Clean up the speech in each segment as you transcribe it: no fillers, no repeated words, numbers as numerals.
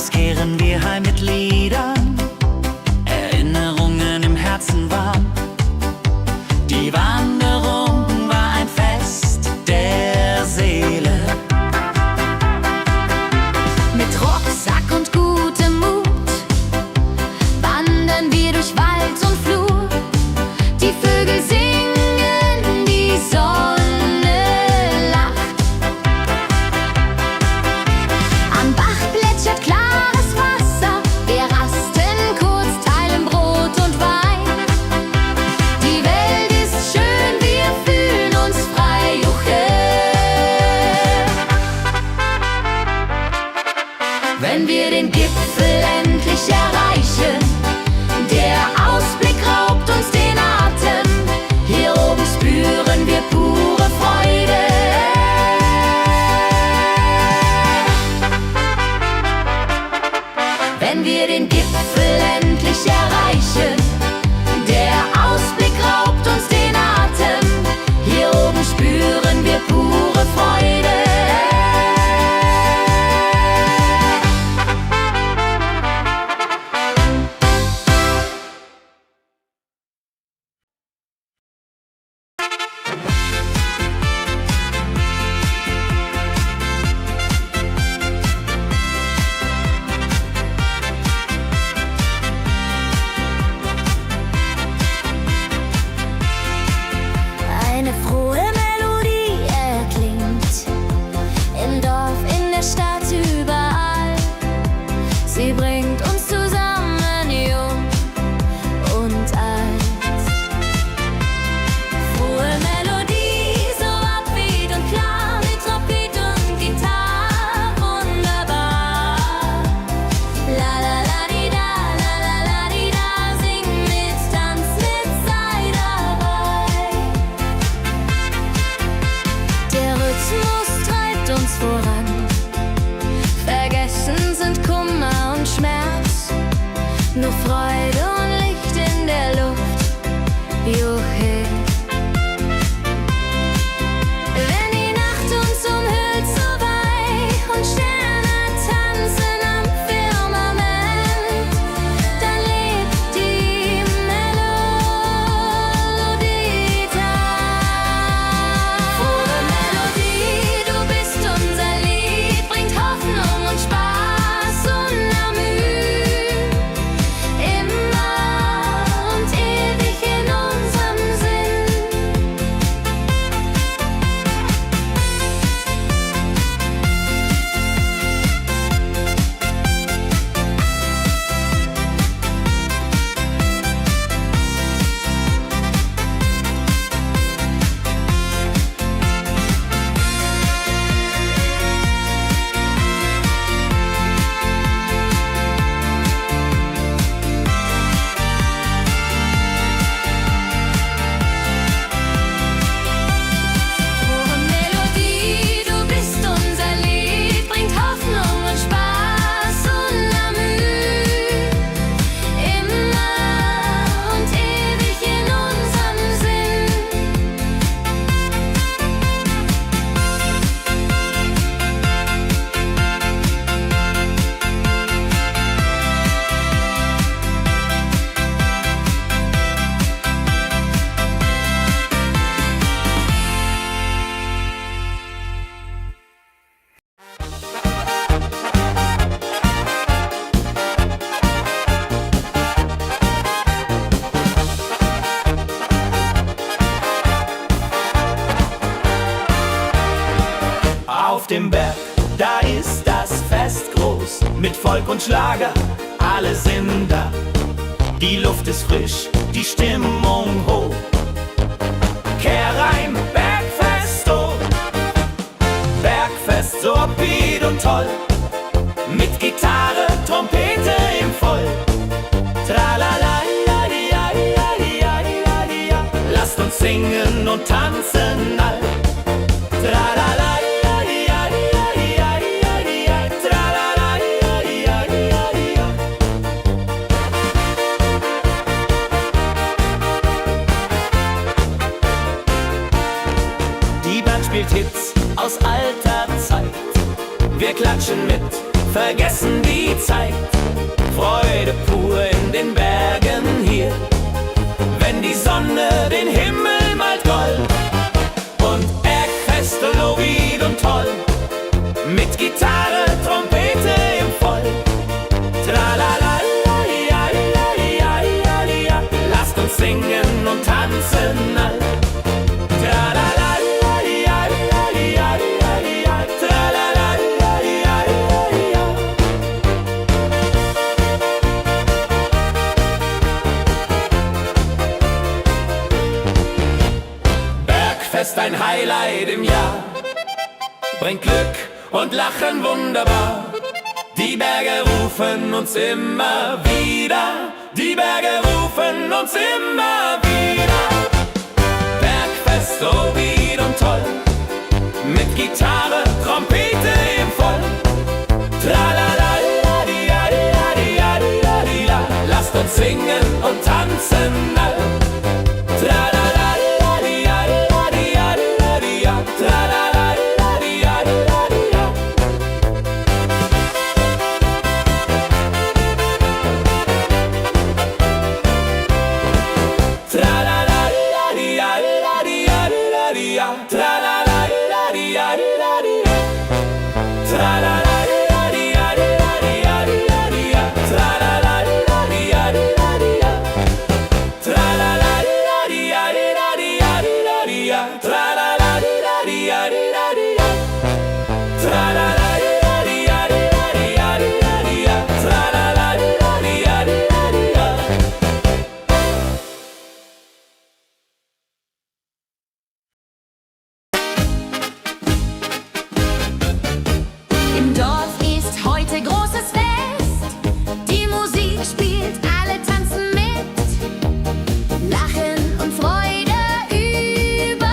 abends kehren wir heim mit Liedern, Erinnerungen im Herzen warm. Die Wanderung war ein Fest der Seele. Mit Rucksack und gutem Mut wandern wir durch Wald und Flur. Die Vögel singen, die Sonne lacht. Am Bach plätschert klares Wasser, wir rasten kurz, teilen Brot und Wein. Die Welt ist schön, wir fühlen uns frei, juche. Wenn wir den Gipfel endlich erreichen, der Ausblick raubt uns den Atem. Hier oben spüren wir pure Freude. Wenn wir den Gipfel endlich erreichen, der Ausblick raubt uns den Atem. Hier oben spüren wir pure Freude. Eine frohe Melodie erklingt im Dorf, in der Stadt, überall. Sie bringt uns zusammen, jung und alt. Frohe Melodie, so upbeat und klar, mit Trompete und Gitarre, wunderbar. La la la di da, la la la di da, sing mit, tanz mit, sei dabei. Der Rhythmus treibt uns voran. Vergessen sind Kummer und Schmerz. Nur Freude und Licht in der Luft. Juche. Wenn die Nacht uns umhüllt so weich und Sterne tanzen am Firmament, dann lebt die Melodie da. Frohe Melodie, du bist unser Lied, bringt Hoffnung und Spaß unermüht. Immer und ewig in unserem Sinn. Frohe Melodie, du bist unser Lied, bringt Hoffnung und Spaß unermüht. Immer und ewig in unserem Sinn. Auf dem Berg, da ist das Fest groß, mit Volk und Schlager, alle sind da. Die Luft ist frisch, die Stimmung hoch. Kehr rein, Bergfest, oh. Bergfest, so upbeat und toll. Mit Gitarre, Trompete im Voll. Tralala, ja, ja, ja, ja, ja, ja. Lasst uns singen und tanzen all. Tralala, ja, ja, ja, ja, ja, ja. Tralala, ja, ja, ja, ja. Die Band spielt Hits aus alter Zeit. Wir klatschen mit, vergessen die Zeit. Freude pur in den Bergen hier, wenn die Sonne den Himmel malt Gold. Und Bergfest, Lovid und toll, mit Gitarre, Trompete im Voll. Tralalalalialialialialia, lasst uns singen und tanzen all. Tralalalalialialialia, tralalalalialialia. Bergfest, ein Highlight im Jahr, bringt Glück und Lachen wunderbar. Die Berge rufen uns immer wieder, die Berge rufen uns immer wieder. Bergfest, so weit und toll, mit Gitarre, Trompete im Voll. Tralalalalialialialia, lasst uns singen und tanzen all. Tralalalalialialia, tralalalalialialia. Tralalalalialialia, tralalalalialialia. Tralalalalialialia, tralalalalialialia. Tralalalalialialia, tralalalalialialia. Tralalalalialialia, tralalalalialialia. Im Dorf ist heute großes Fest. Die Musik spielt, alle tanzen mit. Lachen und Freude überall.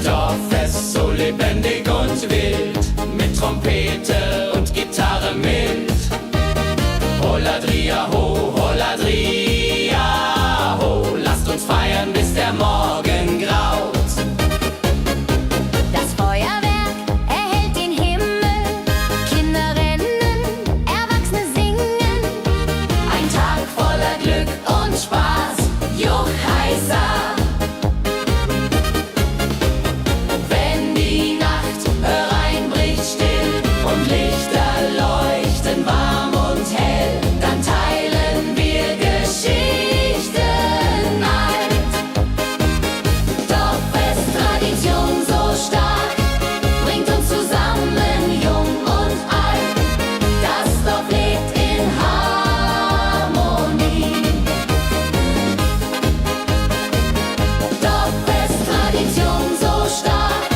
Dorffest, so lebendig und wild, mit Trompete und Gitarre mit. Holladria ho, Holladria ho, lasst uns feiern, bis der Morgen graut. Das Feuerwerk erhellt den Himmel. Kinder rennen, Erwachsene singen. Ein Tag voller Glück und Spaß, Juchheisa. Wenn die Nacht hereinbricht still und Lichter leuchten warm und hell, dann teilen wir Geschichten alt. Dorffest, Tradition so stark, bringt uns zusammen, jung und alt. Das Dorf lebt in Harmonie. Dorffest, Tradition so stark,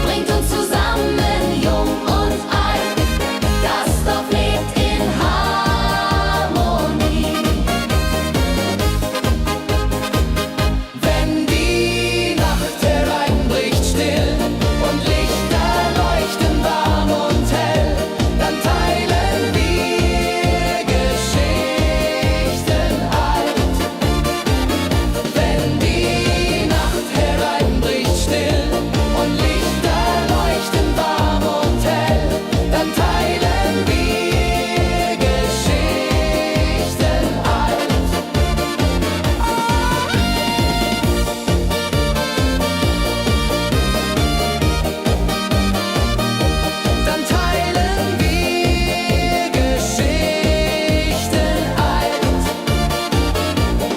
bringt uns zusammen, jung und alt. Das Dorf lebt in Harmonie. Wenn die Nacht hereinbricht still und Lichter leuchten warm und hell, dann teilen wir Geschichten alt. Wenn die Nacht hereinbricht still und Lichter leuchten warm und hell, dann teilen wir Geschichten alt. Dann teilen wir Geschichten alt.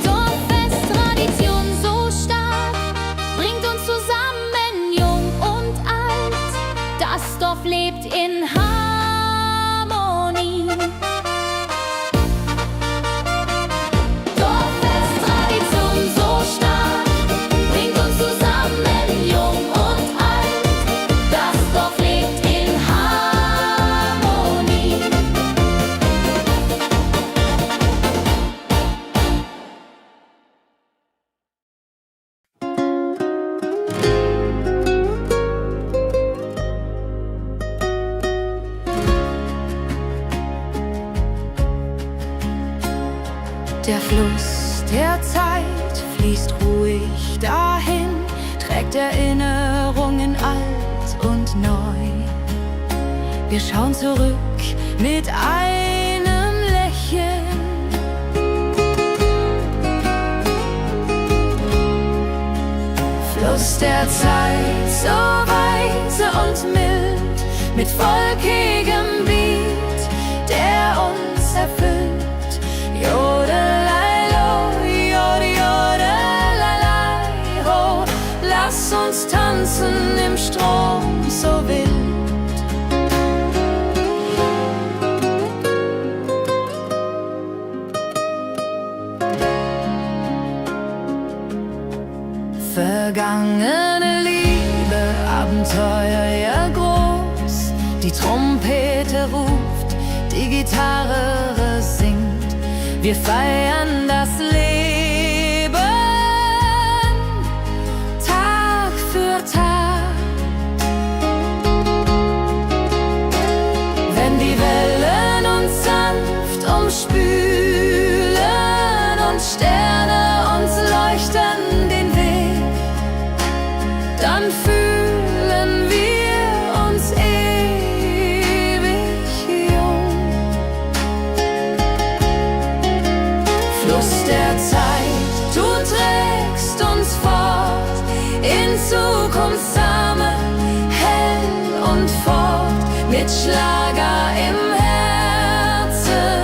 Dorffest, Tradition so stark, bringt uns zusammen, jung und alt. Das Dorf lebt in Harmonie. Dorffest, Tradition so stark, bringt uns zusammen, jung und alt. Das Dorf lebt in Harmonie. Der Fluss der Zeit fließt ruhig dahin, trägt Erinnerungen alt und neu. Wir schauen zurück mit einem Lächeln. Fluss der Zeit, so weise und mild, mit volkigem Beat, der uns erfüllt. Jodelei-lo, jodelei-lei, ho, lass uns tanzen im Strom so wild. Vergangene Liebe, Abenteuer ja groß. Die Trompete ruft, die Gitarre singt. Wir feiern das Leben Tag für Tag. Wenn die Wellen uns sanft umspülen und Sterne uns leuchten den Weg, dann fühlen wir uns ewig jung. Fluss der Zeit, du trägst uns fort in Zukunftsarme, hell und fort, mit Schlager im Herzen.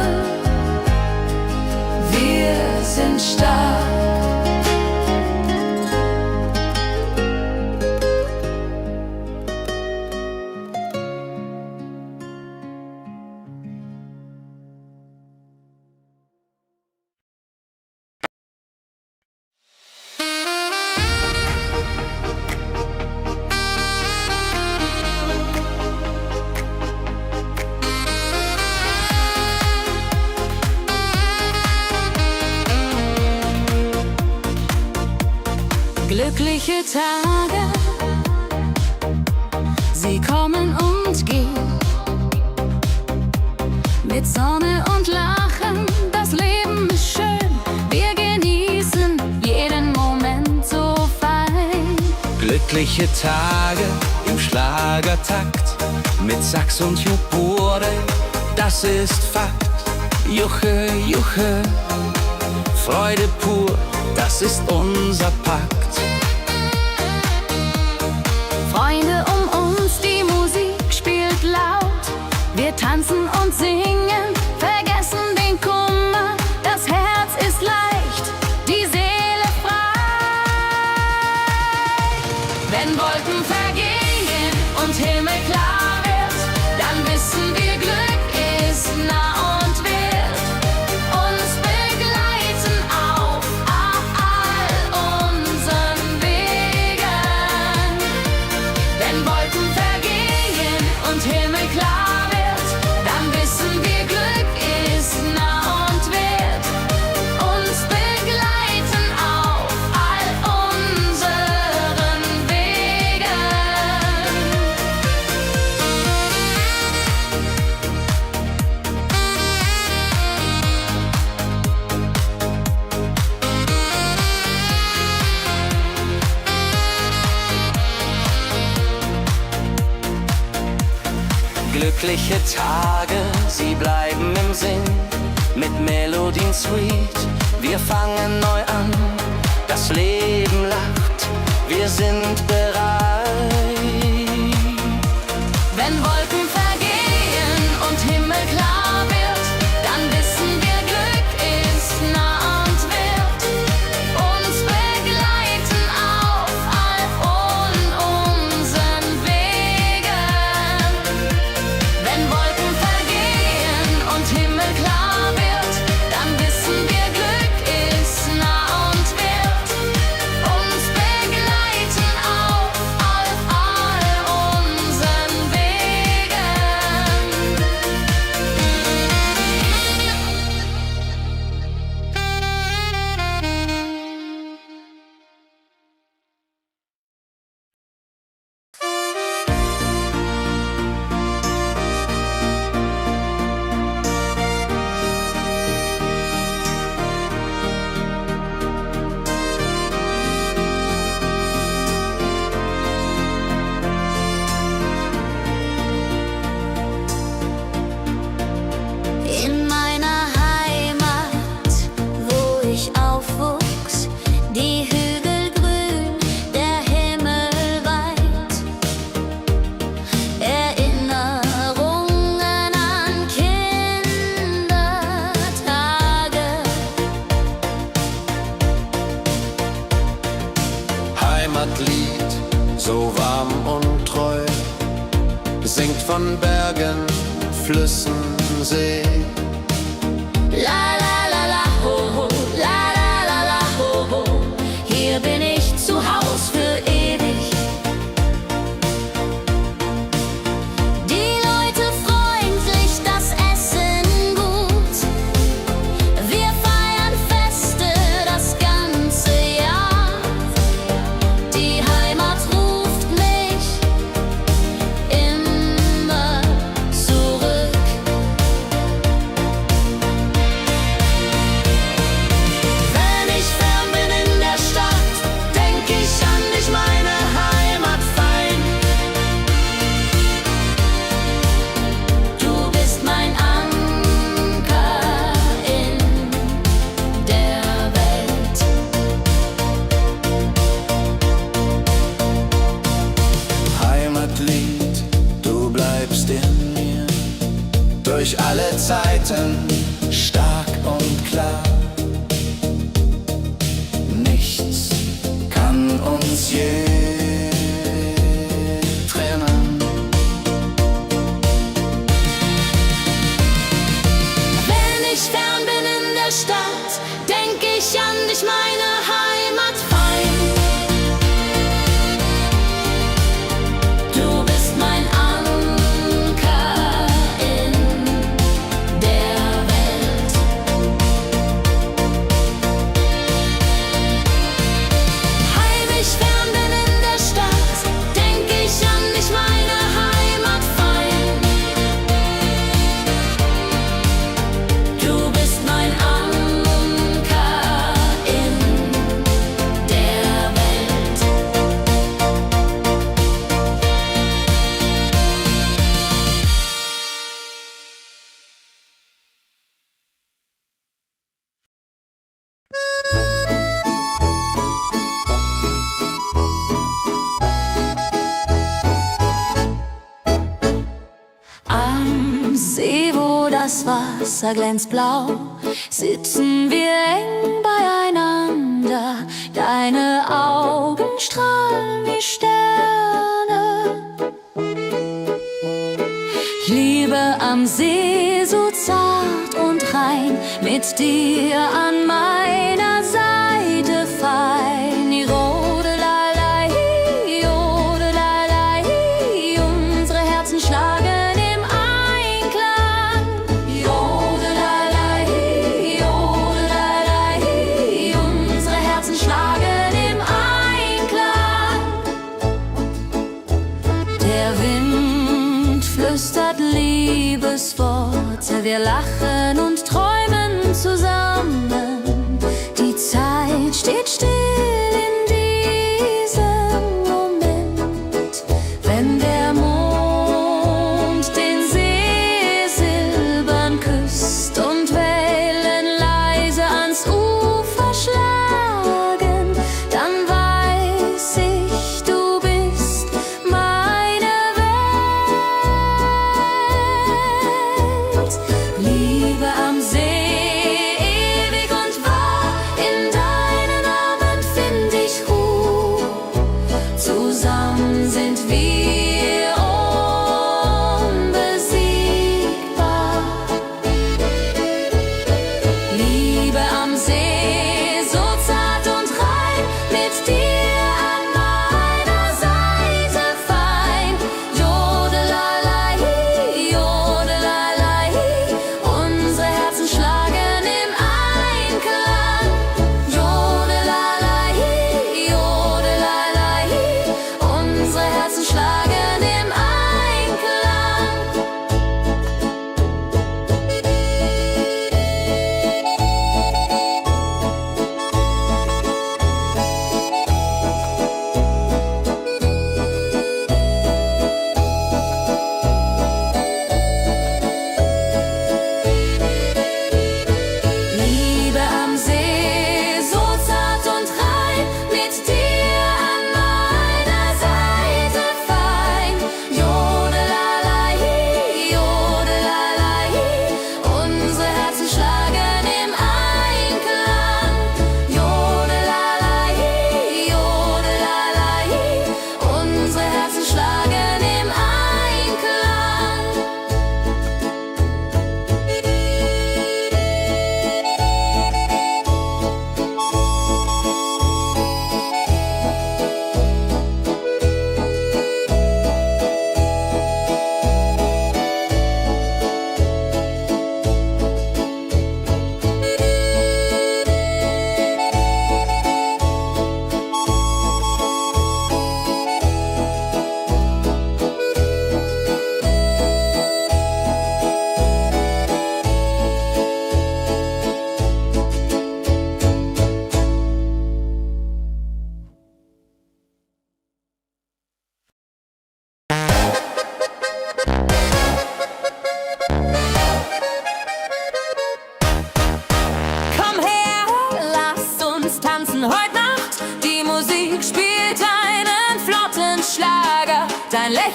Wir sind stark. Glückliche Tage, sie kommen und gehen. Mit Sonne und Lachen, das Leben ist schön. Wir genießen jeden Moment so fein. Glückliche Tage im Schlagertakt, mit Sax und Jupore, das ist Fakt. Juche, Juche, Freude pur, das ist unser Pakt. Freunde um uns, die Musik spielt laut. Wir tanzen und singen, vergessen den Kummer. Das Herz ist leicht, die Seele frei. Wenn Wolken vergehen und Himmel klar wird, dann wissen wir, Glück ist nah und wird uns begleiten auf all unseren Wegen. Wenn Wolken vergehen und Himmel klar wird, dann wissen wir, Glück ist nah und wird uns begleiten auf all unseren Wegen. Glückliche Tage, sie bleiben im Sinn, mit Melodien sweet. Wir fangen neu an, das Leben lacht, wir sind bereit. Wenn Wolken vergehen und Himmel klar wird, dann wissen wir, Glück ist nah und wird uns begleiten auf all unseren Wegen. Wenn Wolken vergehen und Himmel klar wird, dann wissen wir, Glück ist nah und wird uns begleiten auf all unseren Wegen. Flüssen, See. La la la la ho ho, la la la la ho ho. Hier bin ich zu Haus für ewig. Die Leute freundlich, das Essen gut. Wir feiern Feste das ganze Jahr. Die Heimat ruft mich immer zurück. Wenn ich fern bin in der Stadt, denk ich an dich, meine Heimat fein. Du bist mein Anker in der Welt. Heimatlied, du bleibst in mir durch alle Zeiten stark und klar. Nichts kann uns je trennen. Wenn ich fern bin in der Stadt, denk ich an dich, meine Heimat fein. Du bist mein Anker in der Welt. Heim ich fern bin in der Stadt, denk ich an dich, meine Heimat fein. Du bist mein Anker in der Welt. Am See, wo das Wasser glänzt blau, sitzen wir eng beieinander. Deine Augen strahlen wie Sterne. Liebe am See, so zart und rein, mit dir an meiner Seite fein. Jodelei, jodelei, unsere Herzen schlagen im Einklang. Jodelei, jodelei, unsere Herzen schlagen im Einklang. Der Wind flüstert Liebesworte, wir lachen und träumen zusammen. Die Zeit steht still in diesem Moment, wenn der Mond den See silbern küsst und Wellen leise ans Ufer schlagen, dann weiß ich, du bist meine Welt. Liebe am See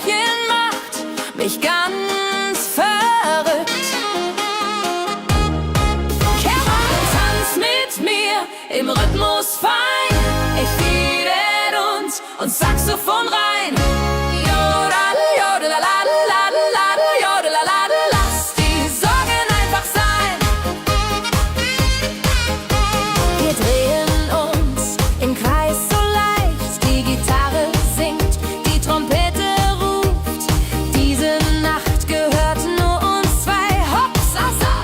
Lächeln macht mich ganz verrückt. Kehr rein, tanz mit mir im Rhythmus fein. Ich fiedel und Saxophon rein. Jodel, jodelalalalalal, jodelalala. Lass die Sorgen einfach sein. Wir drehen uns im Kreis so leicht. Die Gitarre singt, die Trompete ruft. Diese Nacht gehört nur uns zwei. Hopsasa!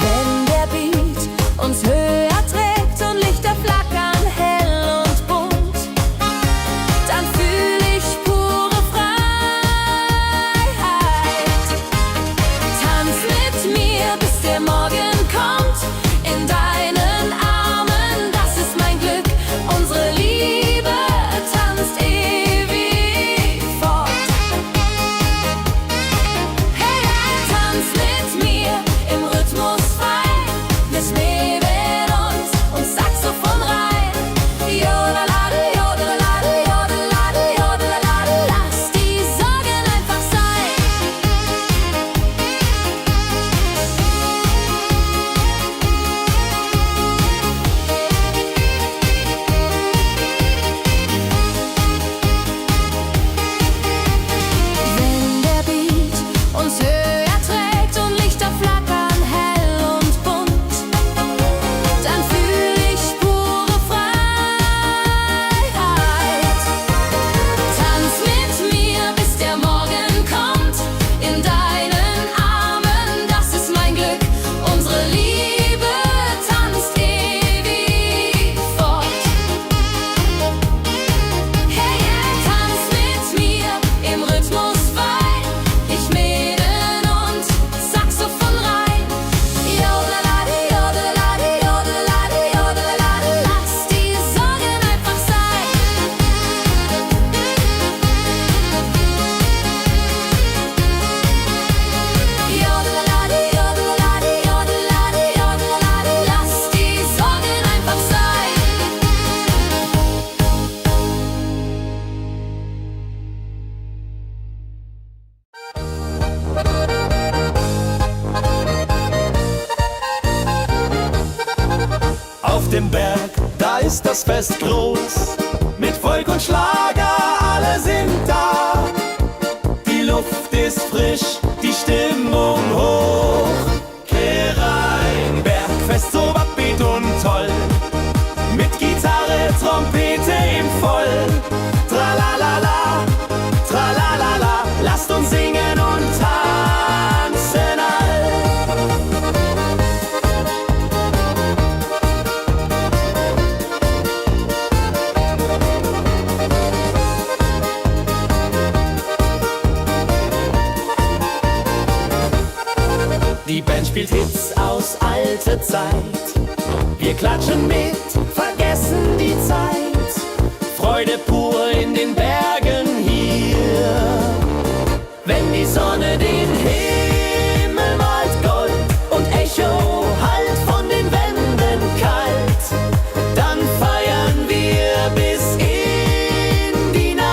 Wenn der Beat uns höher trägt und Lichter flackern hell und bunt, dann fühl ich pure Freiheit. Tanz mit mir, bis der Morgen kommt. In deinen Armen, das ist mein Glück. Unsere Liebe tanzt ewig fort. Hey, hey, tanz mit mir im Rhythmus fein. Wir schweben uns Saxophon rein. Jodelade, jodelade, jodelade, jodelade. Lass die Sorgen einfach sein. Wenn der Beat uns höher trägt und Lichter flackern hell und bunt, dann fühl ich pure Freiheit. Tanz mit mir, bis der Morgen kommt. In deinen Armen, das ist mein Glück. Unsere Liebe tanzt ewig fort. Hey, hey, tanz mit mir im Rhythmus fein. Ich mähen und Saxophon rein. Jodelade, jodelade, jodelade, jodelade. Lass die Sorgen einfach sein. Jodelade, jodelade, jodelade, jodelade. Lass die Sorgen einfach sein. Auf dem Berg, da ist das Fest groß. Mit Volk und Schlager, alle sind da. Die Luft ist frisch, die Stimmung hoch. Kehr rein, Bergfest so upbeat und toll. Mit Gitarre, Trompete im Voll. Tralalala, tralalala. Lasst uns singen und tanzen all. Die Band spielt Hits aus alter Zeit. Wir klatschen mit, vergessen die Zeit. Freude pur in den Bergen hier. Wenn die Sonne den Himmel malt Gold und Echo hallt von den Wänden kalt, dann feiern wir bis in die Nacht.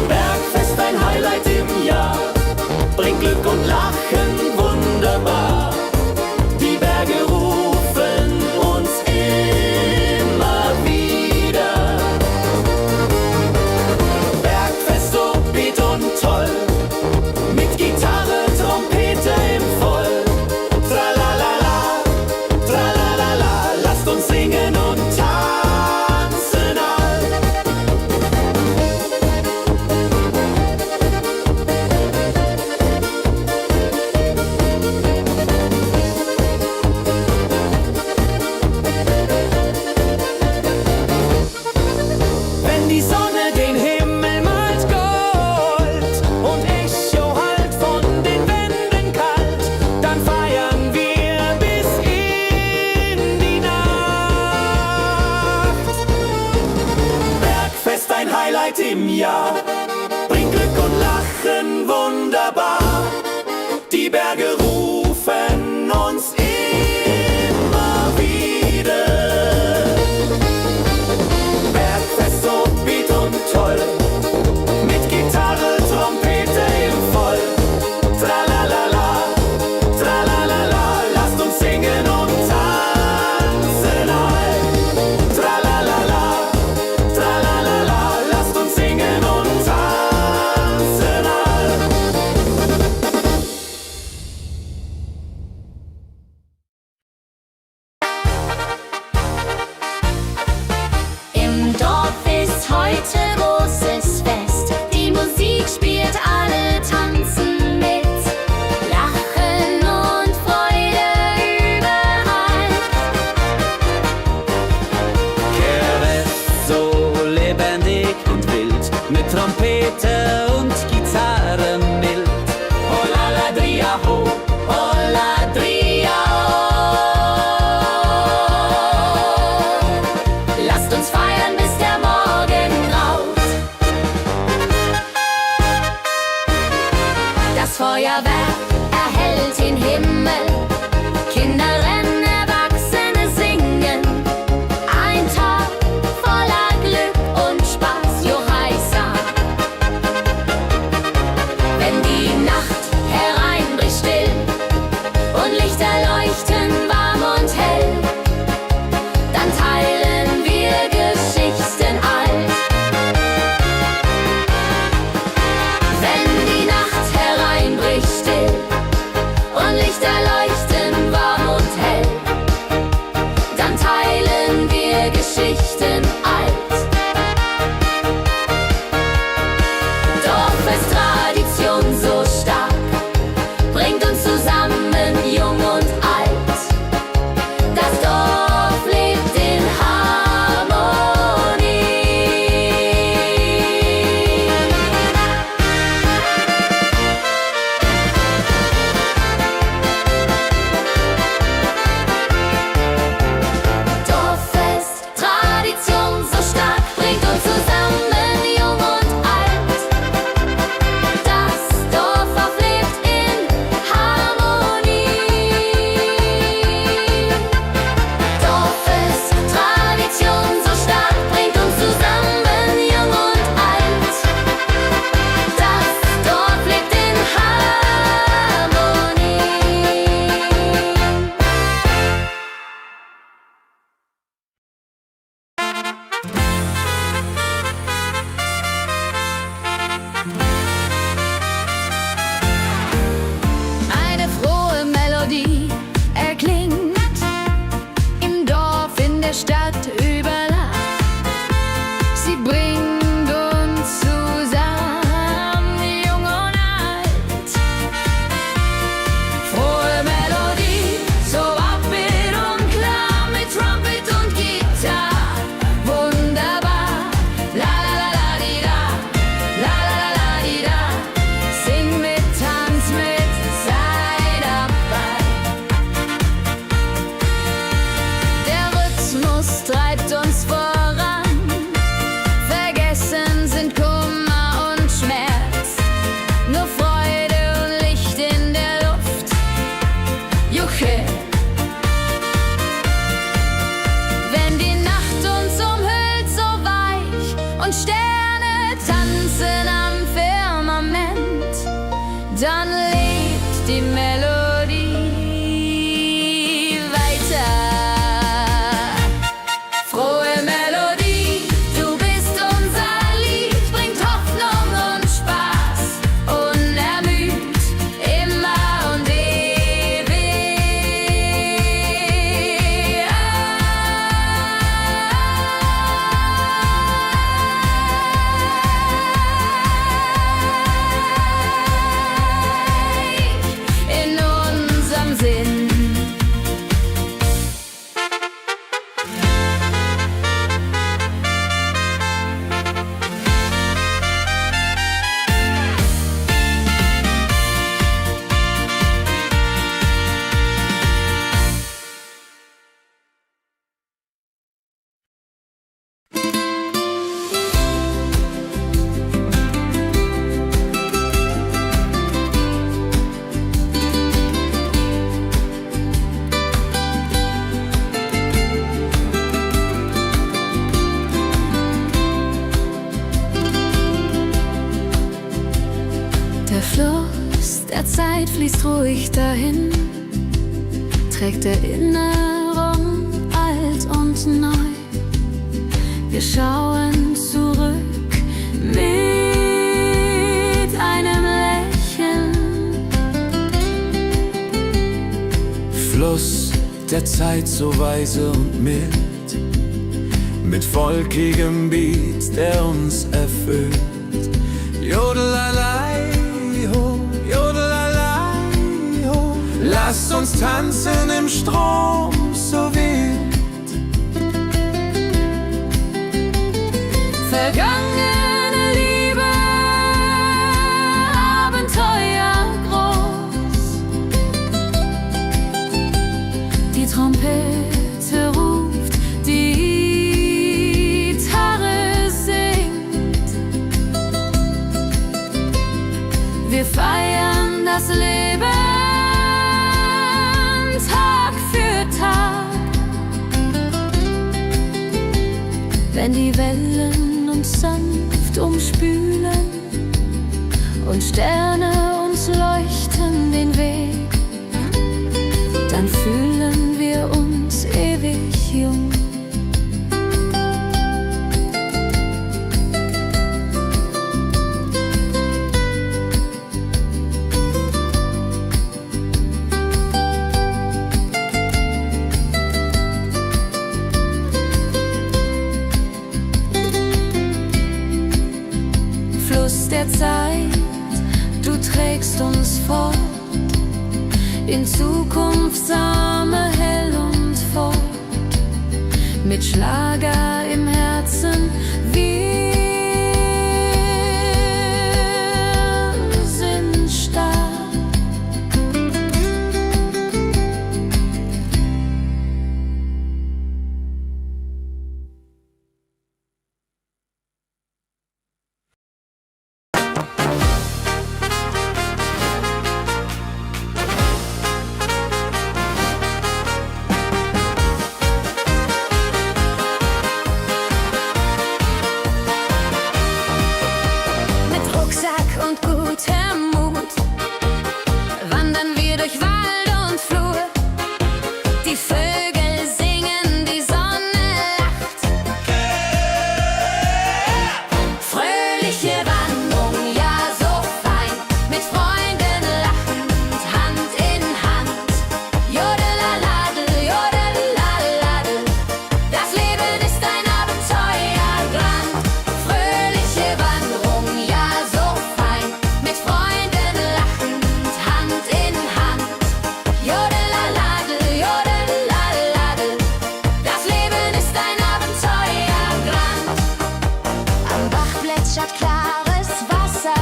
Bergfest, ein Highlight im Jahr, bringt Glück und Lachen wunderbar. Die Berge rufen uns immer wieder. Bergfest so beat und toll, mit Gitarre, Trompete im Voll. Tralalala, tralalala, lasst uns singen und tanzen all. Wenn die Sonne den Himmel malt Gold und Echo hallt von den Wänden kalt, dann feiern wir bis in die Nacht. Bergfest, ein Highlight im Jahr, bringt Glück und Lachen wunderbar. Die Berge rufen uns immer wieder. mit Trompete und Gitarre mild. Oh la la dria ho, oh la dria oh. Lasst uns feiern, bis der Morgen graut. Das Feuerwerk erhellt den Himmel. Kinder rennen, Erwachsene singen. Ein Tag voller Glück und Spaß, Johaisa. Wenn die Nacht hereinbricht still und Lichter leuchten warm und hell, dann teilen wir Geschichten alt. Wenn die Nacht hereinbricht still und Lichter leuchten warm und hell, dann teilen wir Geschichten alt. Dorffest-Tradition so stark, bringt uns zusammen, jung und alt. Das Dorf lebt in Harmonie. Dorffest, Tradition so stark, bringt uns zusammen, jung und alt. Das Dorf auflebt in Harmonie. Dorffest, Tradition so stark, bringt uns zusammen, jung und alt. Das Dorf lebt in Harmonie. Eine frohe Melodie erklingt im Dorf, in der Stadt, überall. Sie bringt uns zusammen, jung und alt. Frohe Melodie, so upbeat und klar, mit Trumpet und Gitarre. Wunderbar, la la la la di da, la la la la di da. Sing mit, tanz mit, sei dabei. Der Rhythmus treibt uns voran. Vergessen sind Kummer und Schmerz. Nur Freude und Licht in der Luft. Juche. Wenn die Nacht uns umhüllt, so weich, und Sterne tanzen am Firmament, dann lebt die Melodie weiter. Frohe Melodie, du bist unser Lied, bringt Hoffnung und Spaß, unermüd, immer und ewig. In unserem Sinn. Der Fluss der Zeit fließt ruhig dahin, trägt Erinnerung alt und neu. Wir schauen zurück mit einem Lächeln. Fluss der Zeit so weise und mild, mit volkigem Beat, der uns erfüllt. Jodelalei ho, jodelalei ho. Lasst uns tanzen im Strom so wild. Vergangene Liebe Wir feiern das Leben Tag für Tag. Wenn die Wellen uns sanft umspülen und Sterne uns leuchten den Weg, dann fühlen wir uns ewig jung. Fluss der Zeit, du trägst uns fort in Zukunftssame hell und fort, mit Schlager im Herzen. Wir sind stark. Und gutem Mut wandern wir durch Wald und Flur. Die Vögel singen, die Sonne lacht. Fröhliche Wanderung, ja so fein, mit Freunden lachend, Hand in Hand. Jodelaladel, jodelaladel, das Leben ist ein Abenteuerland. Fröhliche Wanderung, ja so fein, mit Freunden lachend, Hand in Hand. Jodelaladel, jodelaladel, das Leben ist ein Abenteuerland. Am Bach plätschert klares Wasser,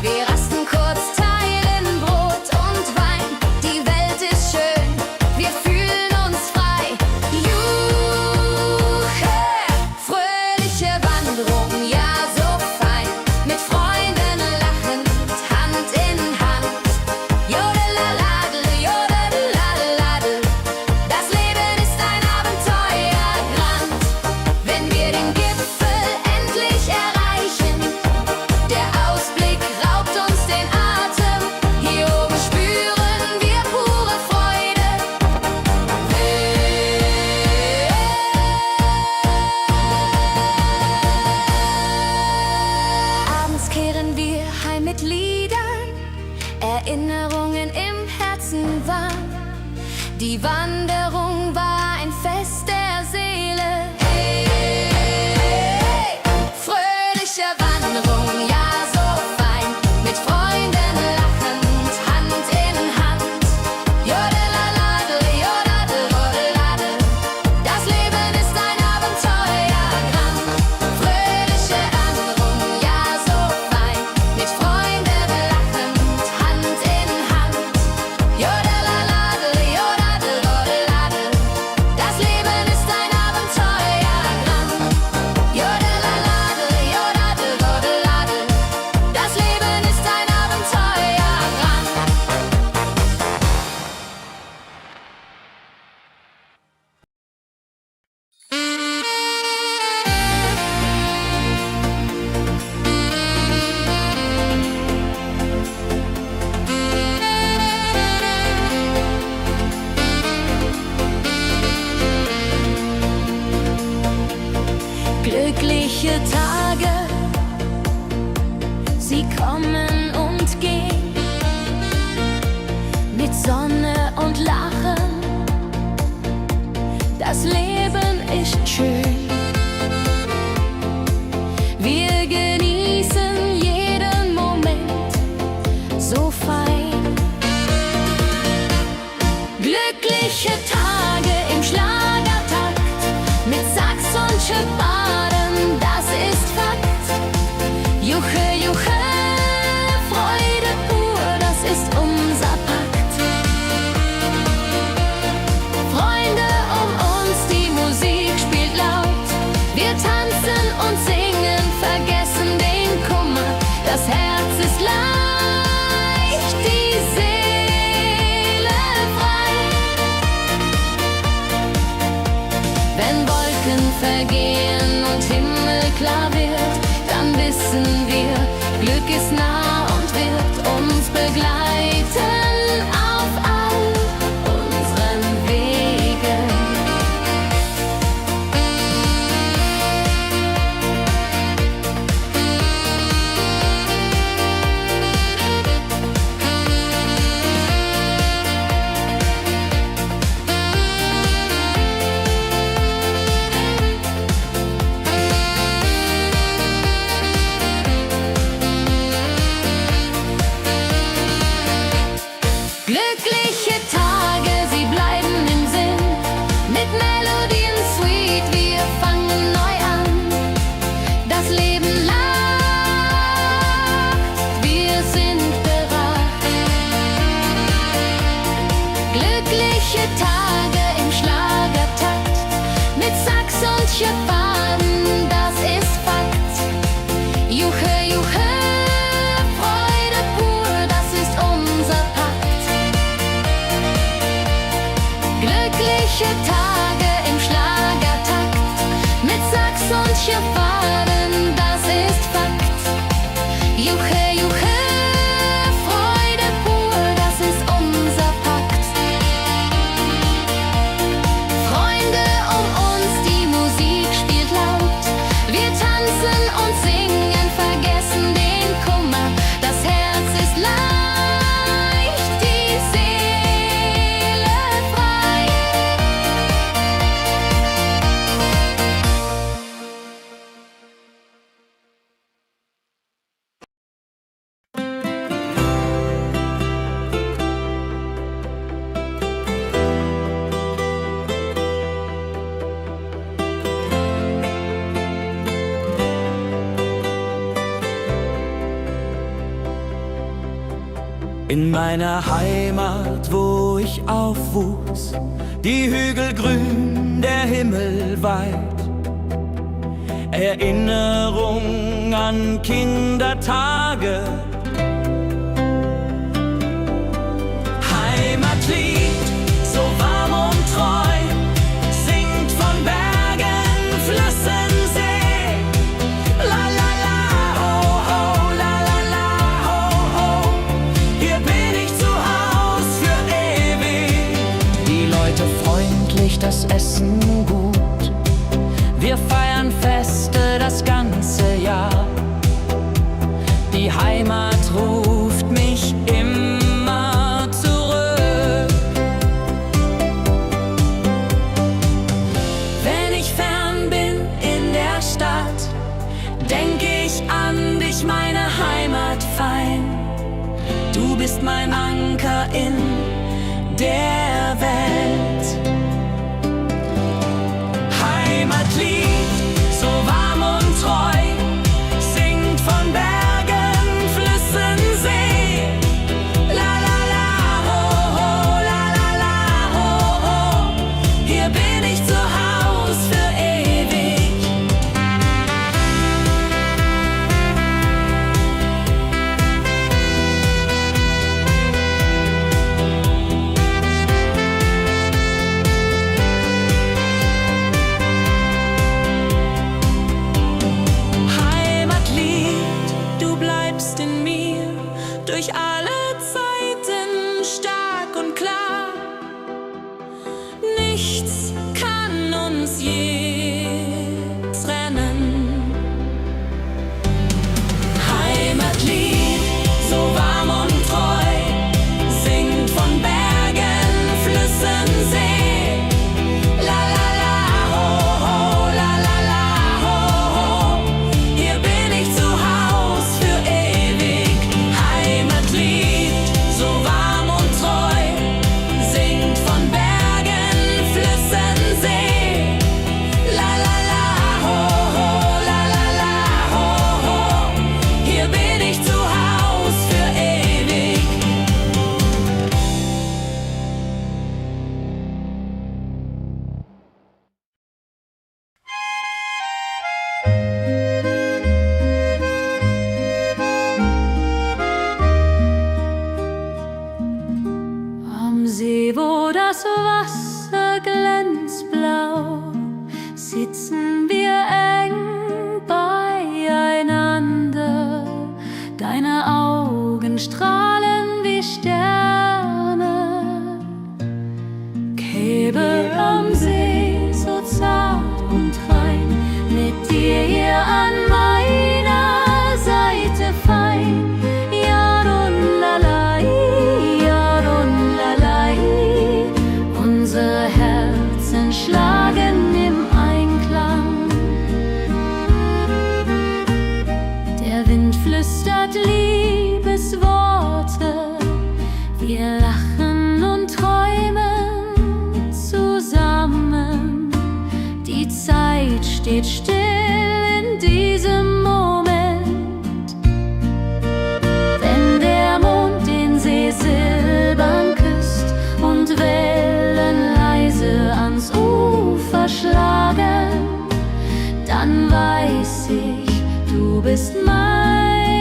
wir rasten kurz, teilen Brot und Wein. Die Welt ist schön, wir fühlen uns frei. Juche, fröhliche Wanderung, ja so fein, mit Freunden lachend, Hand in Hand. Jodelaladel, jodelaladel, das Leben ist ein Abenteuerland. Wenn wir den Gipfel endlich erreichen, der Ausblick raubt uns den Atem. Hier oben spüren wir pure Freude. Abends kehren wir heim mit Liedern, Erinnerungen im Herzen warm. Die Wanderung war ein Fest der Seele. Hey, fröhliche Wanderung, ja so fein, mit Freunden lachend, Hand in Hand. Jodelaladel, jodadel, jodelaladel, das Leben ist ein Abenteuerland. Fröhliche Wanderung, ja so fein, mit Freunden lachend, Hand in Hand. Jodelaladel, jodadel, jodelaladel, das Leben ist ein Abenteuerland. Jodelaladel, jodadel, jodelaladel, das Leben ist ein Abenteuerland. Glückliche Tage, sie kommen und gehen, mit Sonne und Lachen. Das Leben ist schön. Wir genießen jeden Moment so fein. Glückliche Tage im Schlagertakt, mit Sax und Schöpbaden, das ist Fakt. Juche, juche, Freude pur, das ist unser Pakt. Freunde um uns, die Musik spielt laut. Wir tanzen und singen, vergessen den Kummer, das Herz ist laut. juche, Freude pur, das ist unser Pakt. Glückliche Tage im Schlagertakt, mit Sax und Chiffaren, das ist Fakt. Juche, juche, Freude pur, das ist unser Pakt. Freunde um uns, die Musik spielt laut. Wir tanzen und singen, vergessen den Kummer. Das Herz ist leicht, die Seele frei. In meiner Heimat, wo ich aufwuchs, die Hügel grün, der Himmel weit. Erinnerung an Kindertage. Heimatlied, so warm und treu, singt von Bergen, Flüssen, See. La la la, ho ho, la la la, ho ho. Hier bin ich zu Haus für ewig. Die Leute freundlich, das Essen gut. Wir feiern Feste das ganze Jahr. Die Heimat ruft mich immer zurück. Wenn ich fern bin in der Stadt, denk ich an dich, meine Heimat fein. Du bist mein Anker in der Welt. Heimatlied, so warm und treu, singt von Bergen, Flüssen, See. La la la, ho ho, la la la, ho ho. Hier bin ich zu Haus für ewig. Heimatlied, du bleibst in mir durch alle Zeiten stark und klar. Nichts kann uns je trennen. Heimatlied, so warm und treu, singt von Bergen, Flüssen, See. La la la, ho ho, la la la, ho ho. Hier bin ich zu Haus für ewig. Heimatlied, so warm und treu, singt von Bergen, Flüssen, See. La la la, ho ho, la la la, ho ho. Hier bin ich zu Haus für ewig. Am See, wo das Wasser glänzt blau, sitzen wir eng beieinander. Deine Augen strahlen wie Sterne. Käbe am See, so zart und rein, mit dir hier an meiner Seite fein. Yarunlalai, yarunlalai. Unsere Herzen schlagen im Einklang. Der Wind flüstert Liebesworte. Wir lachen und träumen zusammen. Die Zeit steht still in diesem Moment. Wenn der Mond den See silbern küsst und Wellen leise ans Ufer schlagen, dann weiß ich, du bist mein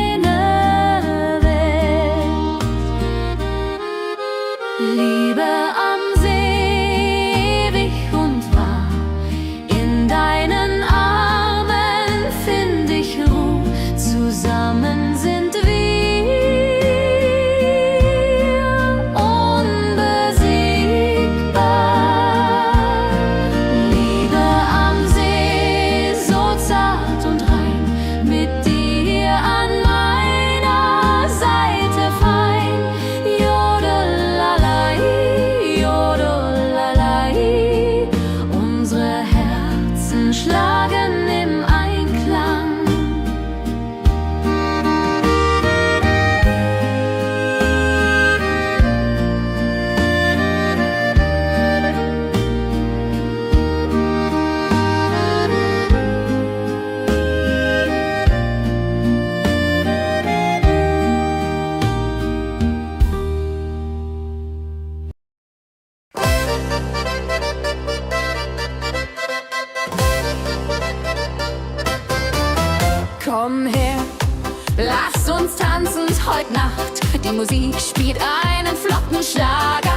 Lass uns tanzen heute Nacht. Die Musik spielt einen flotten Schlager.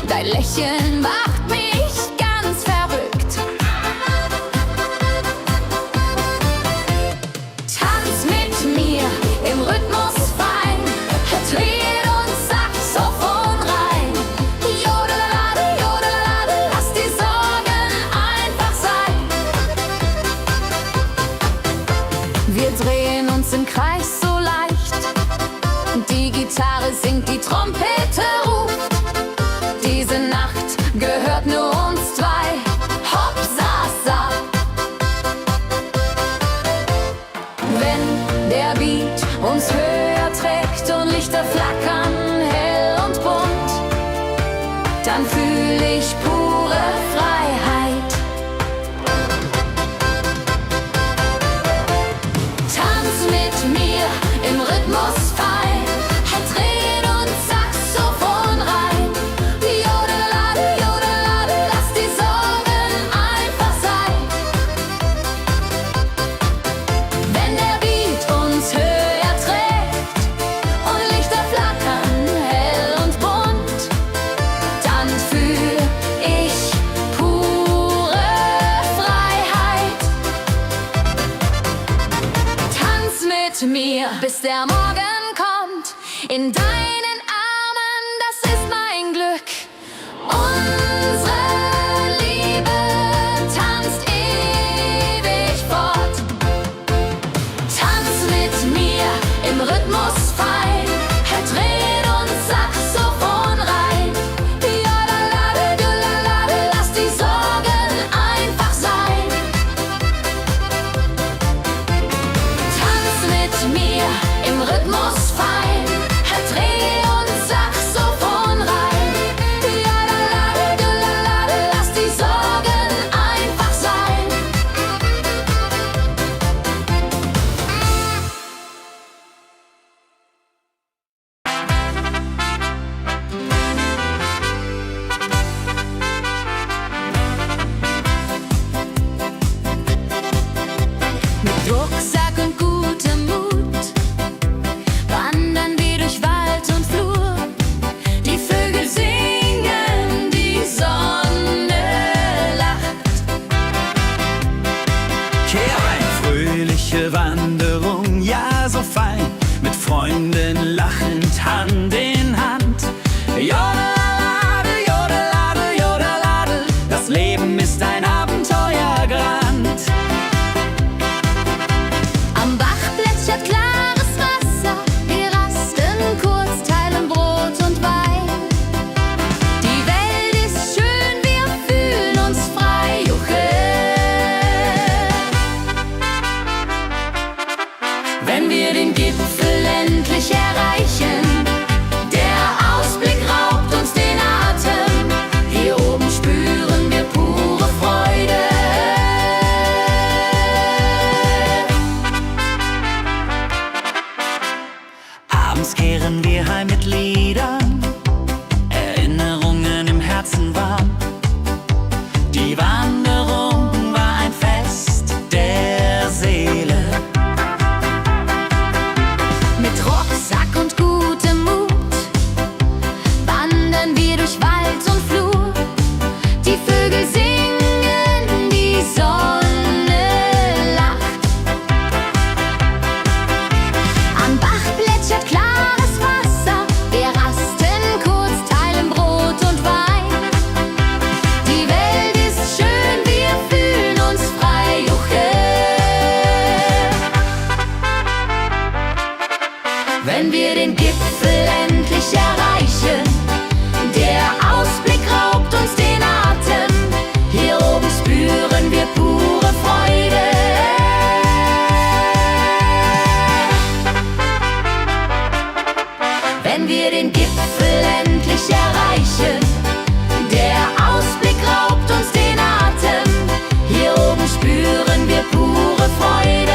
Dein Lächeln macht mich ganz verrückt. Tanz mit mir im Rhythmus fein. Dreht uns Saxophon rein. Jodelade, jodelade, lass die Sorgen einfach sein. Wir drehen uns im Kreis so leicht. Die Gitarre singt, die Trompete ruft. Diese Nacht gehört nur uns zwei. Hopp, sa. Wenn der Beat uns höher trägt und Lichter flackern hell und bunt, dann fühl ich pure Freiheit. Tanz mit mir im Rhythmus fein. Dreht uns Saxophon rein. Jodelade, jodelade, lass die Sorgen einfach sein. Wenn der Beat uns höher trägt und Lichter flackern hell und bunt, dann fühl ich pure Freiheit. Tanz mit mir, bis der Morgen kommt. In deinen Armen, das ist mein Glück. Unsere Liebe tanzt ewig fort. Tanz mit mir im Rhythmus fein. Dreht uns Saxophon rein. Jodelade, jodelade, lass die Sorgen einfach sein. Tanz mit mir im Rhythmus fein. Dreh uns Saxophon rein. Jodelade, jodelade, lass die Sorgen einfach sein. Mit Rucksack und gutem Mut wandern wir durch Wald und Flur. Die Vögel singen, die Sonne lacht. Kehr ein, fröhliche Wanderung, ja so fein, mit Freunden lachend Hand in Hand. Jodelade, jodelade, jodelade, das Leben ist ein Abenteuergrand. Am Bach plätschert klares Wasser, wir rasten kurz, teilen Brot und Wein. Die Welt ist schön, wir fühlen uns frei, juche. Wenn wir den Gipfel endlich erreichen, der Ausblick raubt uns den Atem. Hier oben spüren wir pure Freude. Abends kehren wir heim mit Liedern, Erinnerungen im Herzen warm. Die Wanderung war ein Fest der Seele. Mit Rucksack und gutem Mut wandern wir durch Wald und Flur. Die Vögel singen, die Sonne lacht. Am Bach plätschert klares Wasser, wir rasten kurz, teilen Brot und Wein. Die Welt ist schön, wir fühlen uns frei, juche. Wenn wir den Gipfel endlich erreichen, der Ausblick raubt uns den Atem. Hier oben spüren wir pure Freude. Wenn wir den Gipfel endlich erreichen, der Ausblick raubt uns den Atem. Hier oben spüren wir pure Freude.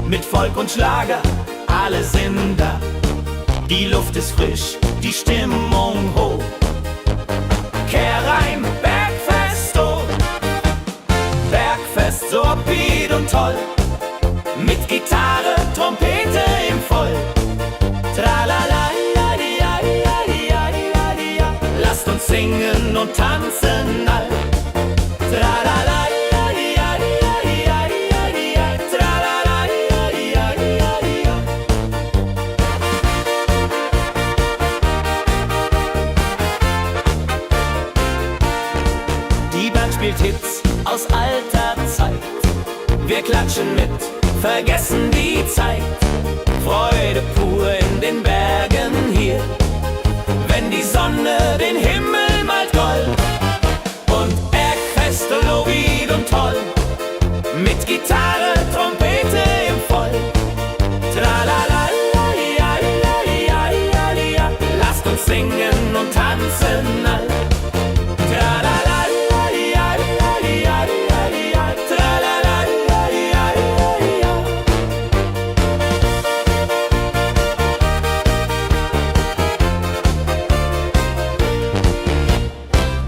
mit Volk und Schlager, alle sind da. Die Luft ist frisch, die Stimmung hoch. Kehr rein, Bergfest, oh. Bergfest, so upbeat und toll. Mit Gitarre, Trompete im Voll. Tralala, ja, ja. Lasst uns singen und tanzen all. Tralala, ja, tralala, ja. Die Band spielt Hits aus alter Zeit. Wir klatschen mit, vergessen die Zeit. Freude pur in den Bergen hier, wenn die Sonne den Himmel malt gold. Und Bergfest, Lovid und toll, mit Gitarre, Trompete im Voll. Tralala, ja, lasst uns singen und tanzen all. Tralala, ja, tralala, ja.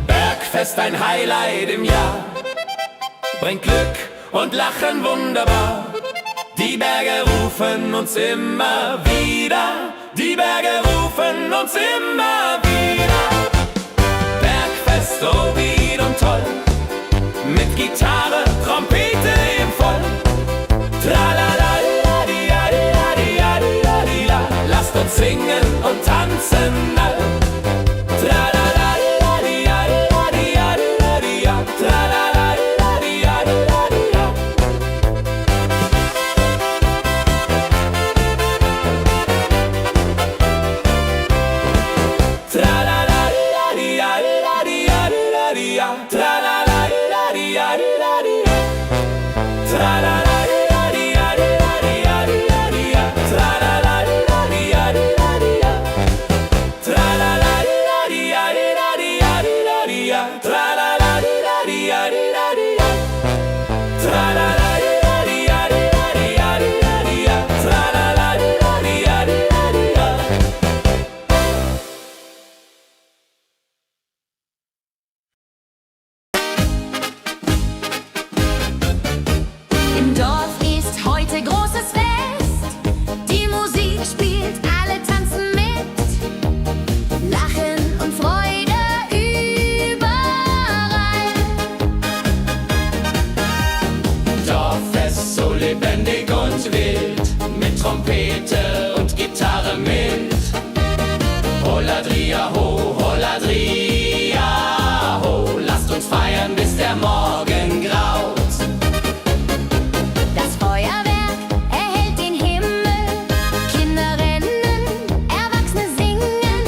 Bergfest, ein Highlight im Jahr, bringt Glück und Lachen wunderbar. Die Berge rufen uns immer wieder, die Berge rufen uns immer wieder. Bergfest, oh wieder und toll, mit Gitarre, Trompete im Voll. Tralala, ja, lasst uns singen und tanzen all. Tralala, ja, tralala, ja. Tralala, ja, tralala, Im Dorf ist heute großes Fest. Die Musik spielt, alle tanzen mit. Lachen und Freude überall. Dorffest, so lebendig und wild, mit Trompete und Gitarre mit. Holladria ho, lasst uns feiern, bis der Morgen graut. Das Feuerwerk erhellt den Himmel. Kinder rennen, Erwachsene singen.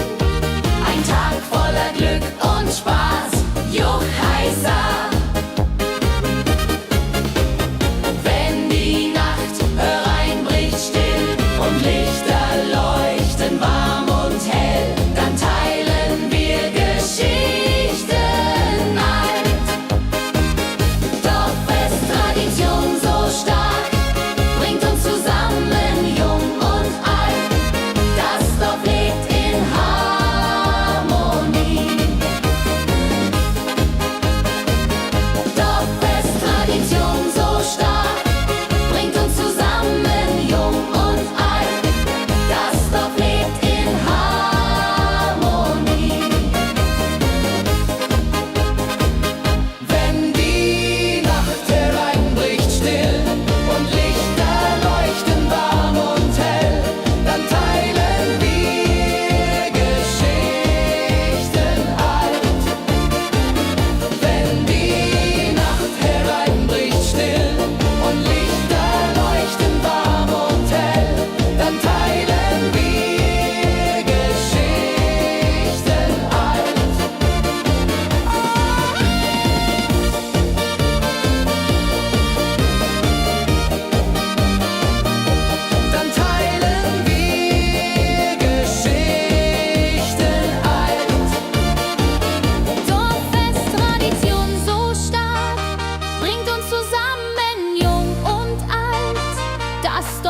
Ein Tag voller Glück und Spaß, Juchheisa. Wenn die Nacht hereinbricht still und Licht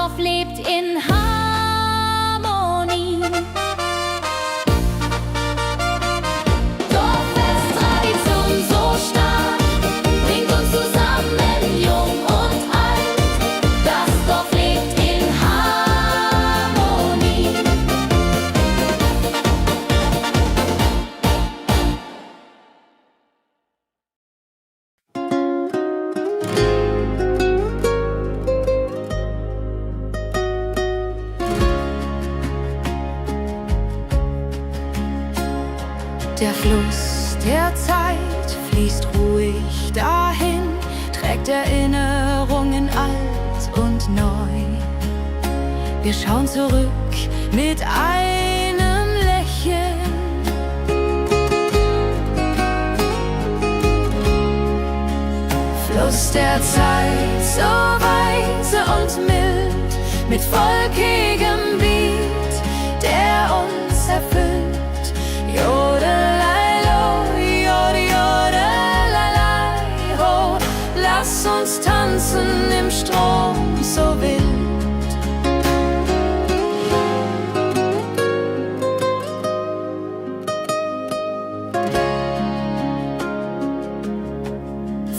Dorf lebt in Harmonie. Dorffest-Tradition so stark, bringt uns zusammen, jung und alt. Das Dorf lebt in Harmonie. Der Fluss der Zeit fließt ruhig dahin, trägt Erinnerungen alt und neu. Wir schauen zurück mit einem Lächeln. Fluss der Zeit, so weise und mild, mit volkigem Beat, der uns erfüllt. Jodelei-lo, jodelei-lei, ho, lass uns tanzen im Strom so wild.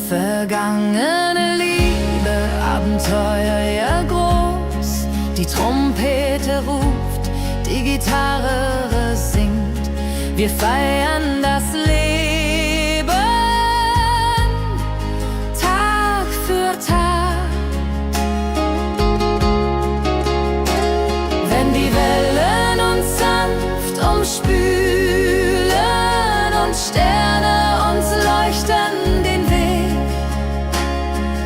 Vergangene Liebe, Abenteuer ja groß, die Trompete ruft, die Gitarre singt. Wir feiern das Leben Tag für Tag. Wenn die Wellen uns sanft umspülen und Sterne uns leuchten den Weg,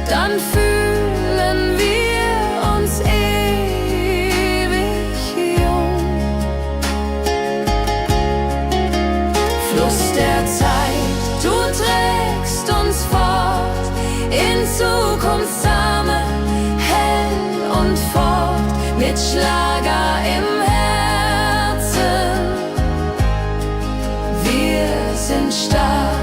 dann fühlen wir uns ewig jung. Fluss der Zeit, du trägst uns fort in Zukunftssame, hell und fort, mit Schlager im Herzen. Wir sind stark.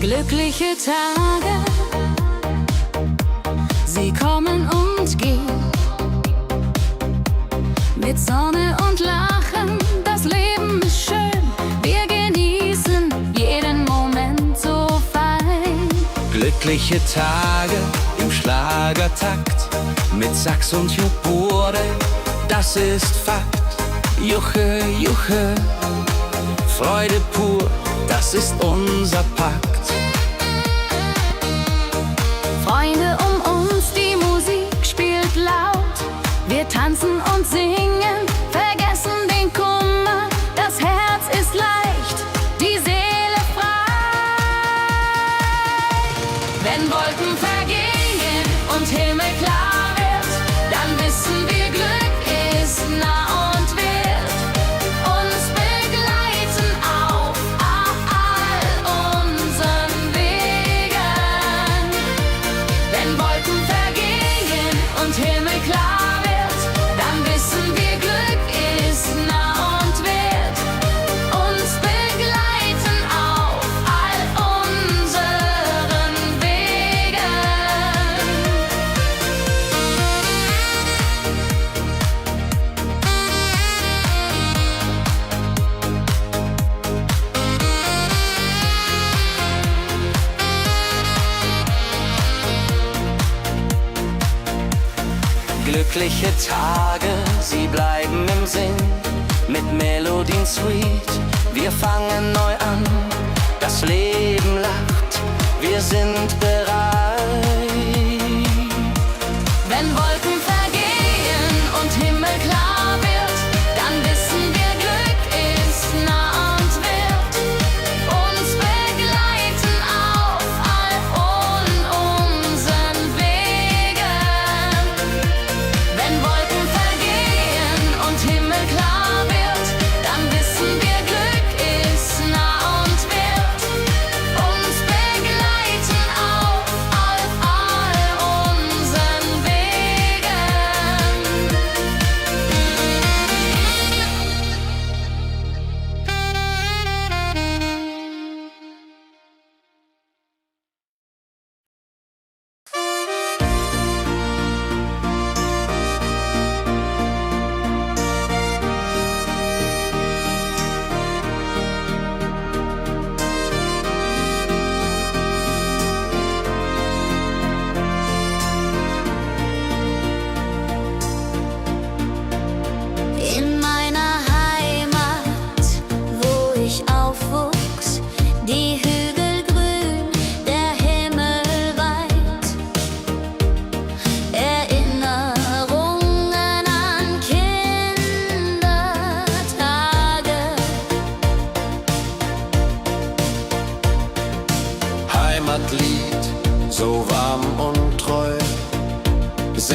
Glückliche Tage, sie kommen und gehen. Mit Sonne und Lachen, das Leben ist schön. Wir genießen jeden Moment so fein. Glückliche Tage im Schlagertakt, mit Sax und Jubore, das ist Fakt. Juche, Juche, Freude pur, das ist unser Pakt. Freunde um uns, die Musik spielt laut. Wir tanzen und singen, vergessen den Kummer. Das Herz ist leicht, die Seele frei. Wenn Wolken vergehen und Himmel klar wird, dann wissen wir, Glück ist nah und wird uns begleiten auf all unseren Wegen. Wenn Wolken vergehen und Himmel klar wird, dann wissen wir, Glück ist nah und wird uns begleiten auf all unseren Wegen. Glückliche Tage, sie bleiben im Sinn, mit Melodien sweet. Wir fangen neu an, das Leben lacht, wir sind bereit. Wenn Wolken vergehen und Himmel klar wird, dann wissen wir, Glück ist nah und wird uns begleiten auf all unseren Wegen.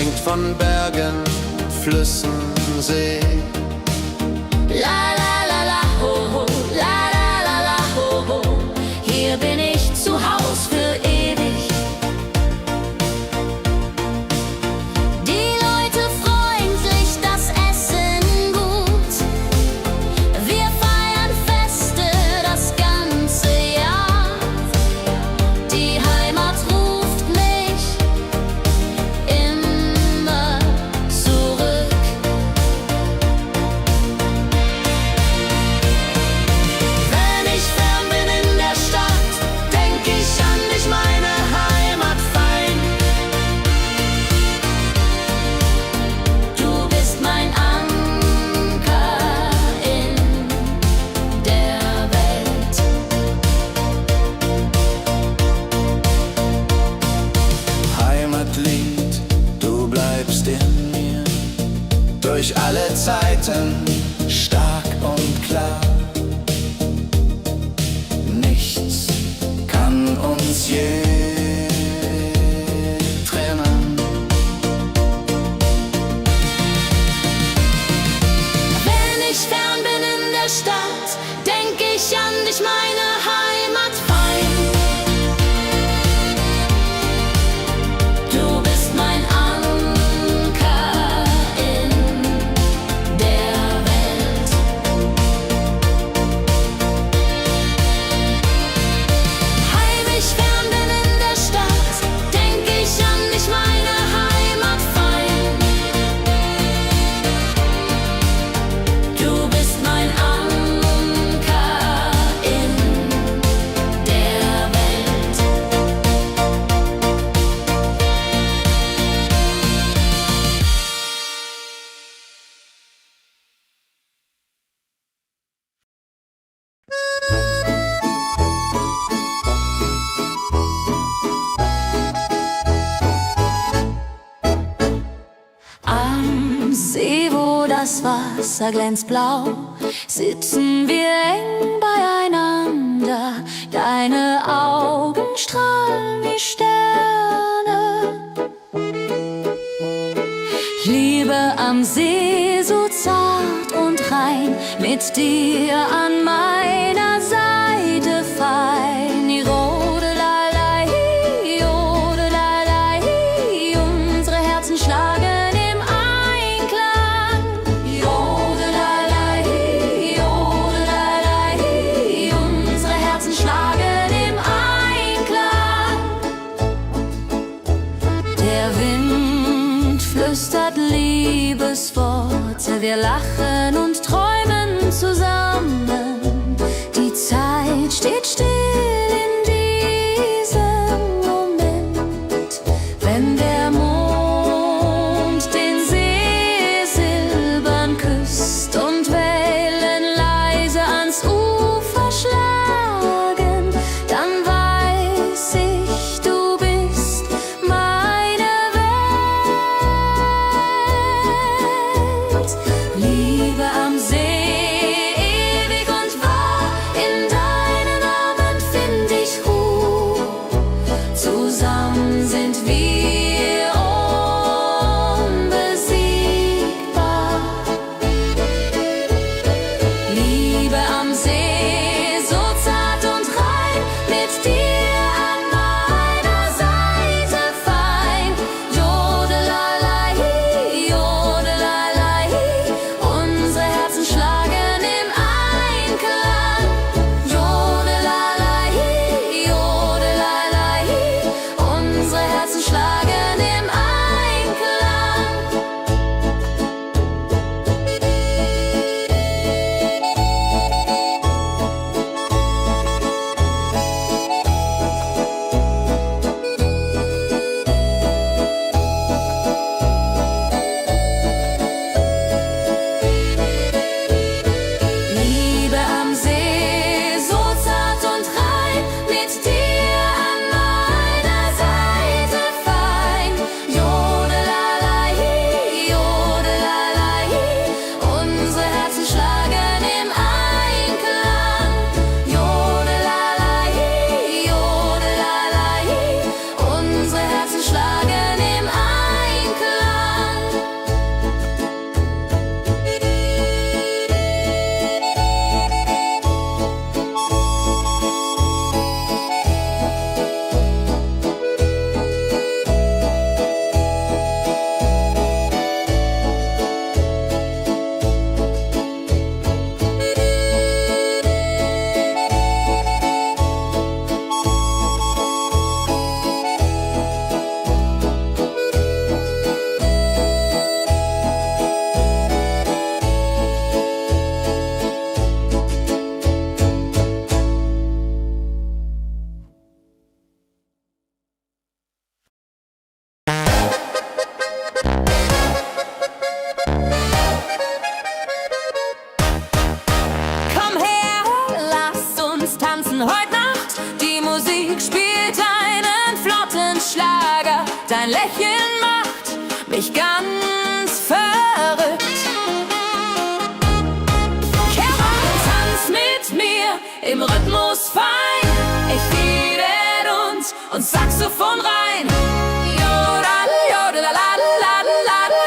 umringt von Bergen, Flüssen, See. La la la la ho ho, la la la la ho ho. Hier bin ich zu Haus für ewig. Die Leute freundlich, das Essen gut. Wir feiern Feste das ganze Jahr. Die Heimat ruft mich immer zurück. Wenn ich fern bin in der Stadt, denk ich an dich, meine Heimat fein. Du bist mein Anker in der Welt. Heimatlied, du bleibst in mir, durch alle Zeiten stark und klar. Nichts kann uns je trennen. Wenn ich fern bin in der Stadt, denk ich an dich, meine Heimat fein. Du bist mein Anker in der Welt. Heim ich fern bin in der Stadt, denk ich an dich, meine Heimat fein. Du bist mein Anker in der Welt. Am See, wo das Wasser glänzt blau, sitzen wir eng beieinander. Deine Augen strahlen wie Sterne. Liebe am See, so zart und rein, mit dir an meiner Seite fein. Jodelei, jodelei, unsere Herzen schlagen im Einklang. Jodelei, jodelei, unsere Herzen schlagen im Einklang. Der Wind flüstert Liebesworte, wir lachen und träumen zusammen. Die Zeit steht still in diesem Moment, wenn der Mond den See silbern küsst und Wellen leise ans Ufer schlagen, dann weiß ich, du bist meine Welt. Liebe am See, ewig und Pärchen macht mich ganz verrückt. Kehr rein, tanz mit mir im Rhythmus fein. Ich liebe uns und Saxophon rein. Jodel, jodelaladel,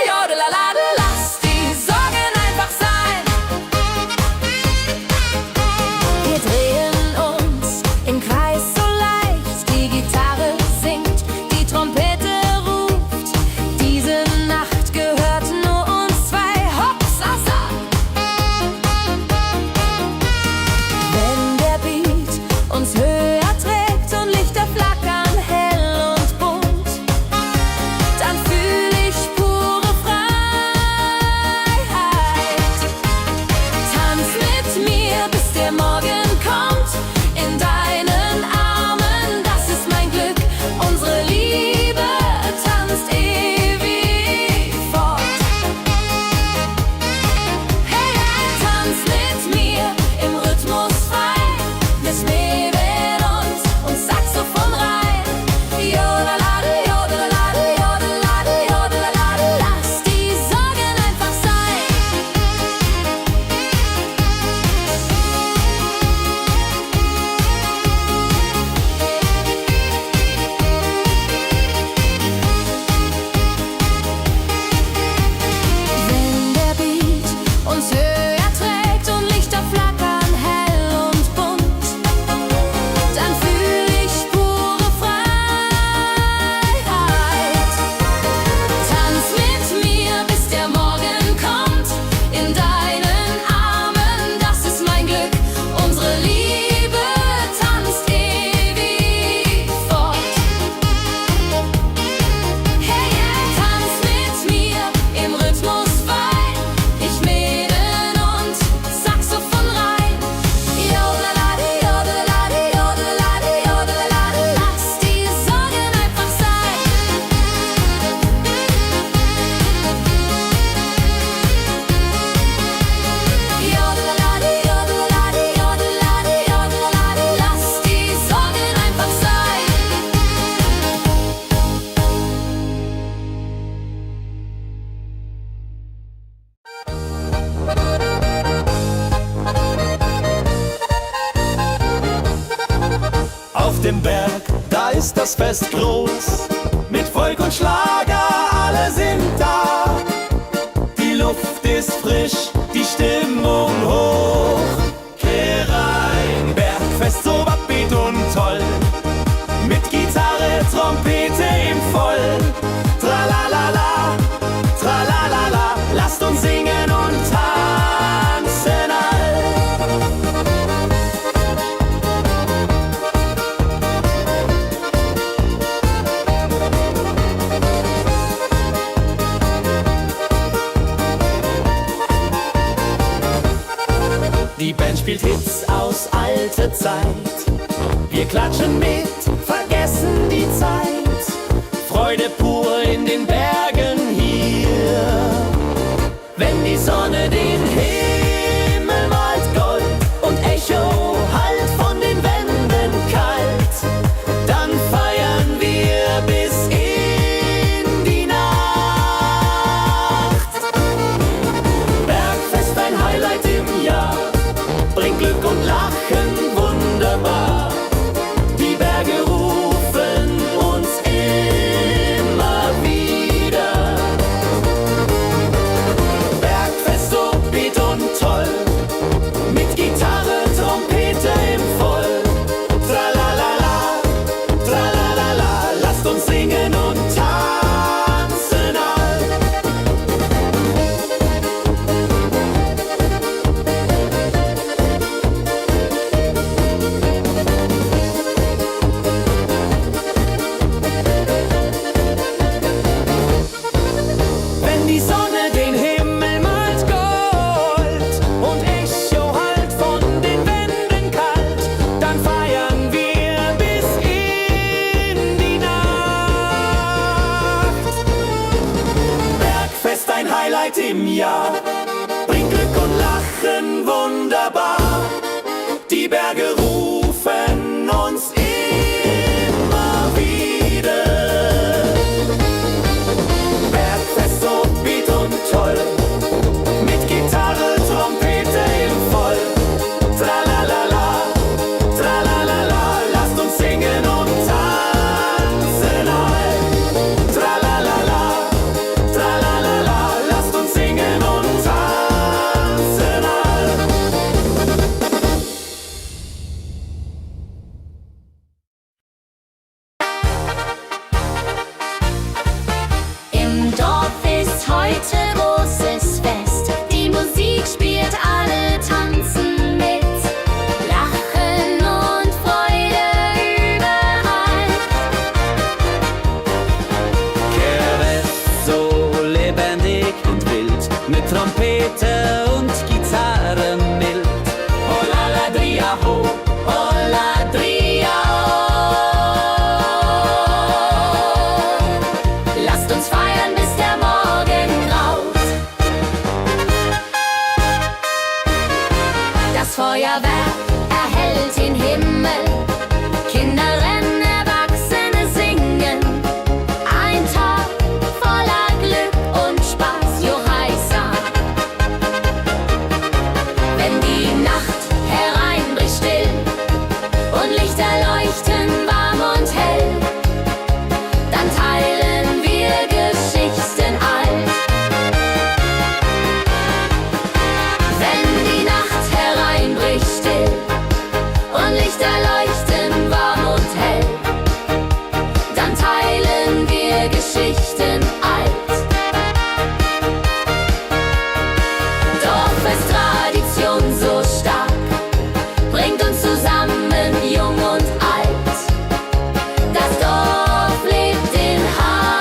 jodelaladel, lass die Sorgen einfach sein. Wir drehen uns im Kreis so leicht, die Gitarre singt, die Trompete ruft. Diese Nacht gehört nur uns zwei, Hopsasa. Wenn der Beat uns höher trägt und Lichter flackern hell und bunt, dann fühl ich pure Freiheit. Tanz mit mir, bis der Morgen kommt, in deinen Armen, das ist mein Glück. Unsere Liebe tanzt ewig fort. Hey, hey, tanz mit mir im Rhythmus fein. Wir schweben uns und Saxophon rein. Jodeladel, jodeladel, jodeladel, jodeladel, lass die Sorgen einfach sein. Wenn der Beat uns höher trägt und Lichter flackern hell und bunt, dann fühl ich pure Freiheit. Tanz mit mir, bis der Morgen kommt, in deinen Armen, das ist mein Glück. Unsere Liebe tanzt ewig fort. Hey, hey, tanz mit mir im Rhythmus fein. Ich mäden und Saxophon rein. Jodelade, jodelade, jodelade, jodelade, lass die Sorgen einfach sein. Jodelade, jodelade, jodelade, jodelade, lass die Sorgen einfach sein. Auf dem Berg, da ist das Fest groß. Mit Volk und Schlager, alle sind da. Die Luft ist frisch, die Stimmung hoch. Kehr rein, Bergfest so upbeat und toll. Mit Gitarre, Trompete im Voll. Tralalala, tralalala, lasst uns singen und tanzen all. Die Band spielt Hits aus alter Zeit. Wir klatschen mit, vergessen die Zeit. Freude pur in den Bergen hier. Wenn die Sonne den Himmel malt Gold und Echo hallt von den Wänden kalt, dann feiern wir bis in die Nacht. Bergfest, ein Highlight im Jahr, bringt Glück und Lachen wunderbar. Die Berge rufen uns immer wieder. Bergfest so beat und toll, mit Gitarre, Trompete im Voll. Tralalala, tralalala, lasst uns singen und tanzen all. Wenn die Sonne den Himmel malt Gold und Echo hallt von den Wänden kalt, dann feiern wir bis in die Nacht. Bergfest, ein Highlight im Jahr, bringt Glück und Lachen wunderbar. Die Berge rufen uns immer wieder. Trompete und Gitarre mild. Oh la la dria ho, Oh la Dria, oh. Lasst uns feiern, bis der Morgen graut. Das Feuerwerk erhellt den Himmel. Kinder rennen, Erwachsene singen. Ein Tag voller Glück und Spaß, Johaisa. Wenn die Nacht hereinbricht still und Lichter leuchten warm und hell, dann teilen wir Geschichten alt. Wenn die Nacht hereinbricht still und Lichter leuchten warm und hell, dann teilen wir Geschichten alt. Dorfes Tradition so stark bringt uns zusammen, jung und alt. Das Dorf lebt in Harmonie.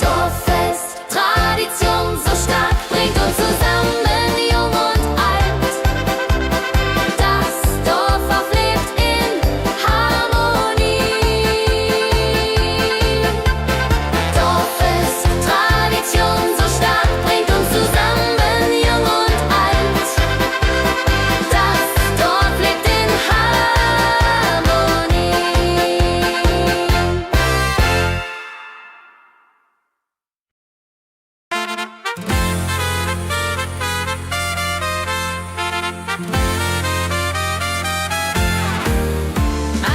Dorffest, Tradition so stark, bringt uns zusammen, jung und alt. Das Dorf auflebt in Harmonie. Dorffest, Tradition so stark, bringt uns zusammen, jung und alt. Das Dorf lebt in Harmonie.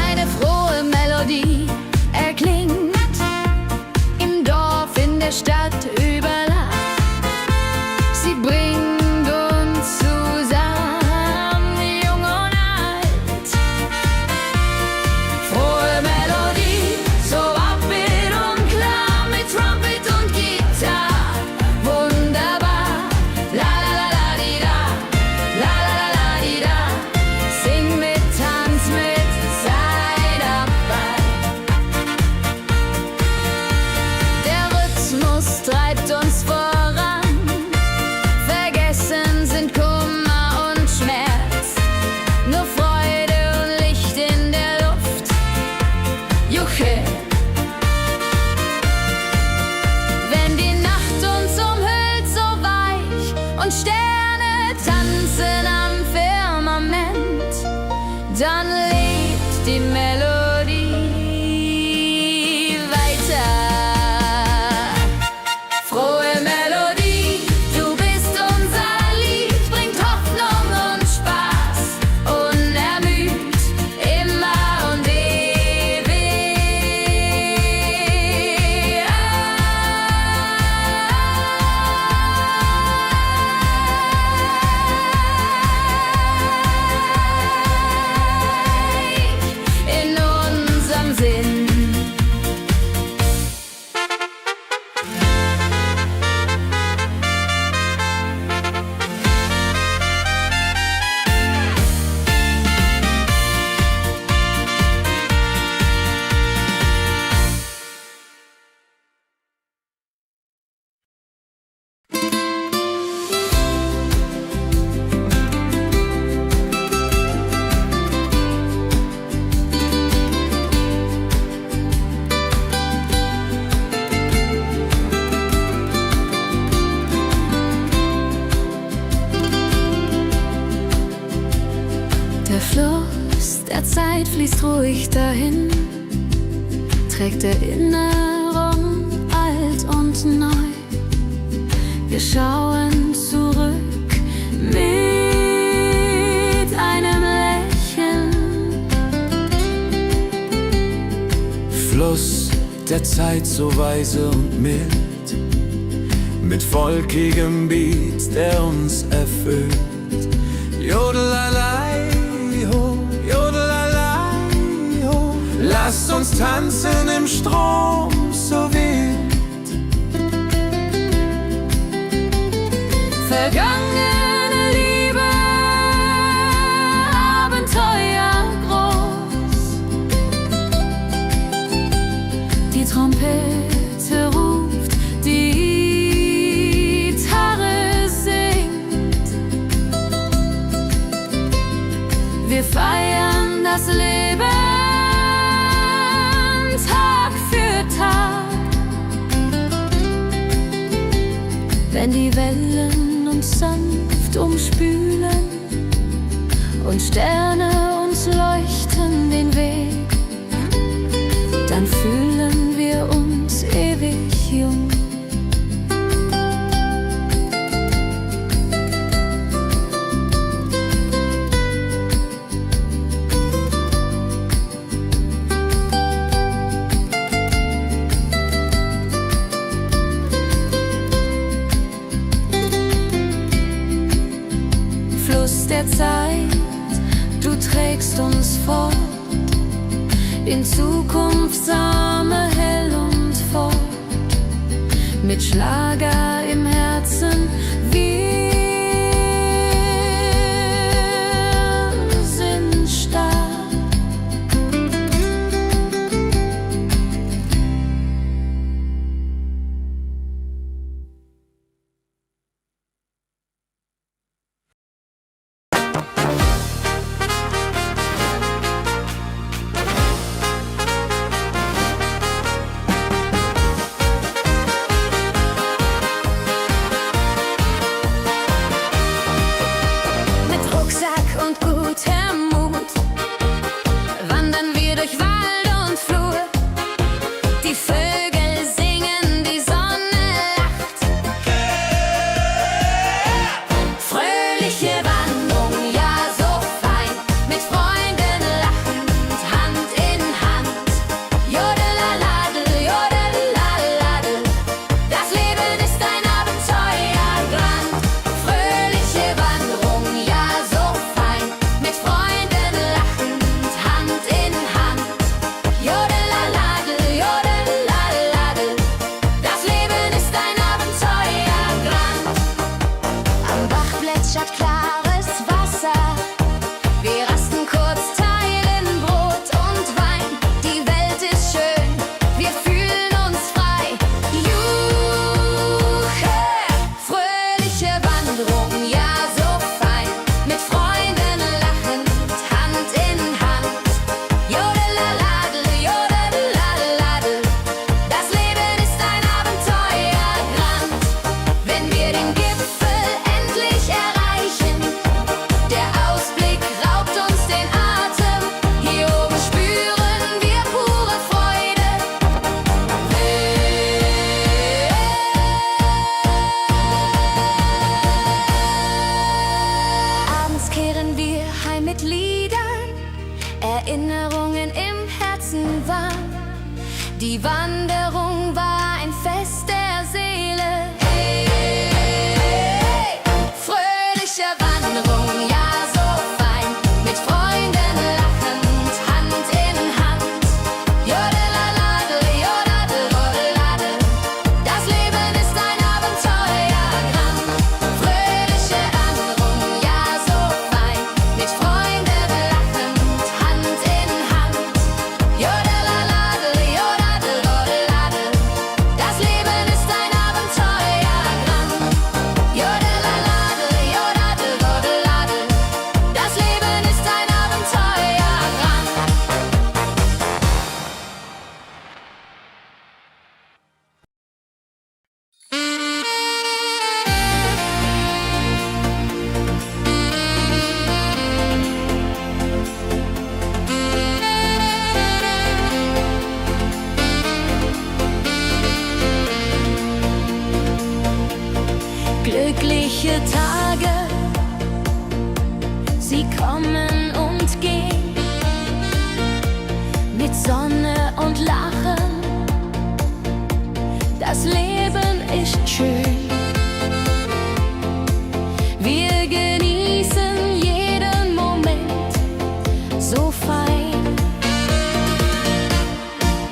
Eine frohe Melodie erklingt im Dorf, in der Stadt, überall. Sie bringt uns zusammen, jung und alt. Frohe Melodie, so upbeat und klar, mit Trumpet und Gitarre. Wunderbar, la la la la di da, la la la la di da. Sing mit, tanz mit, sei dabei. Der Rhythmus treibt uns voran. Vergessen sind Kummer und Schmerz. Nur Freude und Licht in der Luft. Juche. Wenn die Nacht uns umhüllt, so weich, und Sterne tanzen am Firmament, dann lebt die Melodie weiter. Frohe Melodie, du bist unser Lied, bringt Hoffnung und Spaß, unermüd, immer und ewig. In unserem Sinn. Der Fluss der Zeit fließt ruhig dahin, trägt Erinnerung alt und neu. Wir schauen zurück mit einem Lächeln. Fluss der Zeit so weise und mild, mit volkigem Beat, der uns erfüllt. Jodelalei ho, jodelalei ho, lasst uns tanzen im Strom so wild. Vergangene Liebe die Wellen uns sanft umspülen und Sterne uns leuchten den Weg, dann fühlen wir uns ewig jung. Fluss der Zeit, du trägst uns fort in Zukunftssame hell und fort, mit Schlager im Herzen. Wir sind stark. Erinnerungen im Herzen waren. Die Wanderung war ein Fest der Seele. Hey, hey, fröhliche Wanderung, ja so fein, mit Freunden lachend, Hand in Hand. Jodeladel, jodadel, rodeladel, das Leben ist ein Abenteuergang. Fröhliche Wanderung, ja so fein, mit Freunden lachend, Hand in Hand. Jodeladel, jodadel, rodeladel, das Leben ist ein Abenteuergang. Jodeladel, jodadel, rodeladel, das Leben ist ein Abenteuergang. Glückliche Tage, sie kommen und gehen, mit Sonne und Lachen, das Leben ist schön. Wir genießen jeden Moment so fein.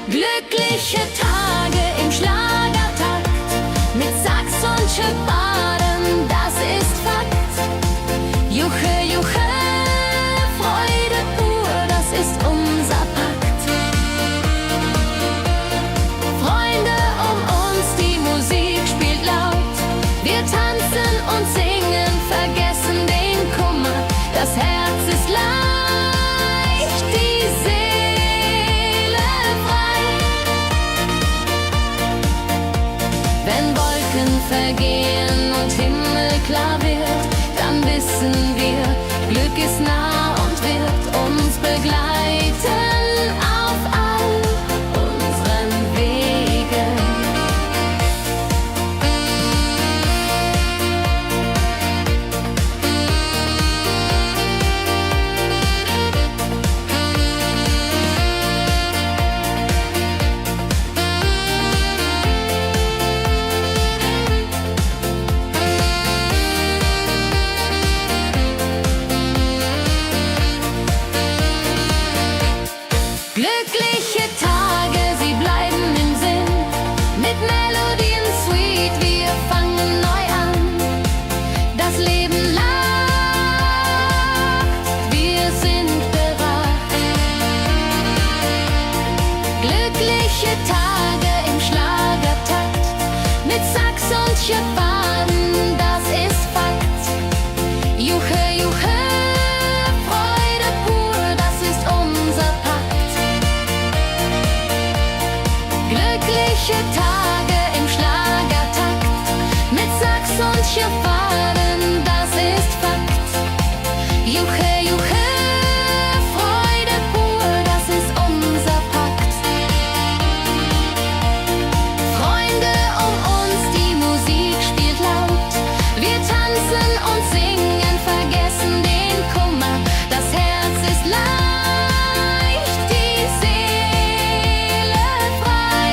Glückliche Tage im Schlagertakt, mit Sax und Schöpbaden, das ist Fakt. Juche, Juche, Freude pur, das ist unser Pakt. Freunde um uns, die Musik spielt laut. Wir tanzen und singen, vergessen den Kummer. Das Herz ist leicht, die Seele frei. Wenn Wolken vergehen und klar wird, dann wissen wir, Glück ist nah und wird uns begleiten auf all unseren Wegen. Glückliche Tage, sie bleiben im Sinn, mit Melodien sweet, wir fangen neu an. Das Leben lacht, wir sind bereit. Glückliche Tage im Schlagertakt, mit Sax und Schöpfaden, das ist Fakt. Juche, juche, Freude pur, das ist unser Pakt. Glückliche Tage im Schlagertakt, mit Sax und Schöpfaden, das ist Fakt. Juche, juche, Freude pur, das ist unser Pakt. Freunde um uns, die Musik spielt laut, wir tanzen und singen, vergessen den Kummer, das Herz ist leicht, die Seele frei.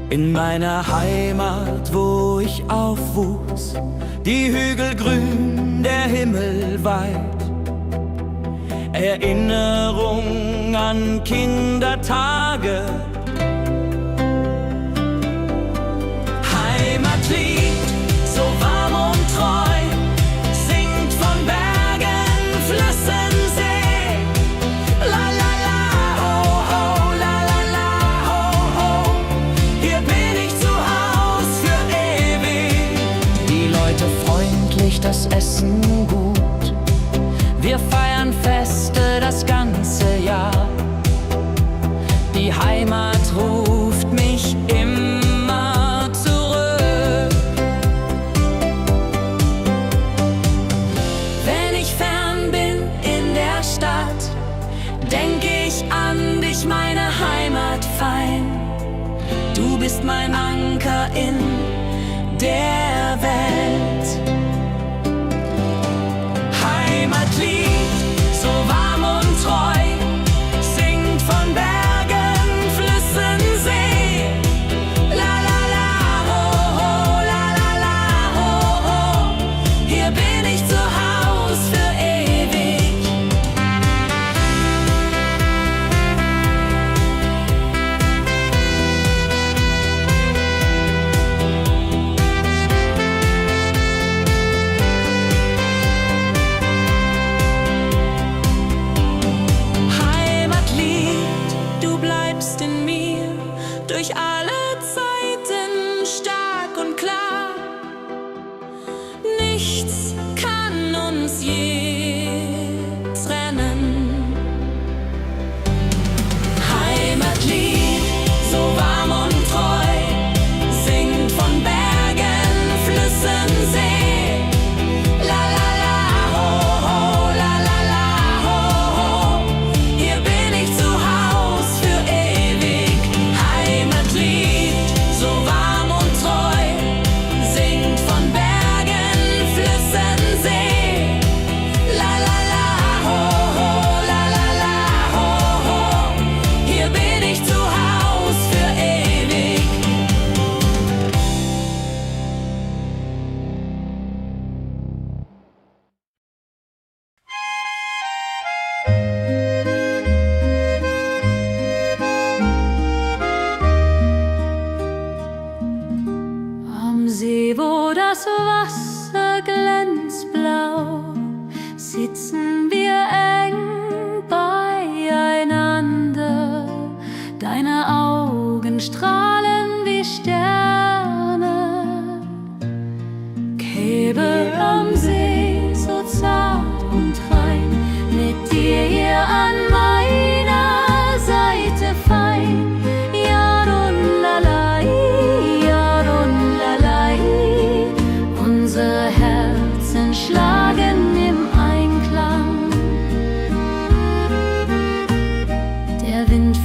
In meiner Heimat, wo ich aufwuchs, die Hügel grün, der Himmel weit. Erinnerung an Kindertage. Heimatlied, so warm und treu, singt von Bergen, Flüssen, See. La la la, ho ho, la la la, ho ho. Hier bin ich zu Haus für ewig. Die Leute freundlich, das Essen gut. Wir feiern Feste das ganze Jahr. Die Heimat ruft mich immer zurück. Wenn ich fern bin in der Stadt, denk ich an dich, meine Heimat fein. Du bist mein Anker in der Welt. Heimatlied, so warm und treu, singt von Bergen, Flüssen, See. La la la, ho ho, la la la, ho ho. Hier bin ich zu Haus für ewig.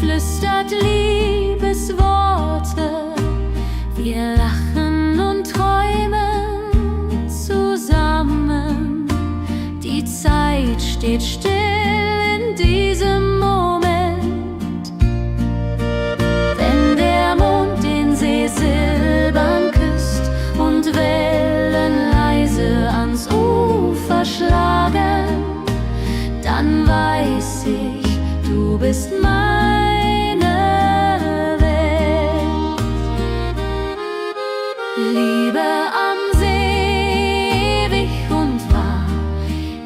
flüstert Liebesworte. Wir lachen und träumen zusammen. Die Zeit steht still in diesem Moment. Wenn der Mond den See silbern küsst und Wellen leise ans Ufer schlagen, dann weiß ich, du bist meine Welt. Liebe am See, ewig und wahr,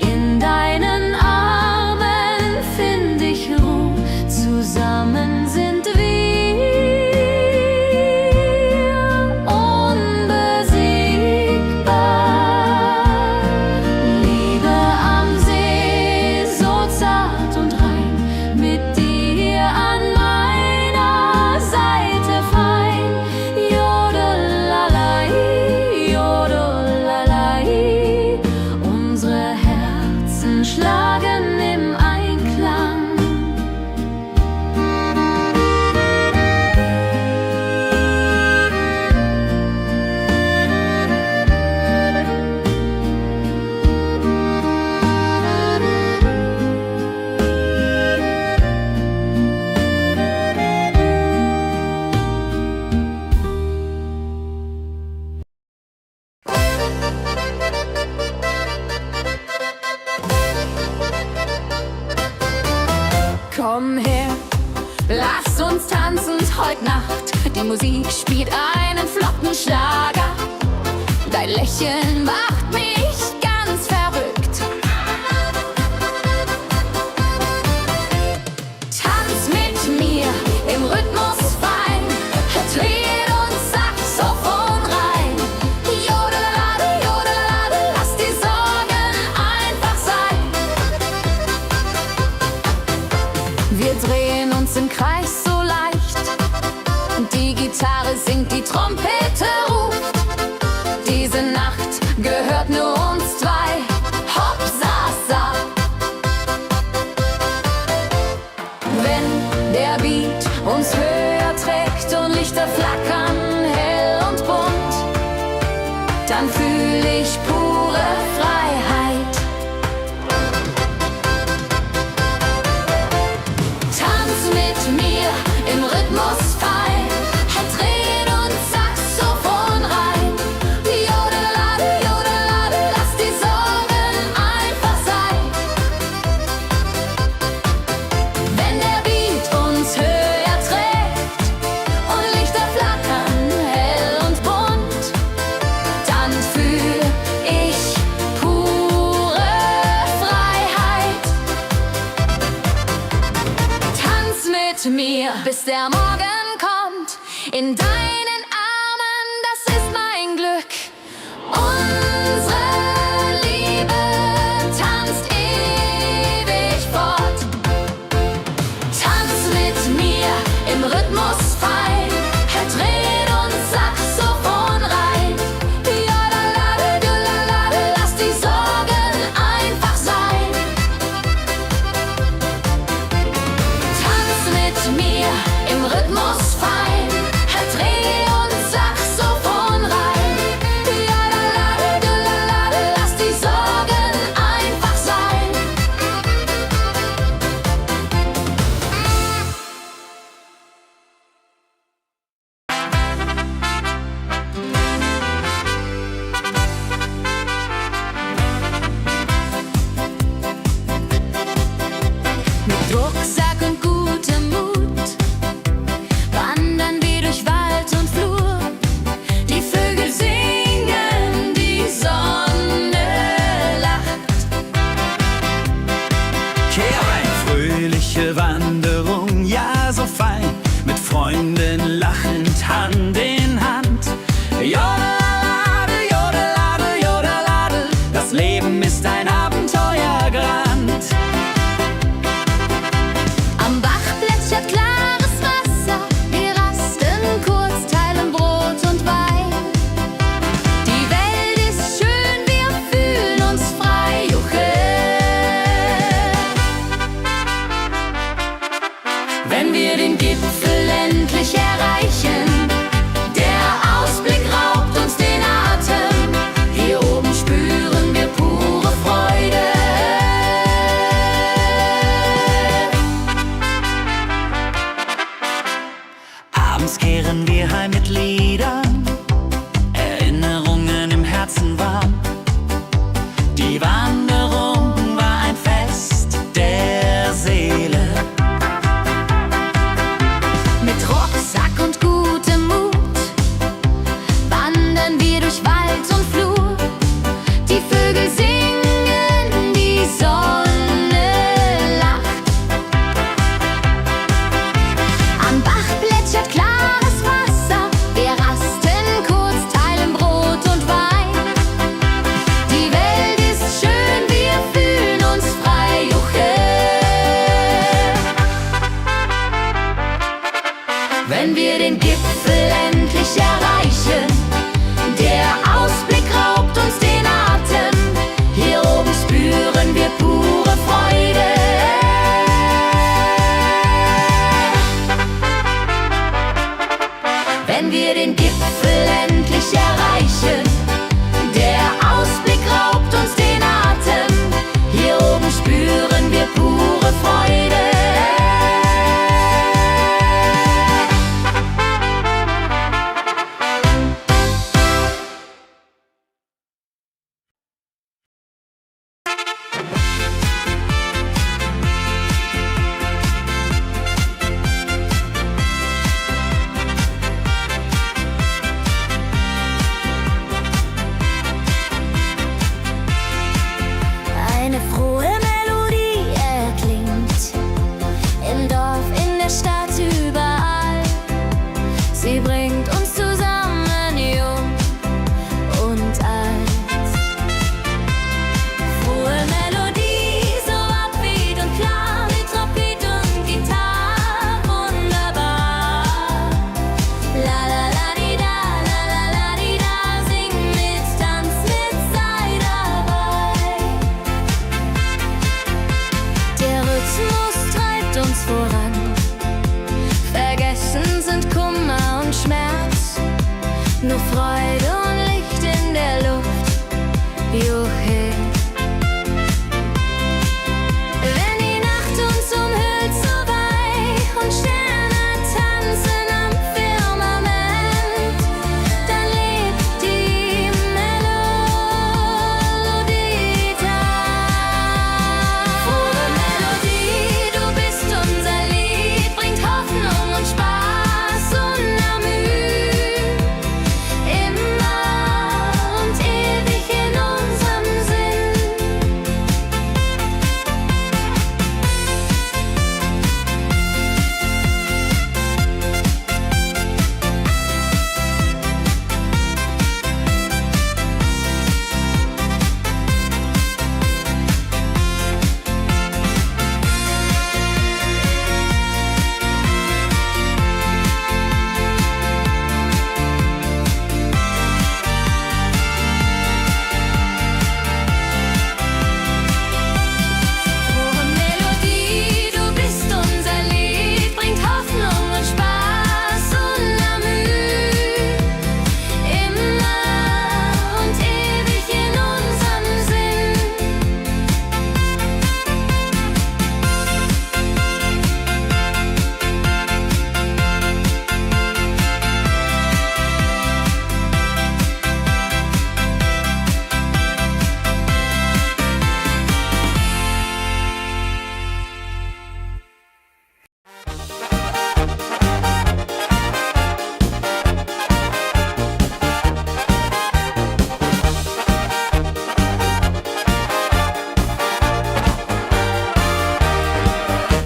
in deinen Armen find ich Ruhe, zusammen sind wir unbesiegbar. Liebe am See, so zart und rein, mit dir an meiner Seite fein. Jodelalai, jodelalai, unsere Herzen schlagen im Einklang. Komm her, lass uns tanzen heut Nacht. Die Musik spielt einen flotten Schlager. Dein Lächeln macht mich ganz verrückt. Tanz mit mir im Rhythmus fein, Tritt und Saxophon rein. Jodelade, jodelade, lass die Sorgen einfach sein. Wir drehen uns im Kreis so leicht. Die Gitarre singt, die Trompete ruft. Diese Nacht gehört nur uns zwei. Hopp, sa, sa. Wenn der Beat uns höher trägt und Lichter flackern hell und bunt, dann fühl ich pure Freiheit. Tanz mit mir im Rhythmus fein, Tritt und Saxophon rein. Jodelade, jodelade, lass die Sorgen einfach sein. Wenn der Beat uns höher trägt und Lichter flackern hell und bunt, dann fühl ich pure Freiheit. Tanz mit mir, bis der Morgen kommt. In deinen Armen, das ist mein Glück. Unsere Liebe tanzt ewig fort. Tanz mit mir im Rhythmus fein, Tritt und Saxophon rein. Jodelade, jodelade, lass die Sorgen einfach sein. Tanz mit mir im Rhythmus fein, Tritt und Saxophon rein. Jodelade, jodelade, lass die Sorgen einfach sein. Mit Rucksack und gutem Mut wandern wir durch Wald und Flur. Die Vögel singen, die Sonne lacht. Kehr ein, fröhliche Wanderung, ja so fein, mit Freunden lachend Hand in Hand. Jodelade, jodelade, jodelade, das Leben ist ein Abenteuergrand. Am Bach plätschert klares Wasser, wir rasten kurz, teilen Brot und Wein. Die Welt ist schön, wir fühlen uns frei. Juche. wenn wir den Gipfel endlich erreichen. Der Ausblick raubt uns den Atem, hier oben spüren wir pure Freude. Abends kehren wir heim mit Liedern, Erinnerungen im Herzen warm. Die Wanderung war ein Fest der Seele. Mit Rucksack und gutem Mut wandern wir durch Wald und Flur. Die Vögel singen, die Sonne lacht. Am Bach plätschert klares Wasser, wir rasten kurz, teilen Brot und Wein. Die Welt ist schön, wir fühlen uns frei, juche. Wenn wir den Gipfel endlich erreichen, der Ausblick raubt uns den Atem, hier oben spüren wir pure Freude. Wenn wir den Gipfel endlich erreichen, der Ausblick raubt uns den Atem, hier oben spüren wir pure Freude. Eine frohe Melodie erklingt im Dorf, in der Stadt, überall. Sie bringt uns zusammen, jung und alt. Frohe Melodie, so upbeat und klar, mit Trompete und Gitarre, wunderbar. La la la di da, la la la di da, sing mit, tanz mit, sei dabei. Der Rhythmus treibt uns voran, vergessen sind Kummer und Schmerz, nur Freude und Licht in der Luft, juche. Wenn die Nacht uns umhüllt so weich und Sterne tanzen am Firmament, dann lebt die Melodie da. Frohe Melodie, du bist unser Lied, bringt Hoffnung und Spaß unermüht, immer und ewig in unserem Sinn. Frohe Melodie, du bist unser Lied, bringt Hoffnung und Spaß unermüht, immer und ewig in unserem Sinn.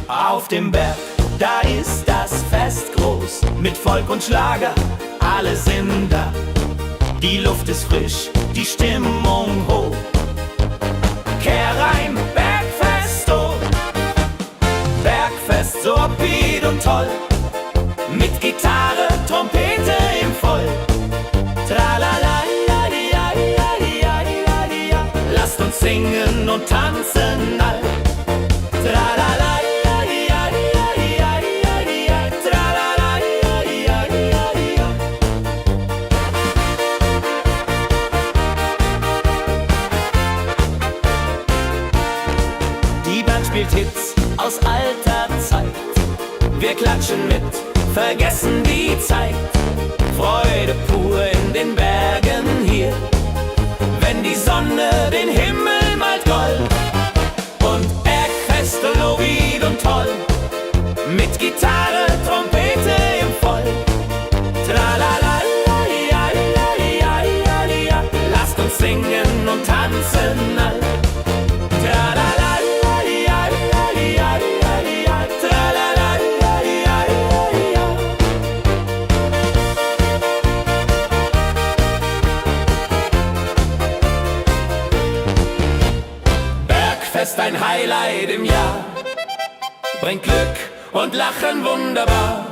Auf dem Berg, da ist das Fest groß, mit Volk und Schlager, alle sind da. Die Luft ist frisch, die Stimmung hoch. Kehr rein, Bergfest, oh. Bergfest, so upbeat und toll, mit Gitarre, Trompete im Voll. Tralala, ja, ja, ja, ja, ja, ja. Lasst uns singen und tanzen all. Tralala, ja, ja, ja, ja, ja, aus alter Zeit. Wir klatschen mit, vergessen die Zeit. Freude pur in den Bergen hier, wenn die Sonne den Himmel malt gold. Und Bergfest, Lovid und toll, mit Gitarre, Trompete im Voll. Tralala, lasst uns singen und tanzen all. Bergfest, ein Highlight im Jahr, bringt Glück und Lachen wunderbar.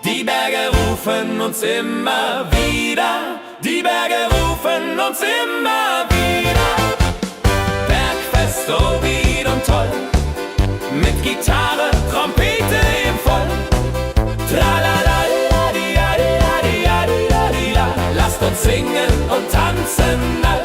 Die Berge rufen uns immer wieder, die Berge rufen uns immer wieder. Bergfest, oh wieder und toll, mit Gitarre, Trompete im Voll. Tralala, lasst uns singen und tanzen all.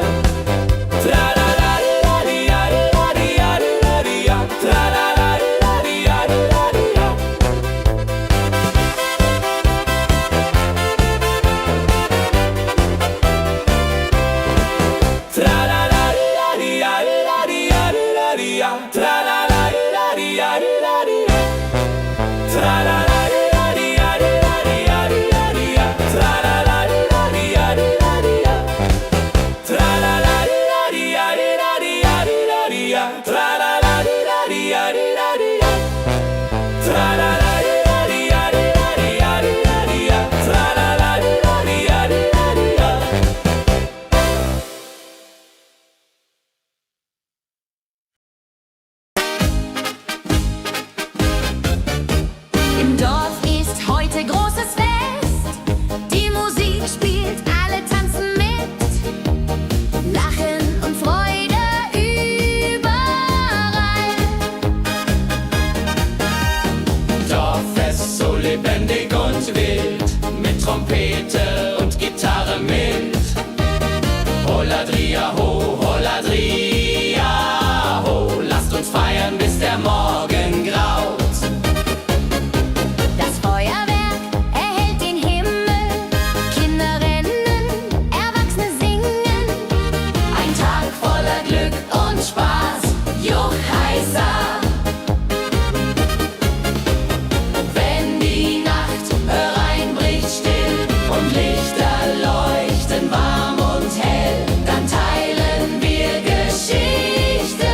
Im Dorf ist heute großes Fest. Die Musik spielt, alle tanzen mit. Lachen und Freude überall. Dorffest, so lebendig und wild, mit Trompete und Gitarre mit. Holladria ho, Holladria ho, lasst uns feiern, bis der Morgen graut. Das Feuerwerk erhellt den Himmel. Kinder rennen, Erwachsene singen. Ein Tag voller Glück und Spaß, Juchheisa. Wenn die Nacht hereinbricht still und Lichter leuchten warm und hell, dann teilen wir Geschichten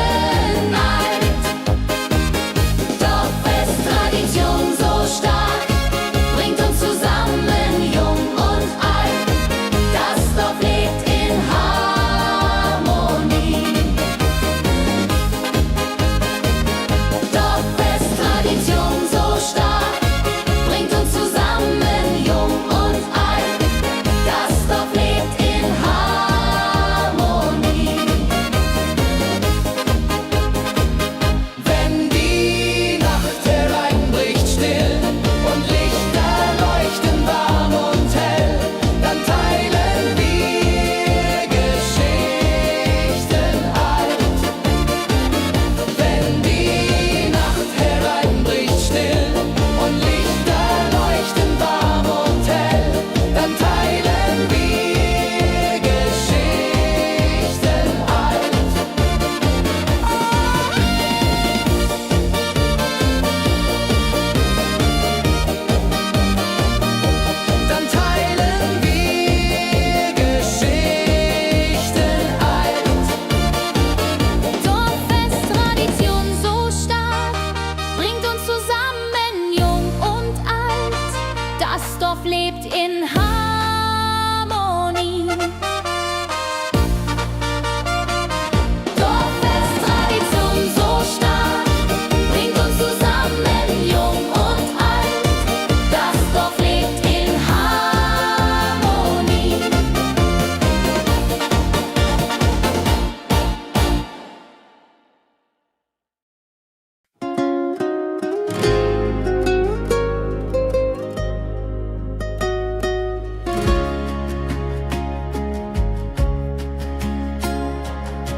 alt. Dorffest, Tradition so stark, bringt uns zusammen, jung und alt. Das Dorf lebt in Harmonie. Dorffest, Tradition so stark, bringt uns zusammen, jung und alt. Das Dorf lebt in Harmonie. Wenn die Nacht hereinbricht still und Lichter leuchten warm und hell, dann teilen wir Geschichten alt. Wenn die Nacht hereinbricht still und Lichter leuchten warm und hell, dann teilen wir Geschichten alt. Dann teilen wir Geschichten alt. Dorffest, Tradition so stark, bringt uns zusammen, jung und alt. Das Dorf lebt in Harmonie. Dorffest, Tradition so stark, bringt uns zusammen, jung und alt. Das Dorf lebt in Harmonie.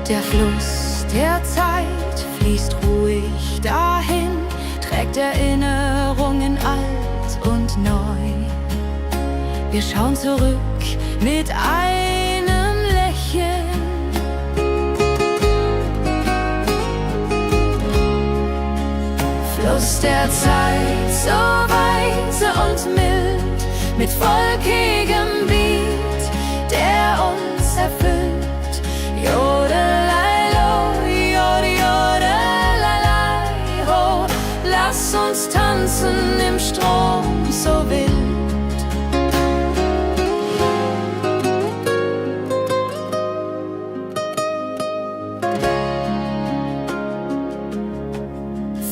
Der Fluss der Zeit fließt ruhig dahin. trägt Erinnerungen alt und neu. Wir schauen zurück mit einem Lächeln. Fluss der Zeit, so weise und mild, mit wolkigem Beat, der uns erfüllt. Jodelei-lo, jodelei-lei, ho, lass uns tanzen im Strom so wild.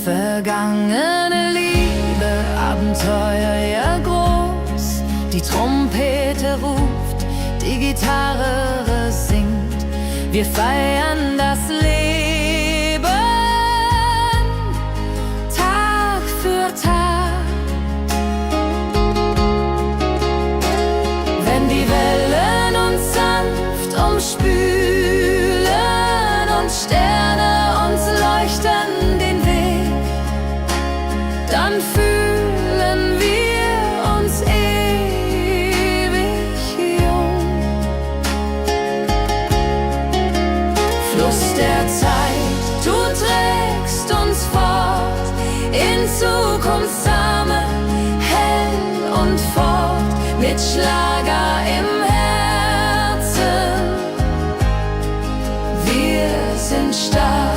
Vergangene Liebe, Abenteuer ja groß. Die Trompete ruft, die Gitarre singt. Wir feiern das Leben Tag für Tag. Wenn die Wellen uns sanft umspülen und Sterne uns leuchten den Weg, dann fühlen wir uns ewig jung. Fluss der Zeit, du trägst uns fort in Zukunftssame, hell und fort, mit Schlager im Herzen. Wir sind stark.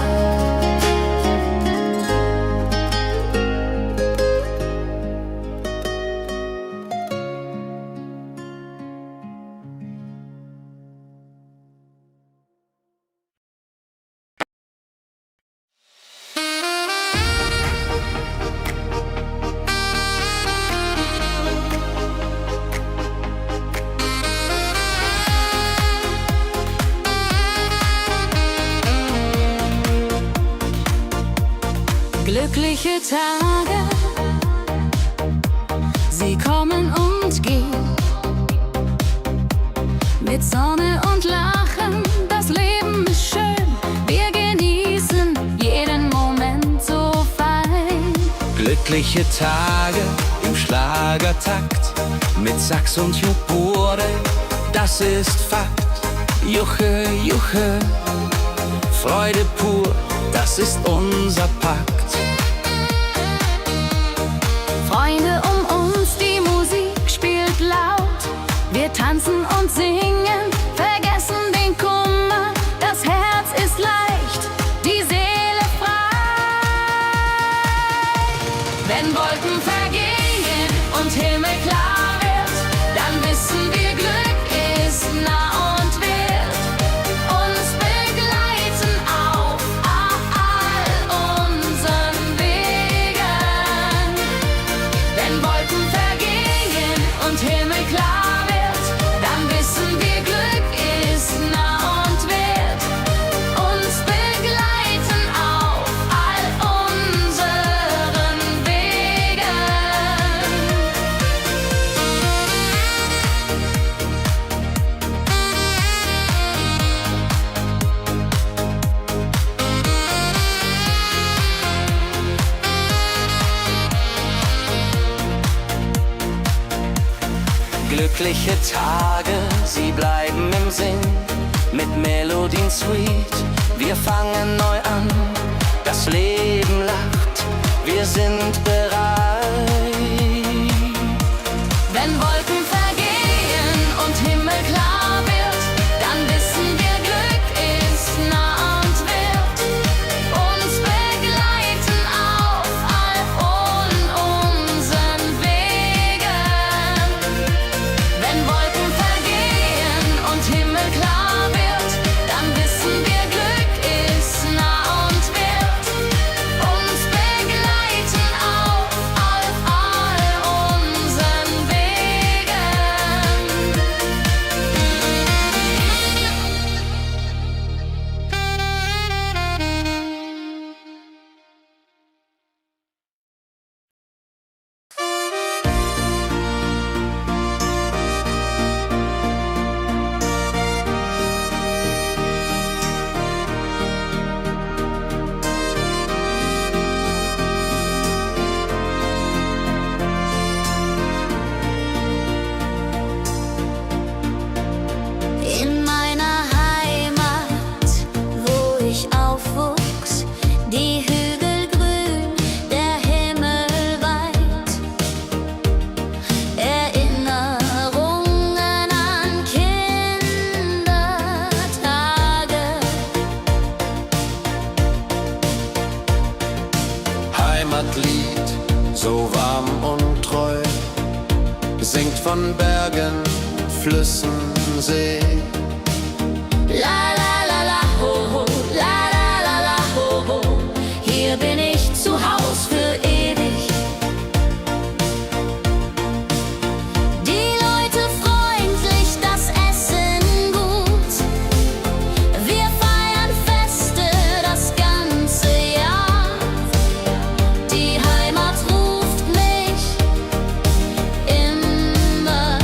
Glückliche Tage, sie kommen und gehen. Mit Sonne und Lachen, das Leben ist schön. Wir genießen jeden Moment so fein. Glückliche Tage im Schlagertakt, mit Sax und Jubore, das ist Fakt. Juche, Juche, Freude pur, das ist unser Pakt. Freunde um uns, die Musik spielt laut. Wir tanzen und singen, vergessen den Kummer. Das Herz ist leicht, die Seele frei. Wenn Wolken vergehen und Himmel klar wird, dann wissen wir, Glück ist nah und wird uns begleiten auf all unseren Wegen. Wenn Wolken vergehen und Himmel klar wird, dann wissen wir, Glück ist nah und wird uns begleiten auf all unseren Wegen. Glückliche Tage, sie bleiben im Sinn, mit Melodien sweet. Wir fangen neu an, das Leben lacht, wir sind bereit. Wenn Wolken vergehen und Himmel klar wird, dann wissen wir, Glück ist nah und wird uns begleiten auf all unseren Wegen. Wenn Wolken vergehen und Himmel klar wird, dann wissen wir, Glück ist nah und wird uns begleiten auf so warm und treu, singt von Bergen, Flüssen, See. La la la la ho ho, la la la la ho ho. Hier bin ich zu Haus für ewig. Die Leute freundlich, das Essen gut. Wir feiern Feste das ganze Jahr. Die Heimat ruft mich immer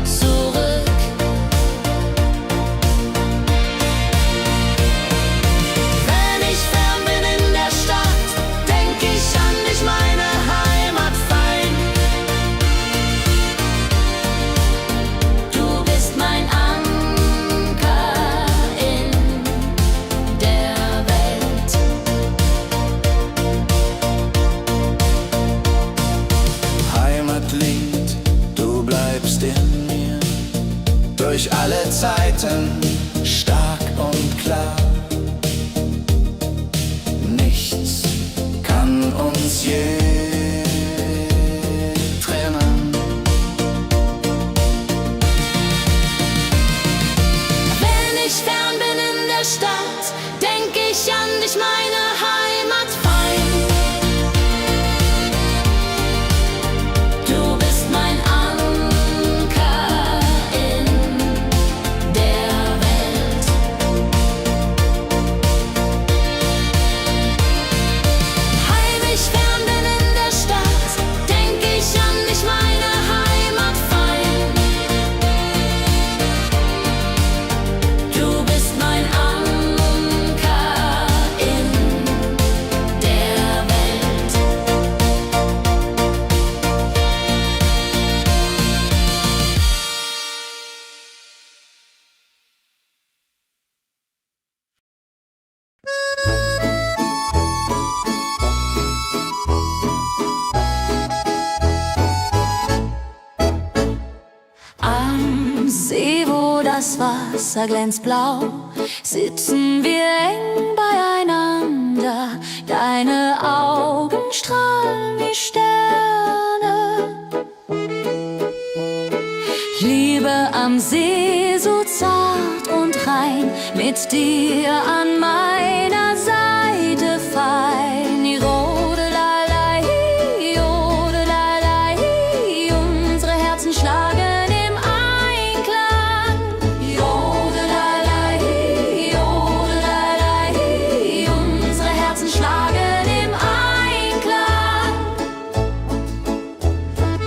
zurück. Wenn ich fern bin in der Stadt, denk ich an dich, meine Heimat fein. Du bist mein Anker in der Welt. Heimatlied, du bleibst in mir, durch alle Zeiten stark und klar. Nichts kann uns je trennen. Wenn ich fern bin in der Stadt, denk ich an dich, meine Heimat fein. Du bist mein Anker in der Welt. Heim ich fern bin in der Stadt, denk ich an dich, meine Heimat fein. Du bist mein Anker in der Welt. Am See, wo das Wasser glänzt blau, sitzen wir eng beieinander. Deine Augen strahlen wie Sterne. Liebe am See, so zart und rein, mit dir an meiner Seite fein. Jodelalei, jodelalei, unsere Herzen schlagen im Einklang. Jodelalei, jodelalei, unsere Herzen schlagen im Einklang.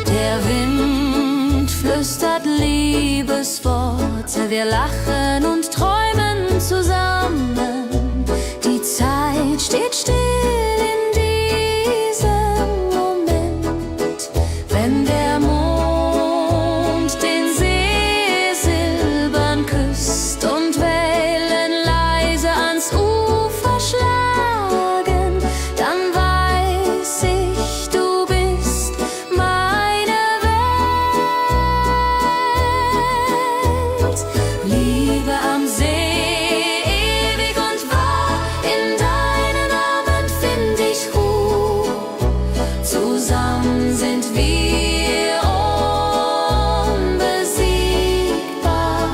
Der Wind flüstert Liebesworte, wir lachen und träumen zusammen. Die Zeit steht still in diesem Moment, wenn der Mond den See silbern küsst und Wellen leise ans Ufer schlagen, dann weiß ich, du bist meine Welt. Liebe am See, ewig und wahr, in deinen Armen find ich Ruhe. Zusammen sind wir unbesiegbar.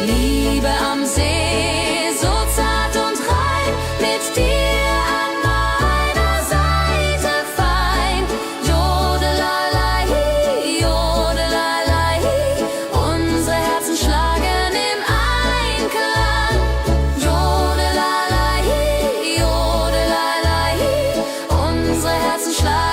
Liebe am See, so zart und rein, mit dir an meiner Seite fein. Jodelalei, jodelalei, unsere Herzen schlagen im Einklang. Jodelalei, jodelalei, unsere Herzen schlagen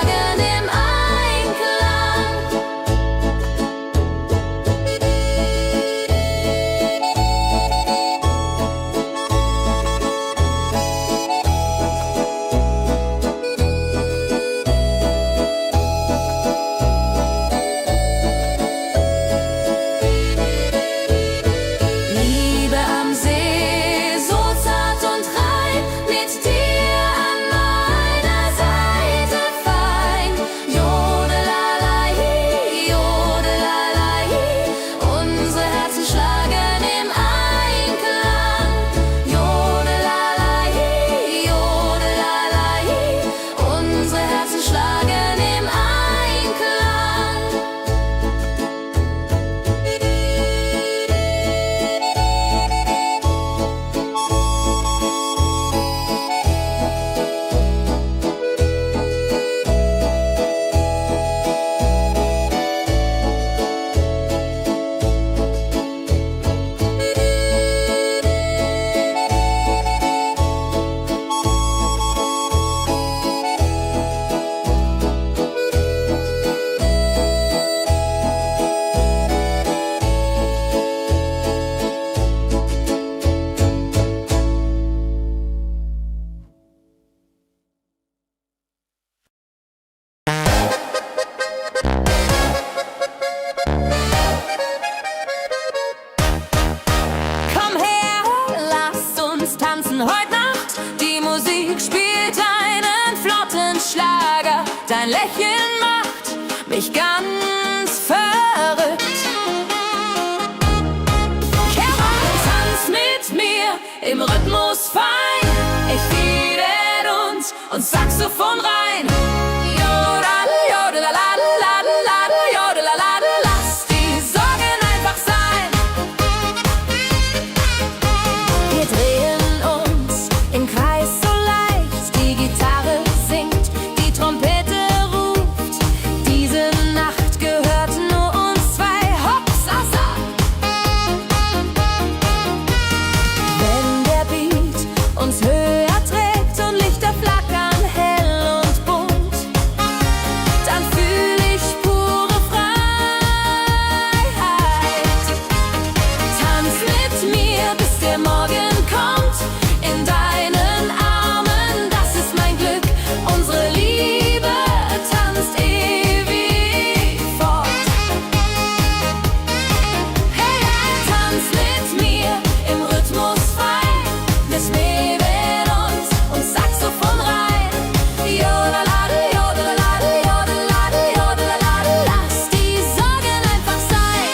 Dein Lächeln macht mich ganz verrückt. Tanz mit mir im Rhythmus fein. Ich fiedel und Saxophon rein. Jodel, jodelalalalalal, jodelalala. Lass die Sorgen einfach sein. Wir drehen uns im Kreis so leicht. Die Gitarre singt, die Trompete ruft. Diese Nacht gehört nur uns zwei. Hopsasa. Wenn der Beat uns höher trägt und Lichter flackern hell und bunt, dann fühl ich pure Freiheit. Tanz mit mir, bis der Morgen kommt. In deinen Armen, das ist mein Glück. Unsere Liebe tanzt ewig fort. Hey, tanz mit mir im Rhythmus fein. Wir schweben und Saxophon rein. Jodeladel, jodeladel, jodeladel, jodeladel. Lass die Sorgen einfach sein.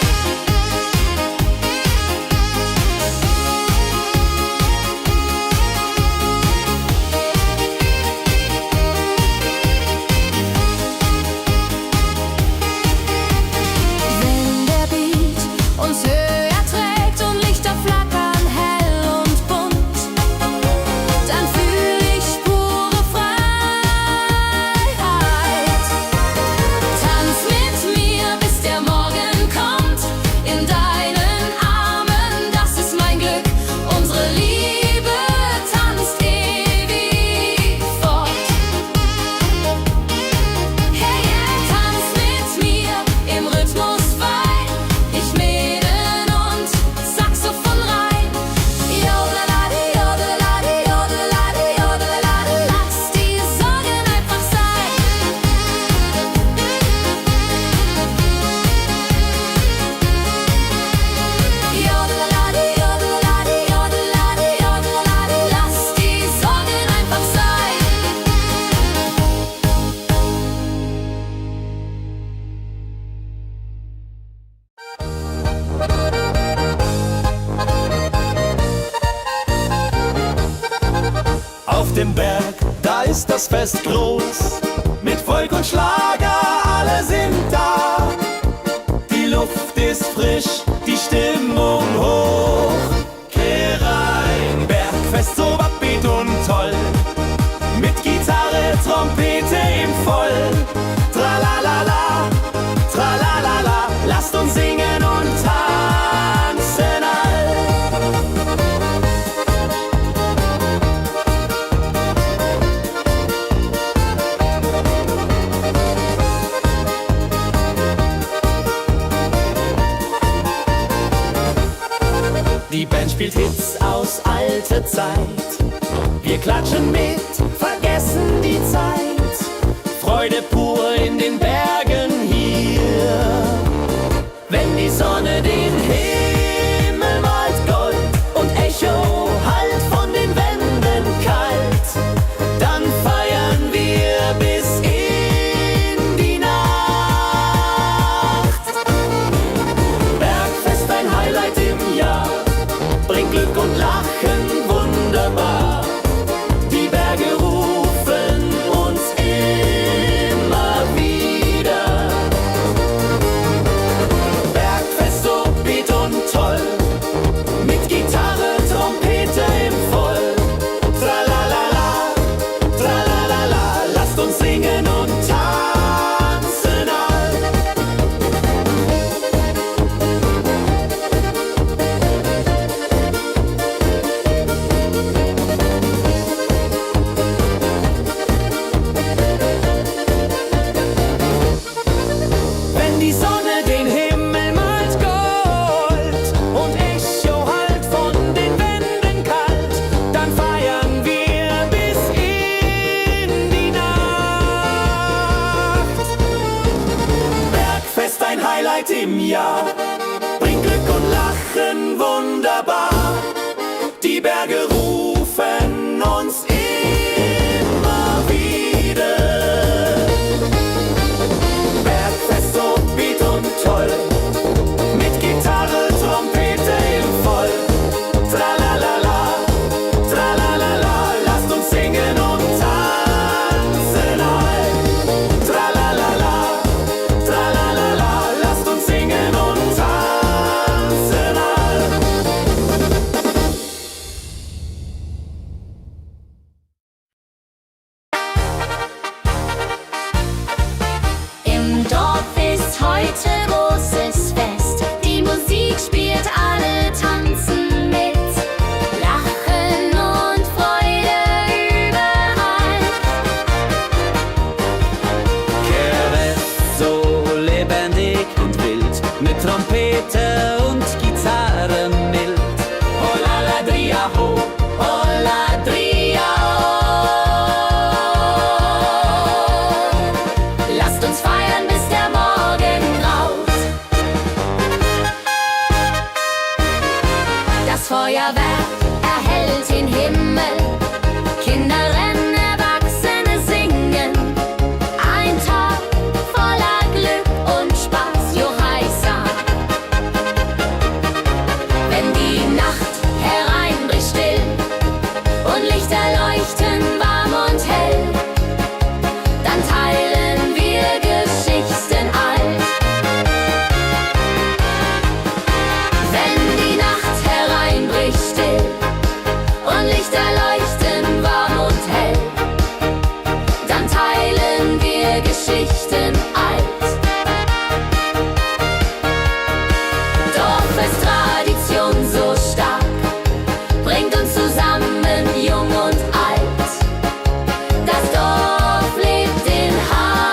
Wenn der Beat uns höher trägt und Lichter flackern hell und bunt, dann fühl ich pure Freiheit. Tanz mit mir, bis der Morgen kommt. In deinen Armen, das ist mein Glück. Unsere Liebe tanzt ewig fort. Hey, tanz mit mir im Rhythmus fein. Ich mäden und Saxophon rein. Jodelade, jodelade, jodelade, jodelade. Lass die Sorgen einfach sein. Jodelade, jodelade, jodelade, jodelade. Lass die Sorgen einfach sein. Auf dem Berg, da ist das Fest groß. Mit Volk und Schlager, alle sind da. Die Luft ist frisch, die Stimmung hoch. Kehr rein, Bergfest so upbeat und toll. Mit Gitarre, Trompete im Voll. Tralalala, tralalala, lasst uns singen und tanzen all. Die Band spielt Hits aus alter Zeit. Wir klatschen mit, vergessen die Zeit. Freude pur in den Bergen hier. Wenn die Sonne den Himmel malt Gold und Echo hallt von den Wänden kalt, dann feiern wir bis in die Nacht. Bergfest, ein Highlight im Jahr, bringt Glück und Lachen wunderbar. Die Berge rufen uns immer wieder. Bergfest so beat und toll, mit Gitarre, Trompete im Voll. Tralalala, tralalala, lasst uns singen und tanzen all. Wenn die Sonne den Himmel malt Gold und Echo hallt von den Wänden kalt, dann feiern wir bis in die Nacht. Bergfest, ein Highlight im Jahr, bringt Glück und Lachen wunderbar. Die Berge rufen uns immer wieder. mit Trompete und Gitarre mild. Oh la la dria ho, oh la dria oh. Lasst uns feiern, bis der Morgen graut. Das Feuerwerk erhellt den Himmel. Kinder rennen, Erwachsene singen. Ein Tag voller Glück und Spaß, Johaisa. Wenn die Nacht hereinbricht still und Lichter leuchten warm und hell, dann teilen wir Geschichten alt. Wenn die Nacht hereinbricht still und Lichter leuchten warm und hell, dann teilen wir Geschichten alt. Dorfes Tradition so stark bringt uns zusammen, jung und alt. Das Dorf lebt in Harmonie.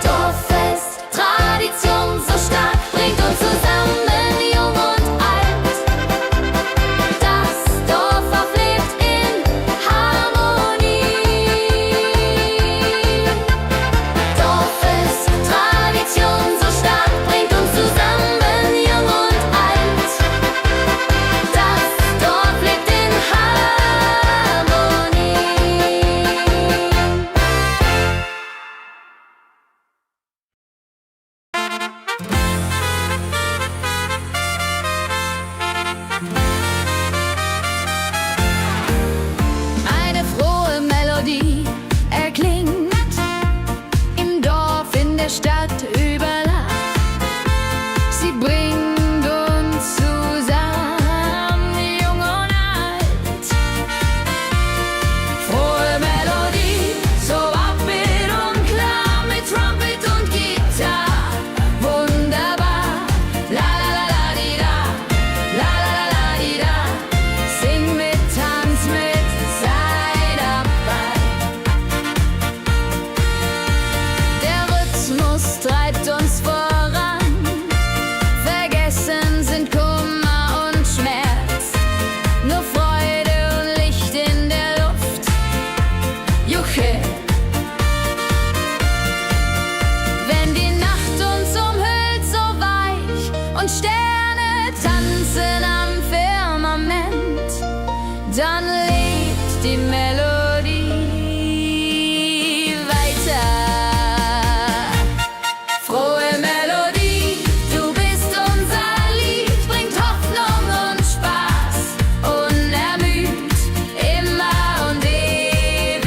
Dorffest, Tradition so stark, bringt uns zusammen, jung und alt. Das Dorf auflebt in Harmonie. Dorffest, Tradition so stark, bringt uns zusammen, jung und alt. Das Dorf lebt in Harmonie. Eine frohe Melodie erklingt im Dorf, in der Stadt, überall. Sie bringt uns zusammen, jung und alt. Frohe Melodie, so upbeat und klar, mit Trumpet und Gitarre. Wunderbar, la la la la di da, la la la la di da. Sing mit, tanz mit, sei dabei. Der Rhythmus treibt uns voran. Vergessen sind Kummer und Schmerz. Nur Freude und Licht in der Luft. Juche. Wenn die Nacht uns umhüllt, so weich, und Sterne tanzen am Firmament, dann lebt die Melodie weiter. Frohe Melodie, du bist unser Lied, bringt Hoffnung und Spaß, unermüd, immer und ewig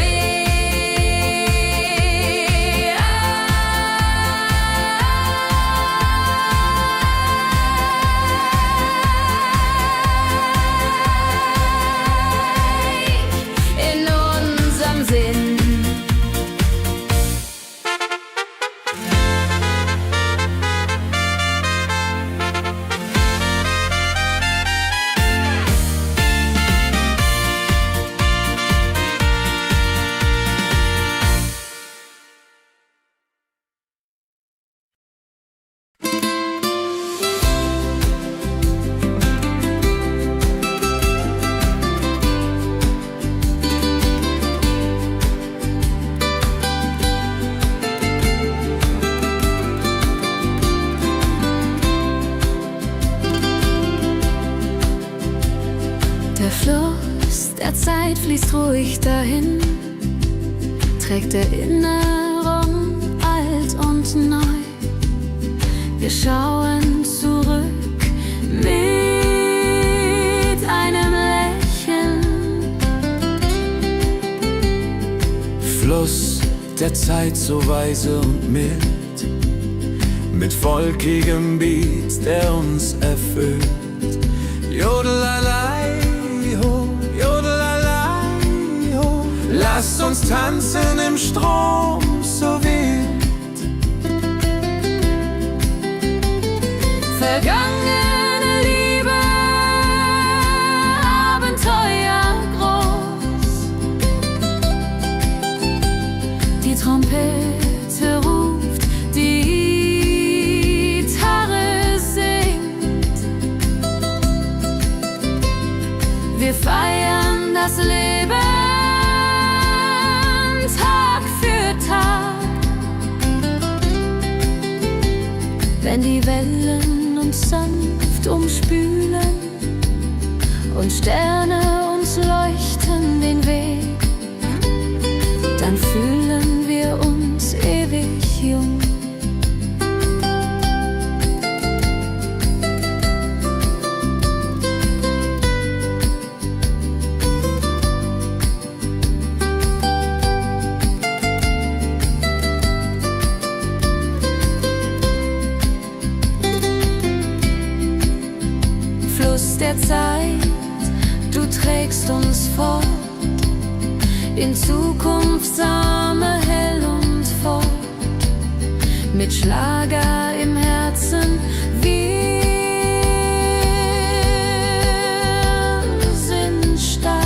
in unserem Sinn. Der Fluss der Zeit fließt ruhig dahin, trägt Erinnerung alt und neu. Wir schauen zurück mit einem Lächeln. Fluss der Zeit so weise und mild, mit volkigem Beat, der uns erfüllt. Jodelalei ho, jodelalei ho. Lasst uns tanzen im Strom so wild. Vergangene Lieder wenn die Wellen uns sanft umspülen und Sterne uns leuchten den Weg, dann fühlen wir uns ewig jung. Fluss der Zeit, du trägst uns fort in Zukunft, Same hell und fort, mit Schlager im Herzen. Wir sind stark.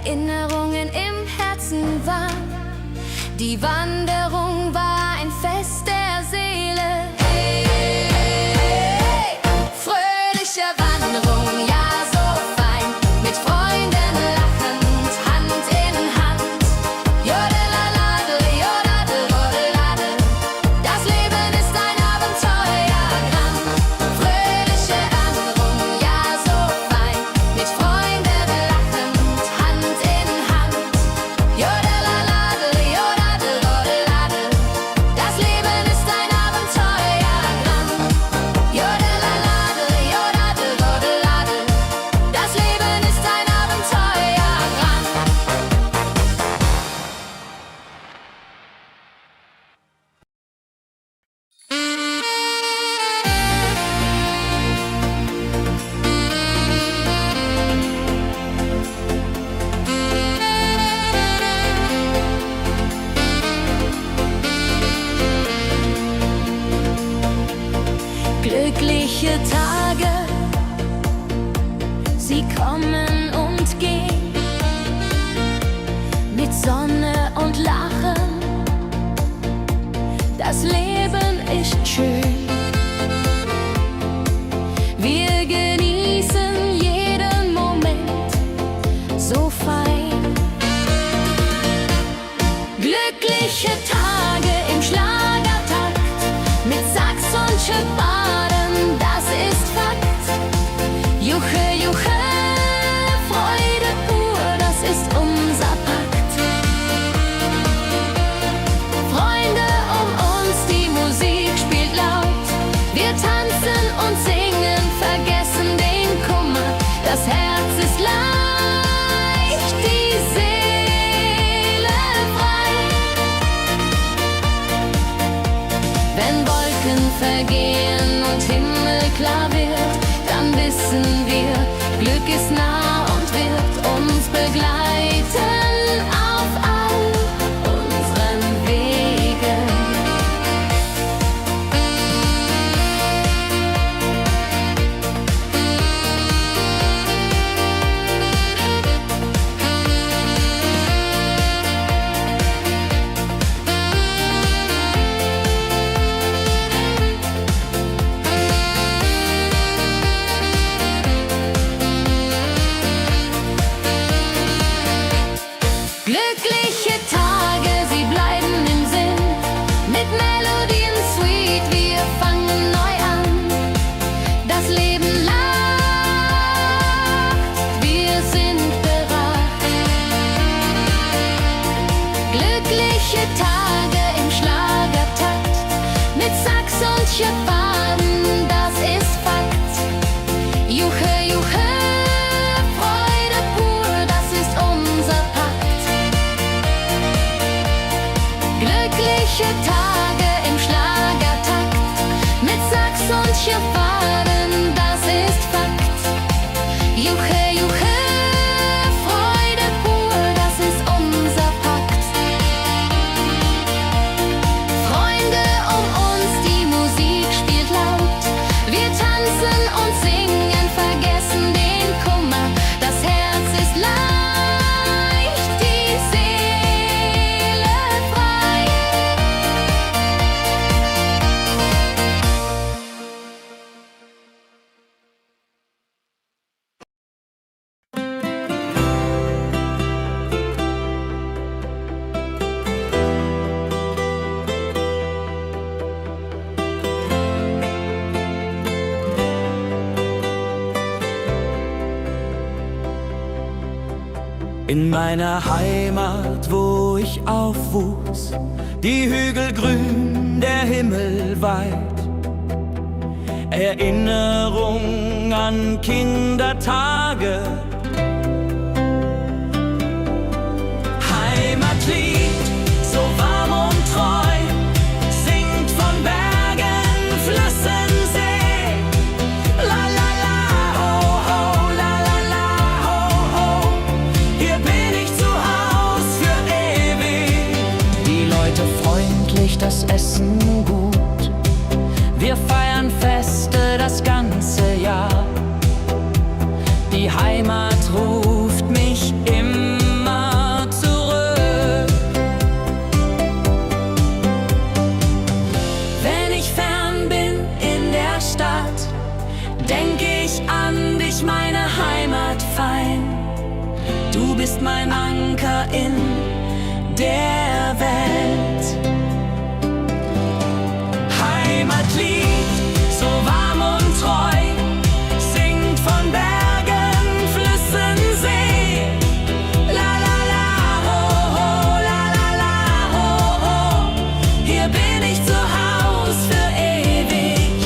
Erinnerungen im Herzen waren. Die Wanderung war ein Fest der Seele. Hey, hey, hey. Fröhliche Wanderung, ja so fein, mit Freunden lachend, Hand in Hand. Jodeladel, jodadel, jodeladel, das Leben ist ein Abenteuerland. Fröhliche Wanderung, ja so fein, mit Freunden lachend, Hand in Hand. Jodeladel, jodadel, jodeladel, das Leben ist ein Abenteuerland. Jodeladel, jodadel, jodeladel, das Leben ist ein Abenteuerland. Glückliche Tage, sie kommen und gehen, mit Sonne und Lachen, das Leben ist schön. Wir genießen jeden Moment so fein. Glückliche Tage im Schlagertakt, mit Sax und Schüttbaden, das ist Fakt. Juche, Juche, Freude pur, das ist unser Pakt. Freunde um uns, die Musik spielt laut. Wolken vergehen und Himmel klar wird, dann wissen wir, Glück ist nah und wird uns begleiten auf all unseren Wegen. Glückliche Tage, sie bleiben im Sinn, mit Melodien sweet, wir fangen neu an. Das Leben lacht, wir sind bereit. Glückliche Tage im Schlagertakt, mit Sax und Schöpfaden, das ist Fakt. Juche, juche, Freude pur, das ist unser Pakt. Glückliche Tage im Schlagertakt, mit Sax und Schöpfaden, das ist Fakt. Juche, juche, Freude pur, das ist unser Pakt. Freunde um uns, die Musik spielt laut, wir tanzen und singen, vergessen den Kummer, das Herz ist leicht, die Seele frei. In meiner Heimat, wo ich aufwuchs, die Hügel grün, der Himmel weit. Erinnerung an Kindertage. Heimatlied, so warm und treu, singt von Bergen, Flüssen, See. La la la, ho ho, la la la, ho ho. Hier bin ich zu Haus für ewig. Die Leute freundlich, das Essen gut. Wir feiern Feste das ganze Jahr. Die Heimat ruft mich immer zurück. Wenn ich fern bin in der Stadt, denk ich an dich, meine Heimat fein. Du bist mein Anker in der Welt. Heimatlied, so warm und treu, singt von Bergen, Flüssen, See. La la la, ho ho, la la la, ho ho. Hier bin ich zu Haus für ewig.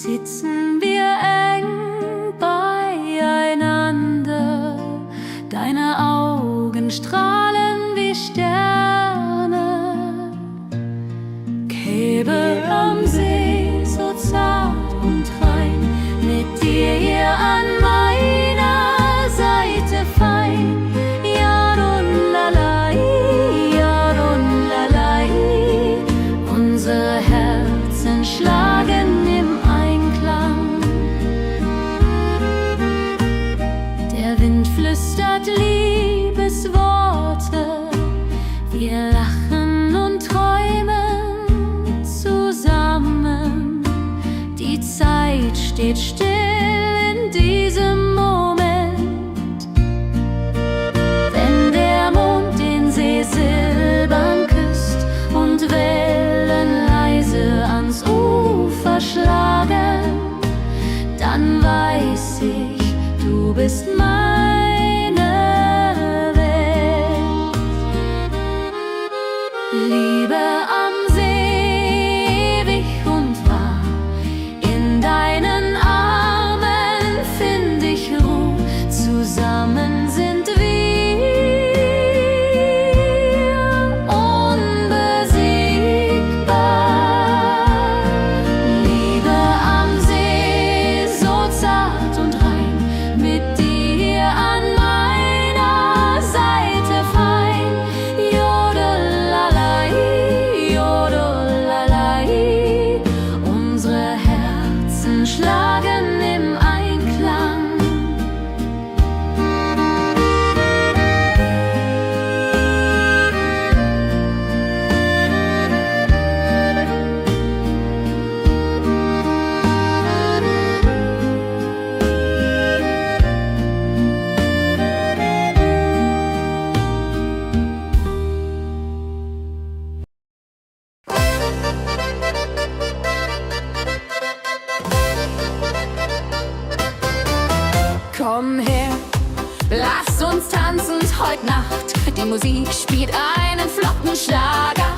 sitzen wir eng beieinander. Deine Augen strahlen wie Sterne. Käbe am See, so zart und rein, mit dir hier an meiner Seite fein. Yadunlalai, Yadunlalai. Unsere Herzen schlagen im Einklang. Der Wind flüstert Liebesworte. Wir lachen und träumen zusammen. Die Zeit steht still in diesem Moment. Wenn der Mond den See silbern küsst und Wellen leise ans Ufer schlagen, dann weiß ich, du bist meine Welt. Liebe am See, ewig und wahr, in deinen Armen find ich Ruhe, zusammen sind wir unbesiegbar. Liebe am See, so zart und rein, mit dir an meiner Seite fein. Jodelalai, Jodelalai. Unsere Herzen schlagen im Einklang. Komm her, lasst uns tanzen heut Nacht. Die Musik spielt einen flotten Schlager.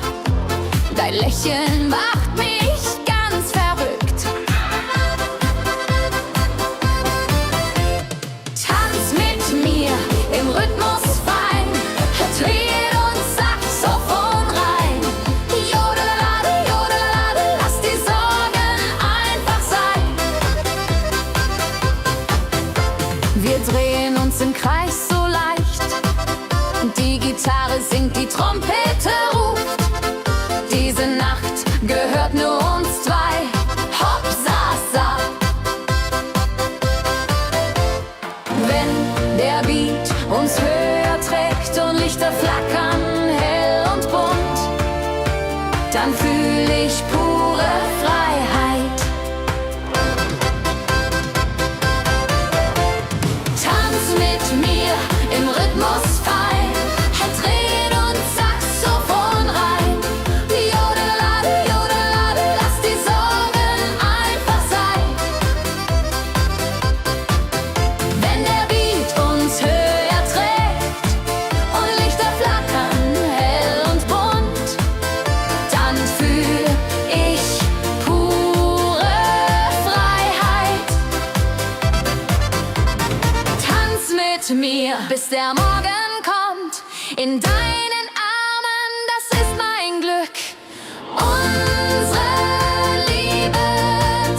Dein Lächeln macht mich ganz verrückt. Tanz mit mir im Rhythmus fein. Tritt und Saxophon rein. Jodelade, jodelade, lass die Sorgen einfach sein. Wir drehen uns im Kreis so leicht. Die Gitarre singt, die Trompete ruft. Diese Nacht gehört nur uns zwei. Hopp, sa, sa. Wenn der Beat uns höher trägt und Lichter flackern hell und bunt, dann fühl ich pure Freiheit. Tanz mit mir im Rhythmus fein. Tritt und Saxophon rein. Jodelade, jodelade, lass die Sorgen einfach sein. Wenn der Beat uns höher trägt und Lichter flackern hell und bunt, dann fühl ich pure Freiheit. Tanz mit mir, bis der Morgen kommt. In deinen Armen, das ist mein Glück. Unsere Liebe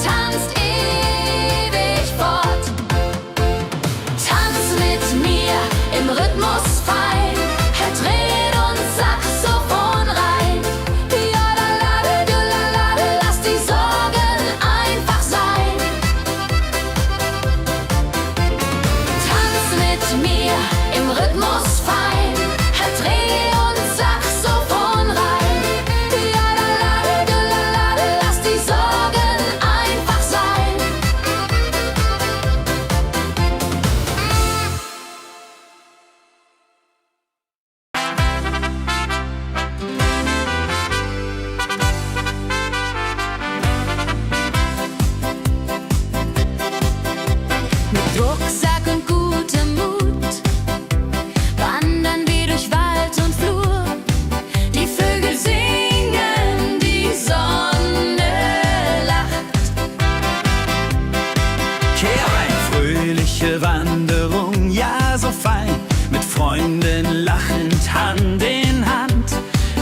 tanzt ewig fort. Tanz mit mir im Rhythmus fein. Tritt und Saxophon rein. Jodelade, jodelade, lass die Sorgen einfach sein. Tanz mit mir im Rhythmus fein. Dreh schöne Wanderung, ja so fein, mit Freunden lachend Hand in Hand.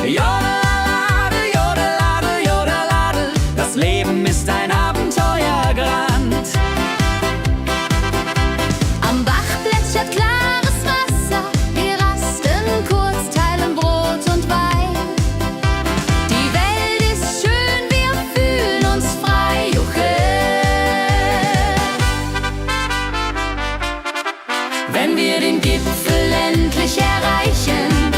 Jodelade, jodelade, jodelade, das Leben ist ein Abenteuergrand. Am Bach plätschert klares Wasser, wir rasten kurz, teilen Brot und Wein. Die Welt ist schön, wir fühlen uns frei, juche. Wenn wir den Gipfel endlich erreichen,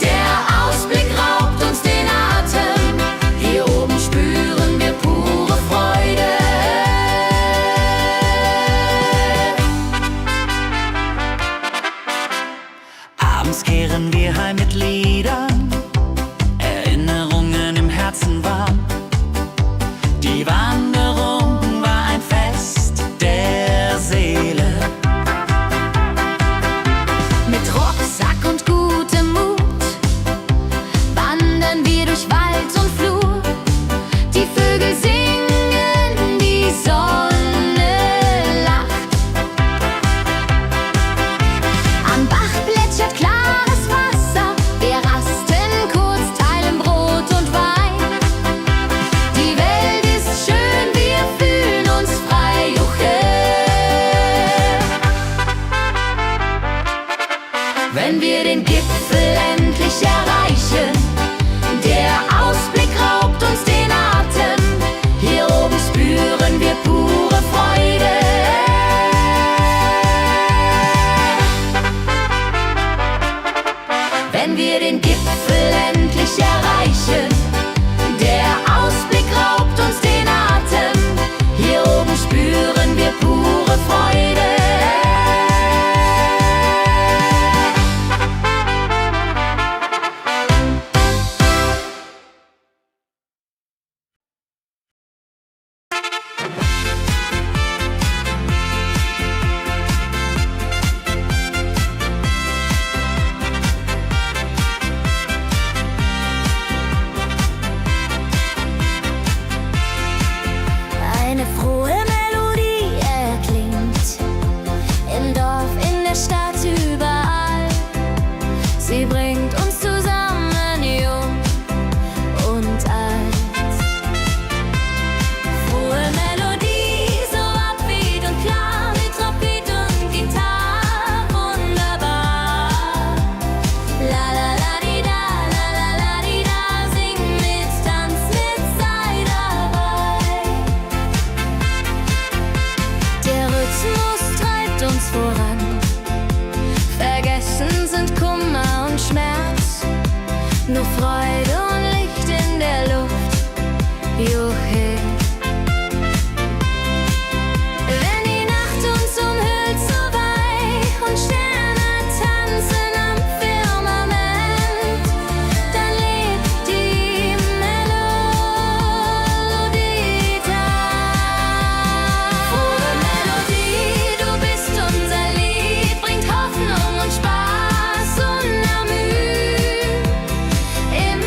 der Ausblick raubt uns den Atem. Hier oben spüren wir pure Freude. Abends kehren wir heim mit Liedern, Erinnerungen im Herzen warm. Die Wanderung war ein Fest der Seele. Mit Rucksack und gutem Mut wandern wir durch Wald und Flur. Die Vögel singen, die Sonne lacht. Am Bach plätschert klares Wasser, wir rasten kurz, teilen Brot und Wein. Die Welt ist schön, wir fühlen uns frei, juche. Wenn wir den Gipfel endlich erreichen, der Ausblick raubt uns den Atem. Hier oben spüren wir pure Freude. Wenn wir den Gipfel endlich erreichen, der Ausblick raubt uns den Atem. Hier oben spüren wir pure Freude. Eine frohe Melodie erklingt im Dorf, in der Stadt, überall. Sie bringt uns zusammen, jung und alt. Frohe Melodie, so upbeat und klar, mit Trompete und Gitarre, wunderbar. La la la di da, la la la di da, sing mit, tanz mit, sei dabei. Der Rhythmus treibt uns voran. Vergessen sind Kummer und Schmerz. Nur Freude und Licht in der Luft. Juche. Wenn die Nacht uns umhüllt, so weich und Sterne tanzen am Firmament, dann lebt die Melodie da. Frohe Melodie, du bist unser Lied, bringt Hoffnung und Spaß unermüht. Im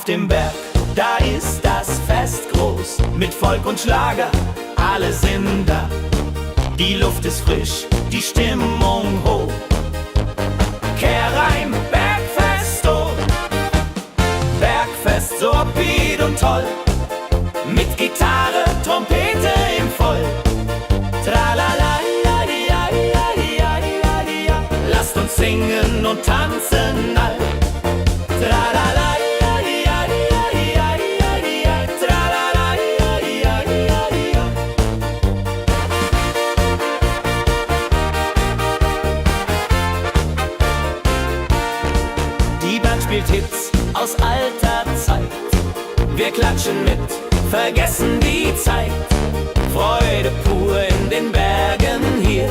dem Berg, da ist das Fest groß, mit Volk und Schlager, alle sind da. Die Luft ist frisch, die Stimmung hoch. Kehrreim, Bergfest, oh. Bergfest, so upbeat und toll. Mit Gitarre, Trompete im Voll. Tralala, lasst uns singen und tanzen all. Tralala, die Band spielt Hits aus alter Zeit. Wir klatschen mit, vergessen die Zeit. Freude pur in den Bergen hier,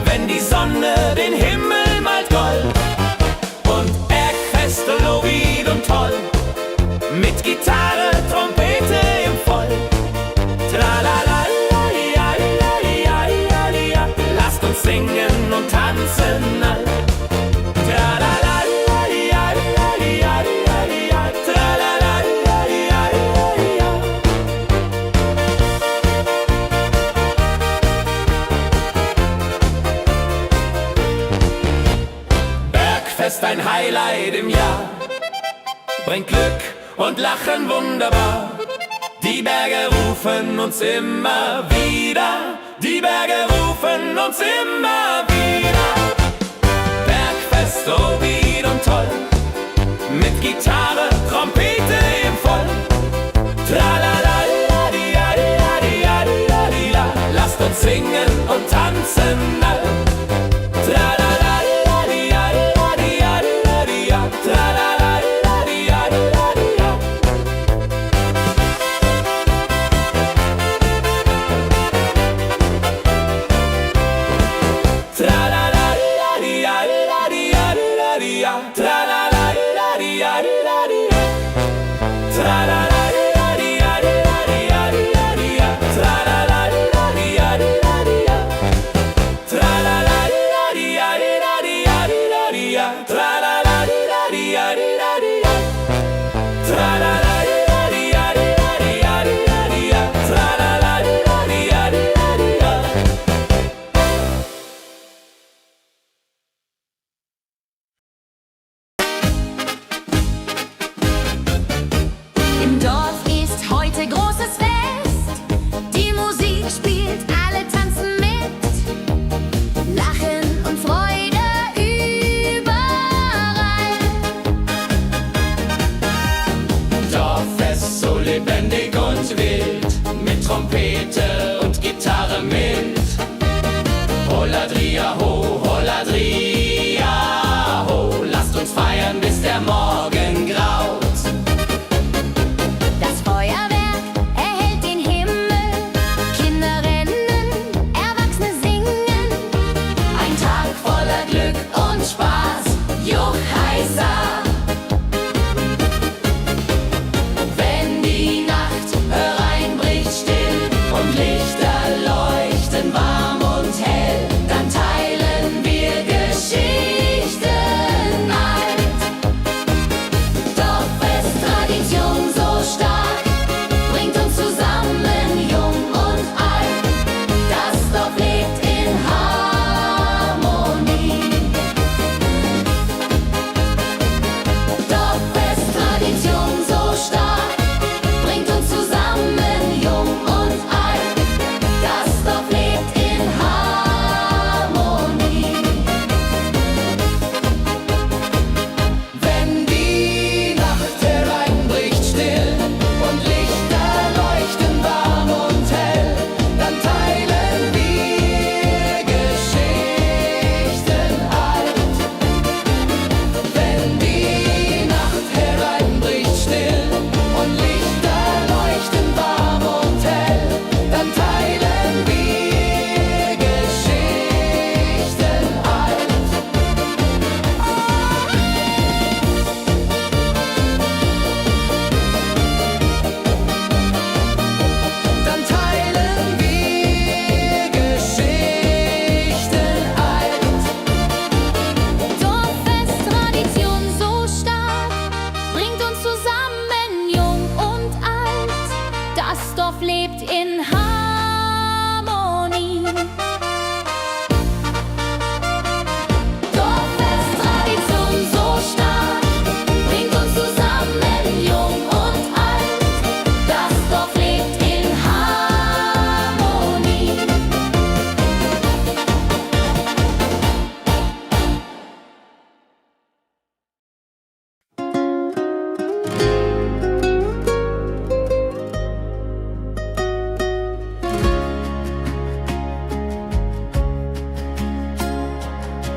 wenn die Sonne den Himmel malt gold. Und Bergfest, Lovid und toll, mit Gitarre, Trompete im Voll. Tralala, lasst uns singen und tanzen all. Tralala, Bergfest, ein Highlight im Jahr, bringt Glück und Lachen wunderbar. Die Berge rufen uns immer wieder, die Berge rufen uns immer wieder. Bergfest, so wied und toll, mit Gitarre, Trompete im Voll. Tralala, lasst uns singen und tanzen all. Tralala, Im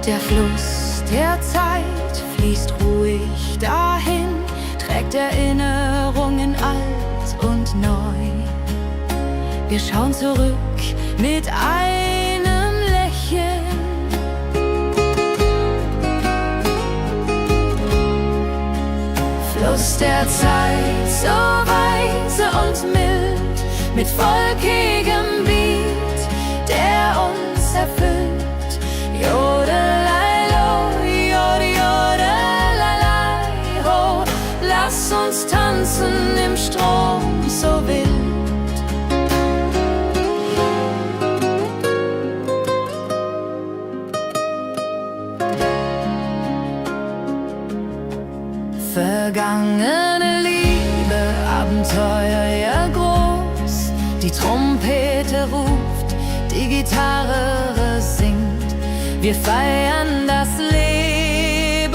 Der Fluss der Zeit fließt ruhig dahin, trägt Erinnerungen alt und neu. Wir schauen zurück mit einem Lächeln. Fluss der Zeit, so weise und mild, mit volkigem Beat, der uns erfüllt. Jodelei-lo, jodelei-lei, ho, lass uns tanzen im Strom so wild. Vergangene Liebe, Abenteuer ja groß. Die Trompete ruft, die Gitarre singt. Wir feiern das Leben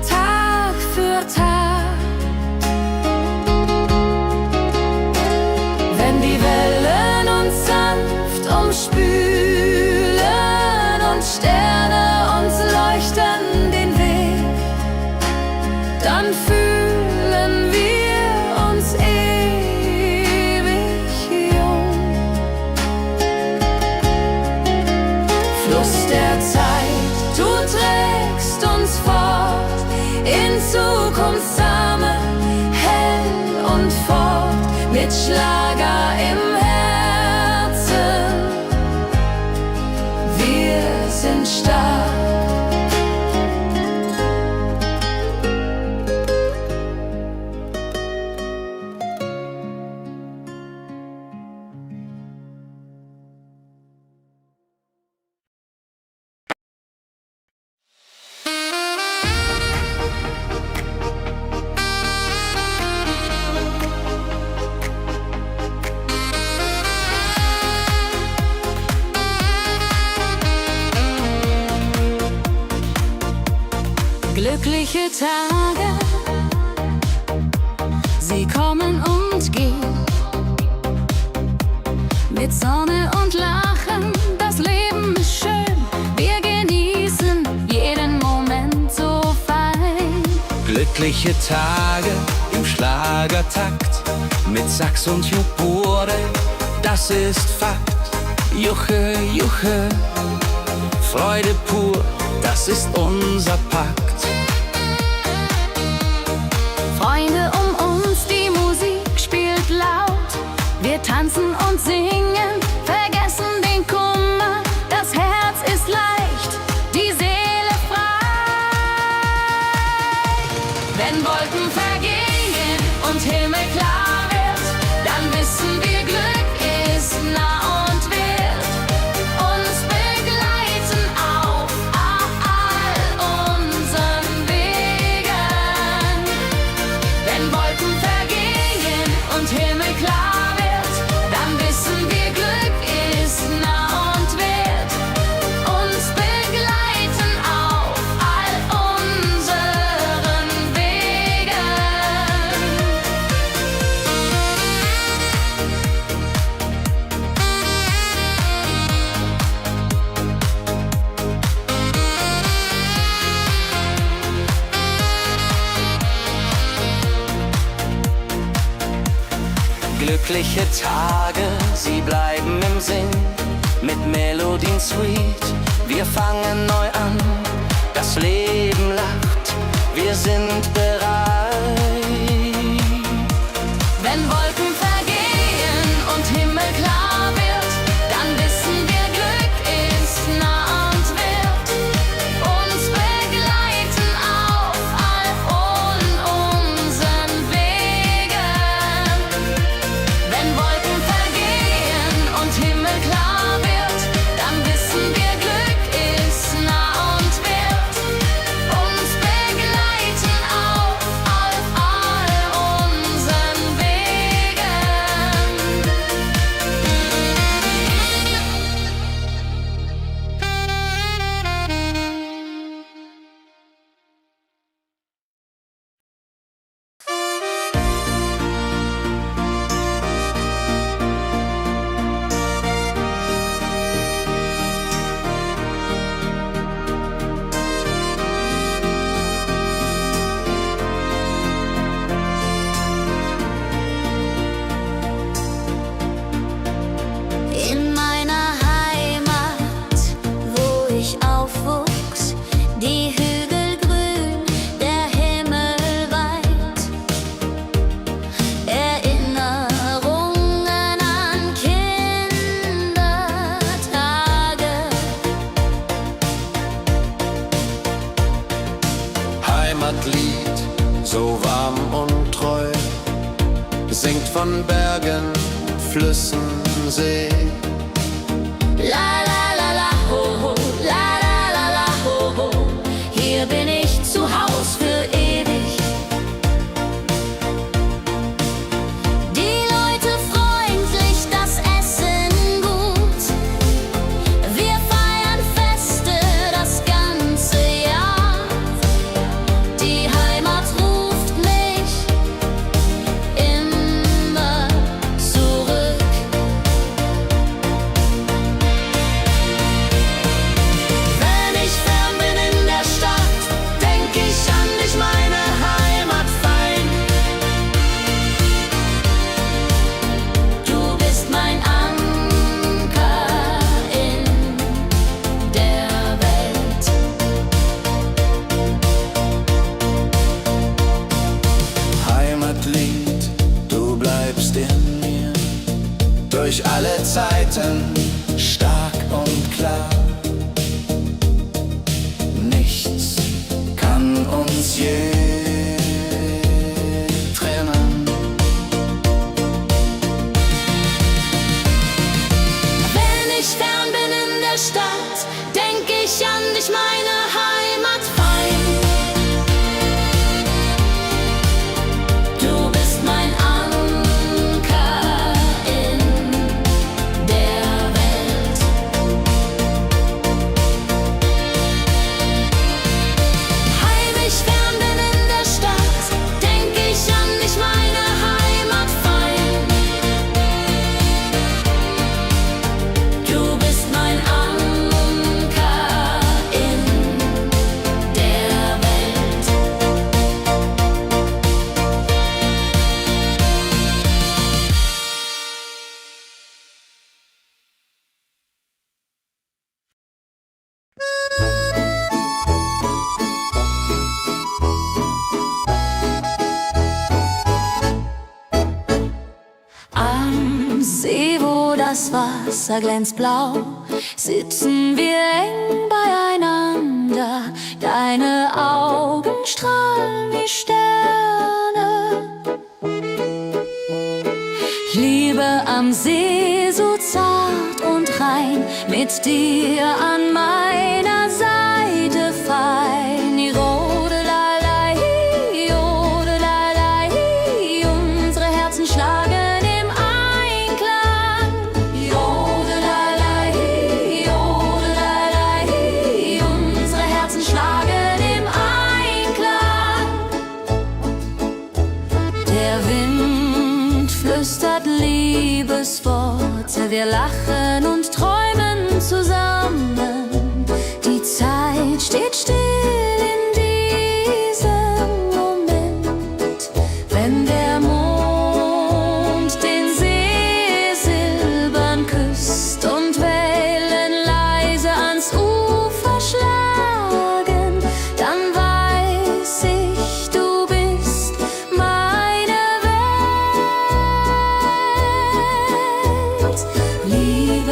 Tag für Tag. Wenn die Wellen uns sanft umspülen und Sterne uns leuchten den Weg, dann fühlen wir uns ewig jung. Fluss der Zeit, du trägst uns fort in Zukunftssame, hell und fort, mit Schlager im Herzen. Wir sind stark. Glückliche Tage, sie kommen und gehen. Mit Sonne und Lachen, das Leben ist schön. Wir genießen jeden Moment so fein. Glückliche Tage im Schlagertakt, mit Sax und Jubore, das ist Fakt. Juche, Juche, Freude pur, das ist unser Pakt. Freunde um uns, die Musik spielt laut. Wir tanzen und singen, vergessen den Kummer. Das Herz ist leicht, die Seele frei. Wenn Wolken vergehen und Himmel klar wird, dann wissen wir, Glück ist nah und wird uns begleiten auf all unseren Wegen. Wenn Wolken vergehen und Himmel klar wird, dann wissen wir, Glück ist nah und wird uns begleiten auf all unseren Wegen. Glückliche Tage, sie bleiben im Sinn, mit Melodien sweet. Wir fangen neu an, das Leben lacht, wir sind bereit. Wenn Wolken vergehen und Himmel klar wird, dann wissen wir, Glück ist nah und wird uns begleiten auf all unseren Wegen. Wenn Wolken vergehen und Himmel klar wird, dann wissen wir, Glück ist nah und wird uns begleiten auf Heimatlied, so warm und treu, singt von Bergen, Flüssen, See. La la la la ho ho, la la la la ho ho. Hier bin ich zu Haus für ewig. Die Leute freundlich, das Essen gut. Wir feiern Feste das ganze Jahr. Die Heimat ruft mich immer zurück. Wenn ich fern bin in der Stadt, denk ich an dich, meine Heimat fein. Du bist mein Anker in der Welt. Heimatlied, du bleibst in mir, durch alle Zeiten stark und klar. Nichts kann uns je trennen. Wenn ich fern bin in der Stadt, denk ich an dich, meine Heimat fein. Du bist mein Anker in der Welt. Heim ich fern bin in der Stadt, denk ich an dich, meine Heimat fein. Du bist mein Anker in der Welt. Am See, wo das Wasser glänzt blau, sitzen wir eng beieinander. Deine Augen strahlen wie Sterne. Liebe am See, so zart und rein, mit dir an meiner Seite fein. Jodelei, jodelei, unsere Herzen schlagen im Einklang. Jodelei, jodelei, unsere Herzen schlagen im Einklang. Der Wind flüstert Liebesworte, wir lachen und träumen zusammen. Die Zeit steht still in diesem Moment, wenn der Mond den See silbern küsst und Wellen leise ans Ufer schlagen, dann weiß ich, du bist meine Welt. Liebe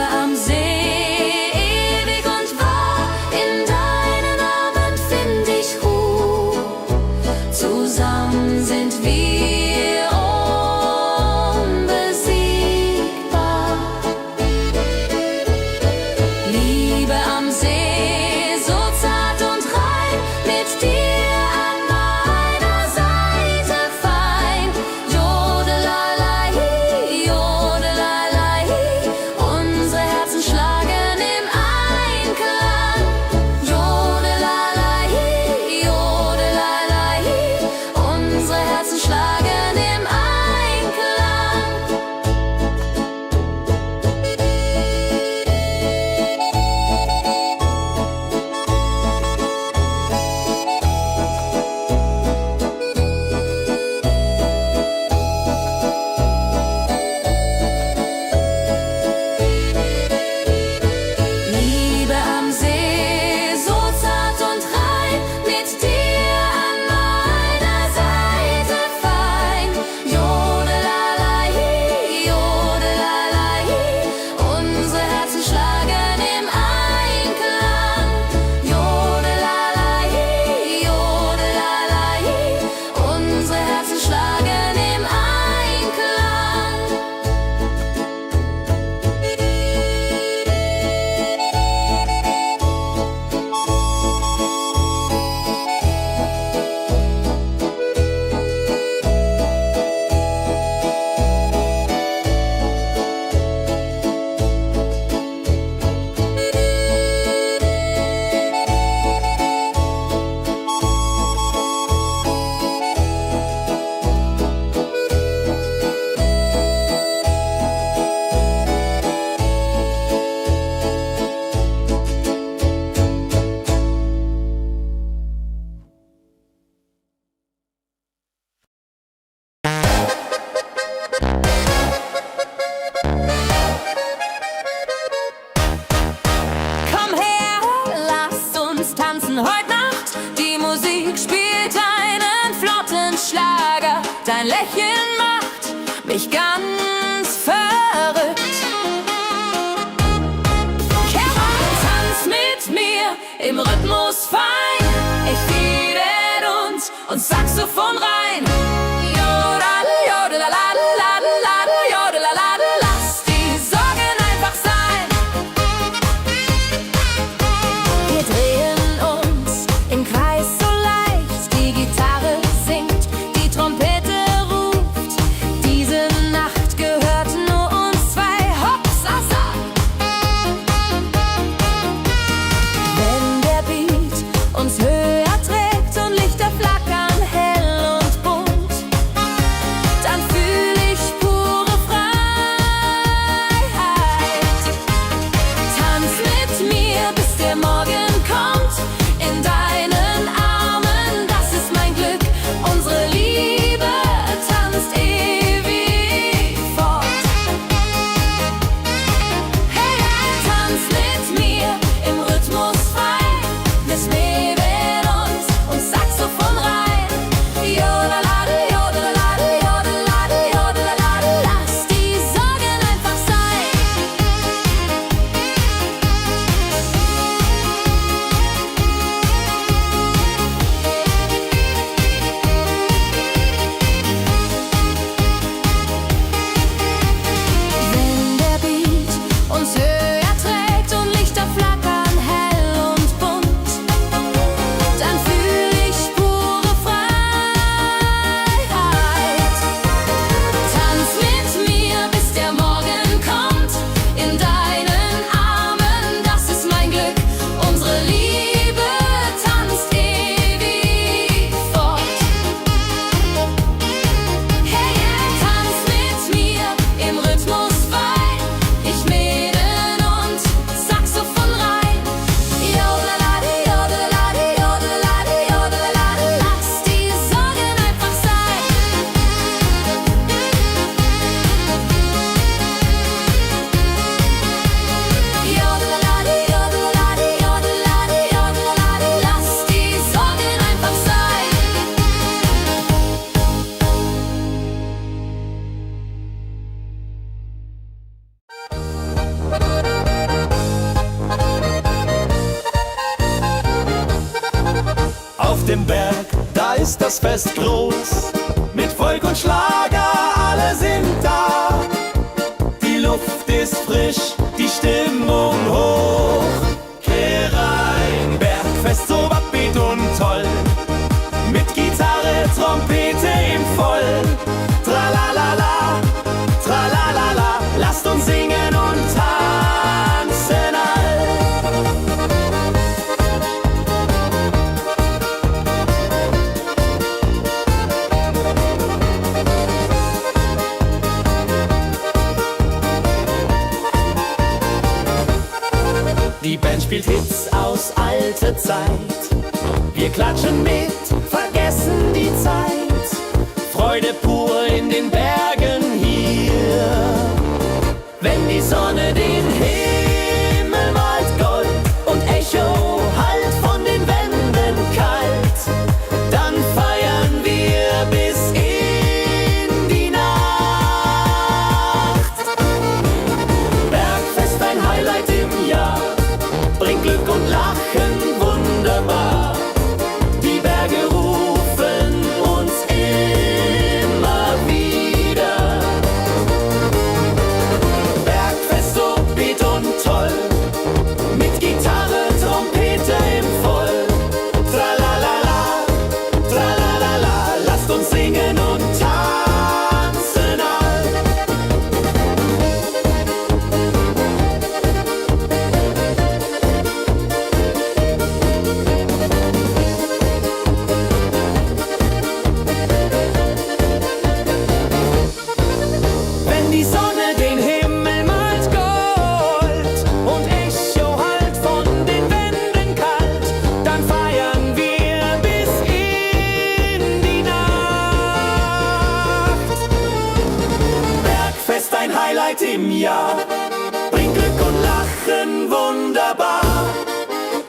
Schlager, dein Lächeln macht mich ganz verrückt. Kehr rein, tanz mit mir im Rhythmus fein. Ich fiedel und Saxophon rein. Jodel, jodelalalalalal, jodelalala. Lass die Sorgen einfach sein. Wir drehen uns im Kreis so leicht. Die Gitarre singt, die Trompete ruft. Diese Nacht gehört nur uns zwei. Hopsasa. Wenn der Beat uns höher trägt und Lichter flackern hell und bunt, dann fühl ich pure Freiheit. Tanz mit mir, bis der Morgen kommt. In deinen Armen, das ist mein Glück. Unsere Liebe tanzt ewig fort. Hey, tanz mit mir im Rhythmus fein. Wir schweben und Saxophon rein. Jodeladel, jodeladel, jodeladel, jodeladel. Lass die Sorgen einfach sein. Wenn der Beat uns höher trägt und Lichter flackern hell und bunt, dann fühl ich pure Freiheit. Tanz mit mir, bis der Morgen kommt. In deinen Armen, das ist mein Glück. Unsere Liebe tanzt ewig fort. Hey, tanz mit mir im Rhythmus fein. Ich mäden und Saxophon rein. Jodelade, jodelade, jodelade, jodelade. Lass die Sorgen einfach sein. Jodelade, jodelade, jodelade, jodelade. Lass die Sorgen einfach sein. Auf dem Berg, da ist das Fest groß. Mit Volk und Schlager, alle sind da. Die Luft ist frisch, die Stimmung hoch. Kehr rein, Bergfest so upbeat und toll. Mit Gitarre, Trompete im Voll. Tralalala, tralalala. Lasst uns singen und tanzen all. Die Band spielt Hits aus alter Zeit. Wir klatschen mit, vergessen die Zeit. Freude pur in den Bergen hier. Wenn die Sonne den Himmel malt Gold und Echo hallt von den Wänden kalt, dann feiern wir bis in die Nacht. Bergfest, ein Highlight im Jahr, bringt Glück und Lachen wunderbar. Die Berge rufen uns immer wieder. Bergfest so beat und toll, mit Gitarre, Trompete im Voll. Tralalala, tralalala, lasst uns singen und tanzen all. Wenn die Sonne den Himmel malt Gold und Echo hallt von den Wänden kalt, dann feiern wir bis in die Nacht. Bergfest, ein Highlight im Jahr, bringt Glück und Lachen wunderbar.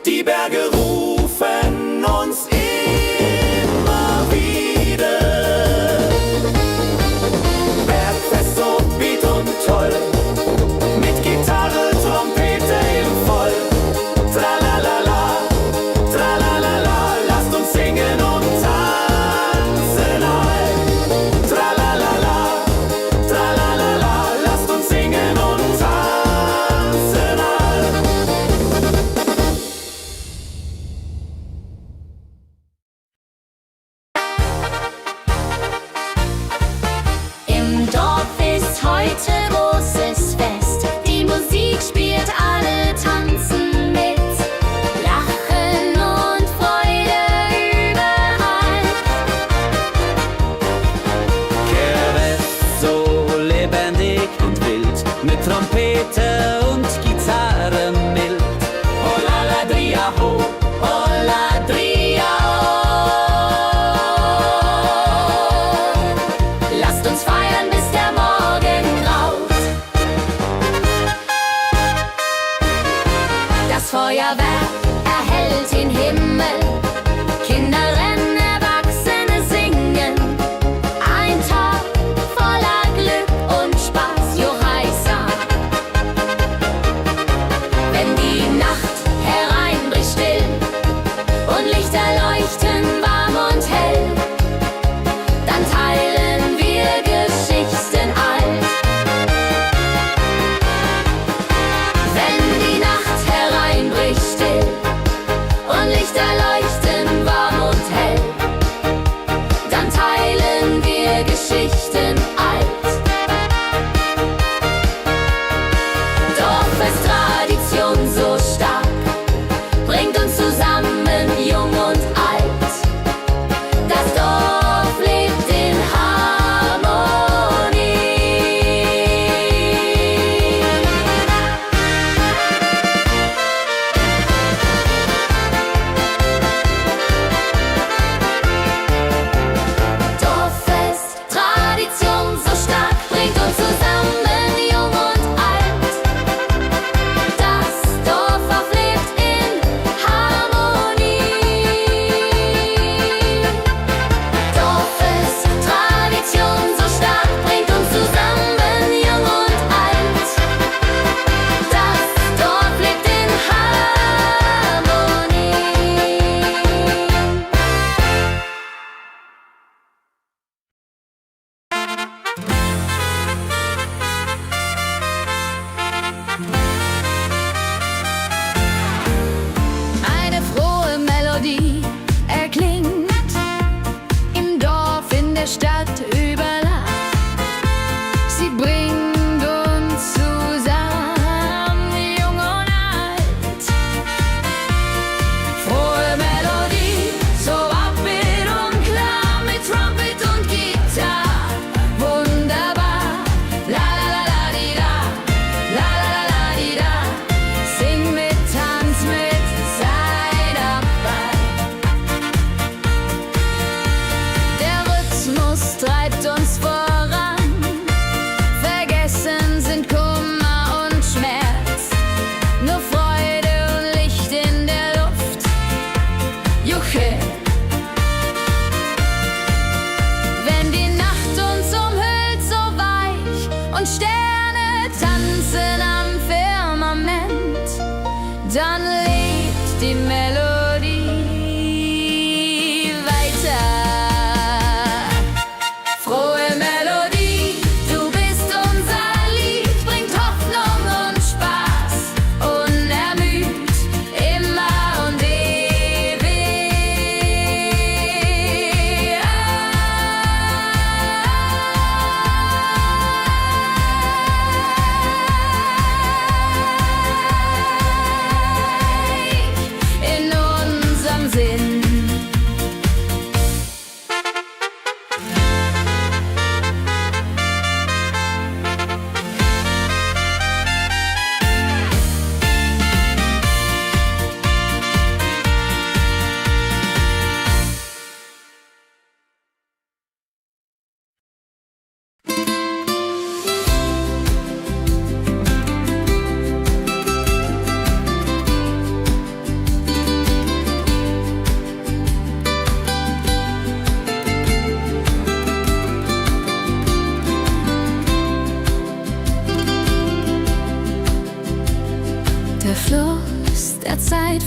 Die Berge rufen uns immer wieder.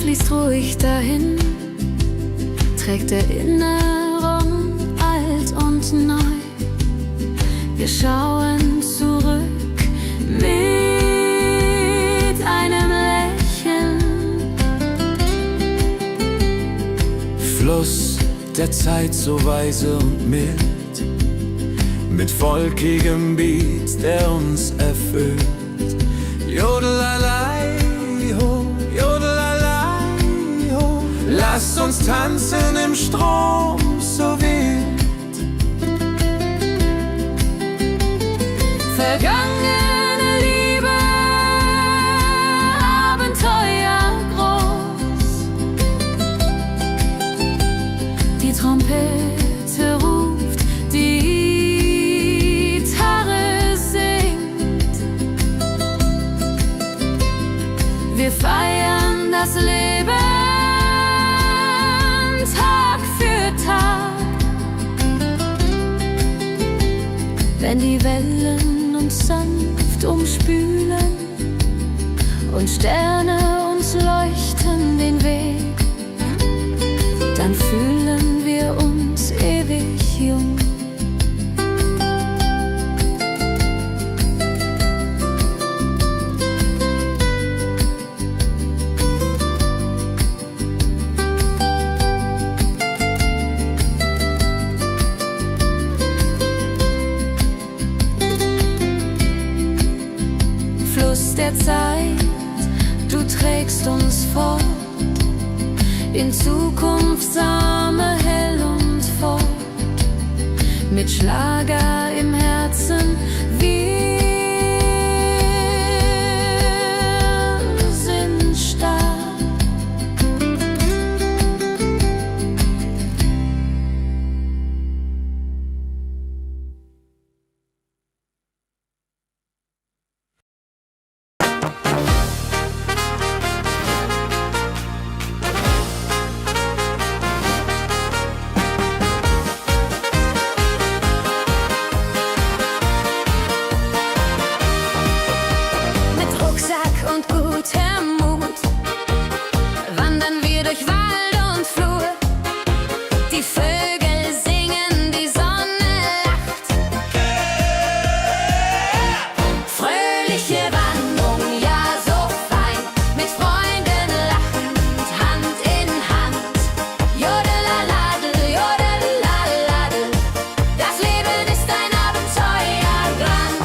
fließt ruhig dahin, trägt Erinnerung alt und neu. Wir schauen zurück mit einem Lächeln. Fluss der Zeit so weise und mild, mit volkigem Beat, der uns erfüllt. Jodelalei ho, jodelalei ho, lasst uns tanzen im Strom so wild. Vergangene Liebe, Abenteuer groß. Die Trompete ruft, die Gitarre singt. Wir feiern das Leben Tag für Tag. Wenn die Wellen uns sanft umspülen und Sterne uns leuchten den Weg, dann fühlen wir uns ewig jung. Fluss der Zeit, du trägst uns fort in Zukunftssame hell und fort, mit Schlager im Herzen. Wir sind stark. Mit Rucksack und gutem Mut wandern wir durch Wald und Flur. Die Vögel singen, die Sonne lacht. Fröhliche Wanderung, ja so fein, mit Freunden lachend, Hand in Hand. Jodelaladel, jodelaladel, das Leben ist ein Abenteuerland.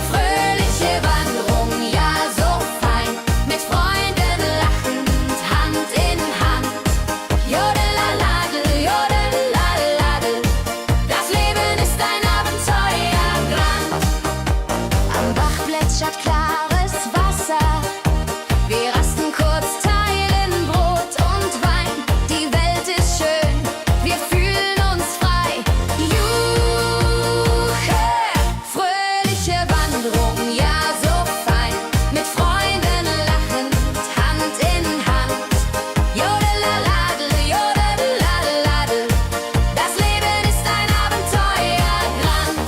Fröhliche Wanderung, ja so fein, mit Freunden lachend, Hand in Hand. Jodelaladel, jodelaladel, das Leben ist ein Abenteuerland. Am Bach plätschert klares Wasser, wir rasten kurz, teilen Brot und Wein. Die Welt ist schön, wir fühlen uns frei. Juche, fröhliche Wanderung, ja so fein, mit Freunden lachend, Hand in Hand. Jodelaladel, jodelaladel, das Leben ist ein Abenteuerland.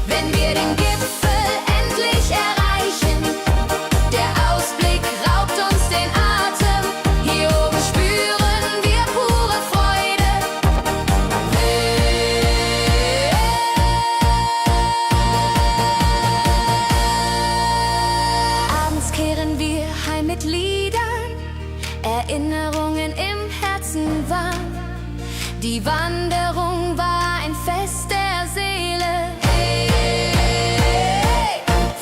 Wenn wir den Gipfel endlich erreichen, der Ausblick raubt uns den Atem. Hier oben spüren wir pure Freude. Abends kehren wir heim mit Liedern, Erinnerungen im Herzen warm. Die Wanderung war ein Fest der Seele. Hey,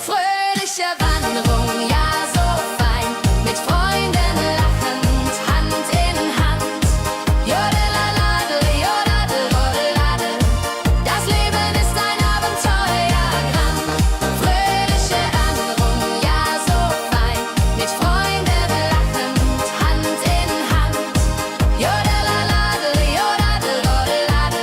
fröhliche Wanderung, ja so fein, mit Freunden lachend, Hand in Hand. Jodelaladel, jodadel, jodeladel, das Leben ist ein Abenteuerland. Fröhliche Wanderung, ja so fein, mit Freunden lachend, Hand in Hand. Jodelaladel, jodadel, jodeladel,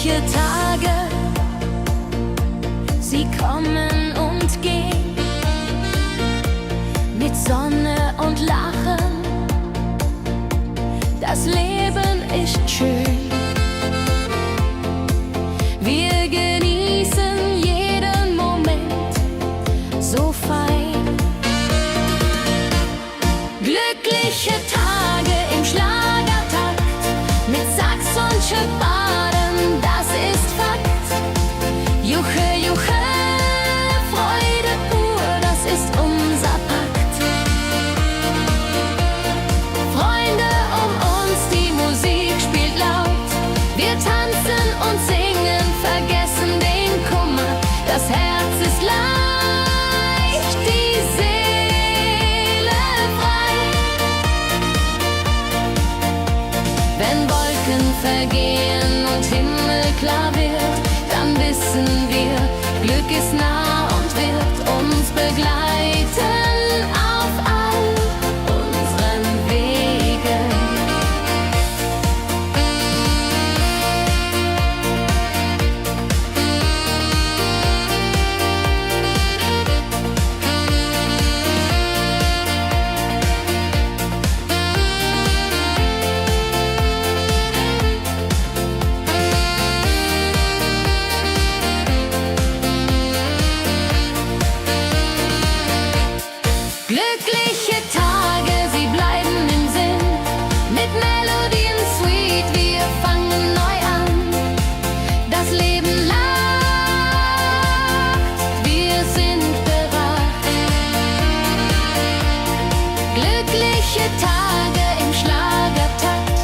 Glückliche Tage, sie kommen und gehen, mit Sonne und Lachen, das Leben ist schön. Wir genießen jeden Moment so fein. Glückliche Tage im Schlagertakt, mit Sax und Schöpfaden, das ist Fakt. Juche, Juche, Freude pur, das ist unser Pakt. Freunde um uns, die Musik spielt laut. Wir tanzen und singen, vergessen den Kummer. Das Herz ist leicht, die Seele frei. Wenn Wolken vergehen und Himmel klar wird, dann wissen wir, Glück ist nah und wird uns begleiten auf all unseren Wegen. Glückliche Tage, sie bleiben im Sinn, mit Melodien sweet, wir fangen neu an. Das Leben lacht, wir sind bereit. Glückliche Tage im Schlagertakt,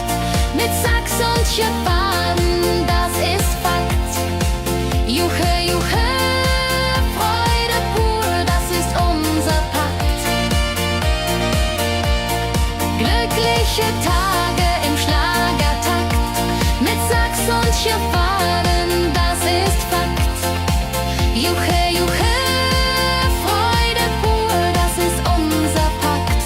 mit Sax und Schöpfaden, das ist Fakt. Juche, Juche, Freude pur, das ist unser Pakt. Glückliche Tage im Schlagertakt, mit Sax und Schöpfaden, das ist Fakt. Juche, Juche, Freude pur, das ist unser Pakt.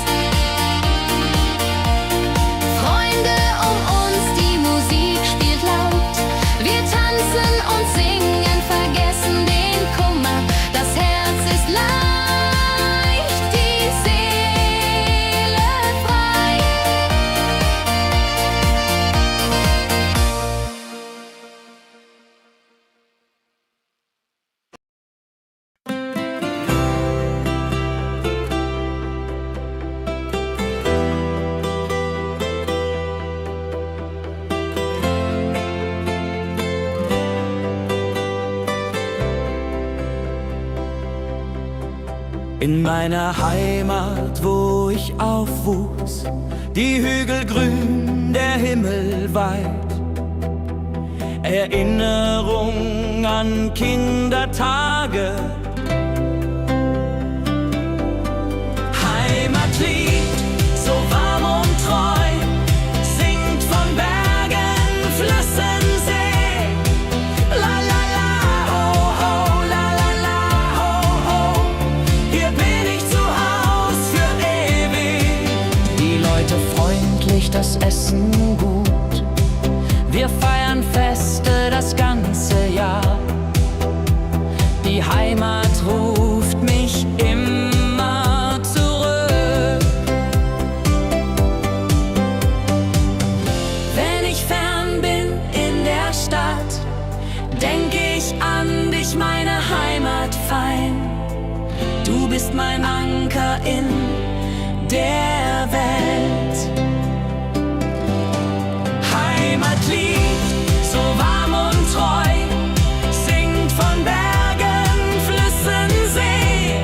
Freunde um uns, die Musik spielt laut. Wir tanzen und singen, vergessen den Kummer. Das Herz ist leicht, die Seele frei. In meiner Heimat, wo ich aufwuchs, die Hügel grün, der Himmel weit. Erinnerung an Kindertage. Heimatlied, so warm und treu, singt von Bergen, Flüssen, See. La la la, ho ho, la la la, ho ho. Hier bin ich zu Haus für ewig. Die Leute freundlich, das Essen gut. Wir feiern Feste das ganze Jahr. Die Heimat ruft mich immer zurück. Wenn ich fern bin in der Stadt, denk ich an dich, meine Heimat fein. Du bist mein Anker in der Welt. Heimatlied, so warm und treu, singt von Bergen, Flüssen, See.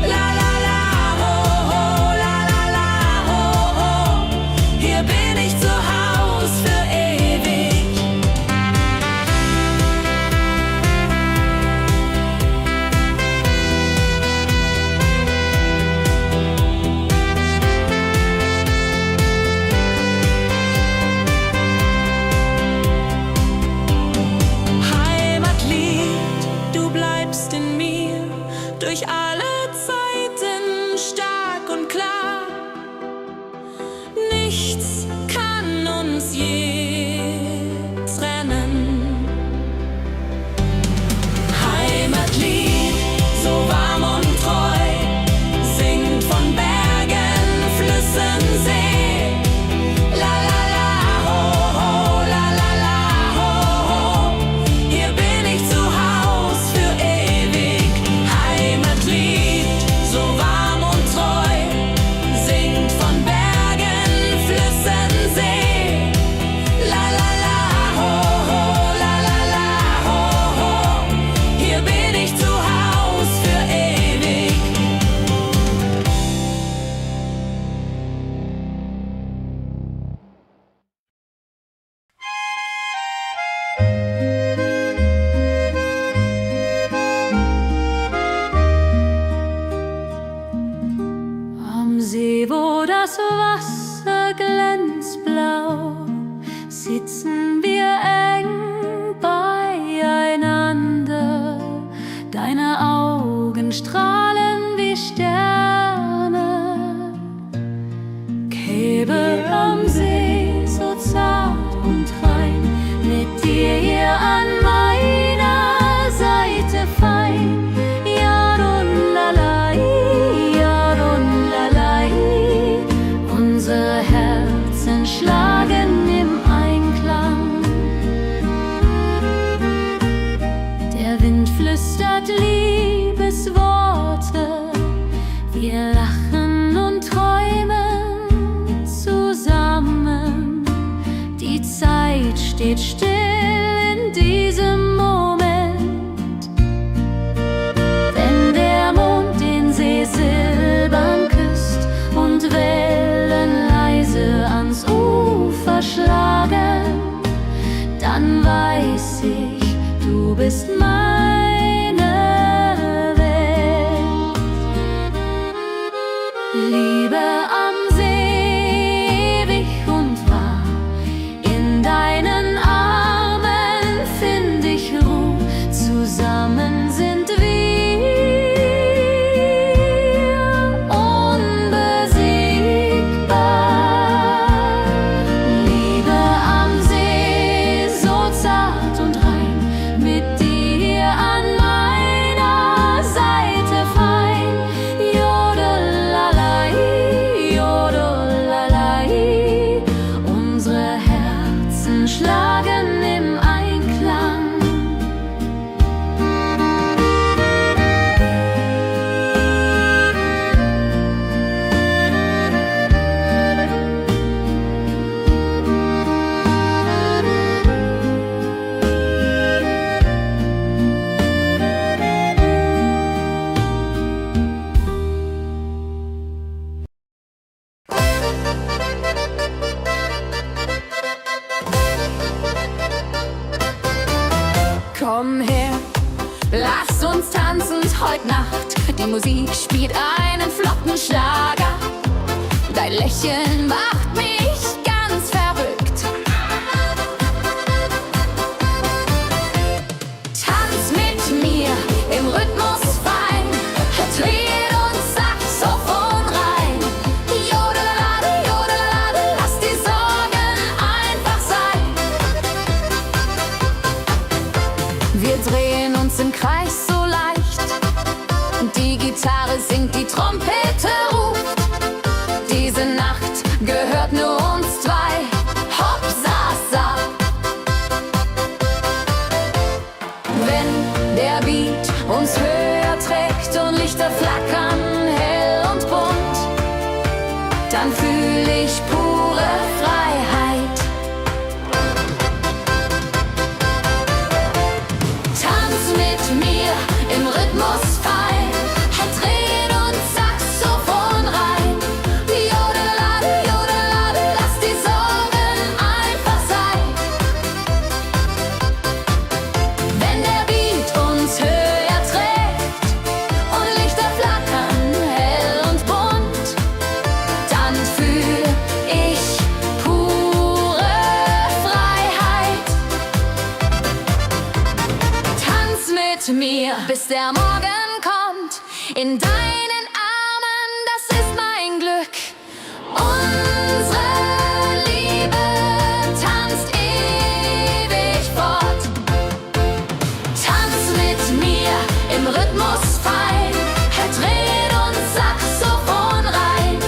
La la la, ho ho, la la la, ho ho. Hier bin ich zu Haus für ewig. Durch alle Zeiten stark und klar. Nichts kann uns je trennen. glänzblau, sitzen wir eng beieinander. Deine Augen strahlen wie Sterne. Käbe am See, so zart und rein, mit dir hier an meiner Seite fein. Unsere Herzen schlagen im Einklang. Der Wind flüstert Liebesworte, wir lachen und träumen zusammen. Die Zeit steht still in diesem Moment. Wenn der Mond den See silbern küsst und Wellen leise ans Ufer schlagen, dann weiß ich, du bist meine Welt. Liebe am See, ewig und wahr, in deinen Armen find ich Ruhe, zusammen sind wir unbesiegbar. Liebe am See, so zart und rein, mit dir an meiner Seite fein. Jodelalai, jodelalai, unsere Herzen schlagen im Einklang. Komm her, lass uns tanzen heute Nacht. Die Musik spielt einen flotten Schlager. Dein Lächeln macht mich ganz verrückt. Tanz mit mir im Rhythmus fein, Tritt und Saxophon rein. Jodelade, jodelade, lass die Sorgen einfach sein. Wir drehen uns im Kreis so leicht, die Gitarre singt, die Trompete ruft. Diese Nacht gehört nur uns zwei, hopp, sa, sa. Wenn der Beat uns höher trägt und Lichter flackern hell und bunt, dann fühl ich pure Freiheit. Tanz mit mir im Rhythmus fein, Tritt und Saxophon rein. Jodelade, jodelade, lass die Sorgen einfach sein. Wenn der Beat uns höher trägt und Lichter flackern hell und bunt, dann fühl ich pure Freiheit. Tanz mit mir, bis der Morgen kommt. In deinen Armen, das ist mein Glück. Unsere Liebe tanzt ewig fort. Tanz mit mir im Rhythmus fein, Tritt und Saxophon rein.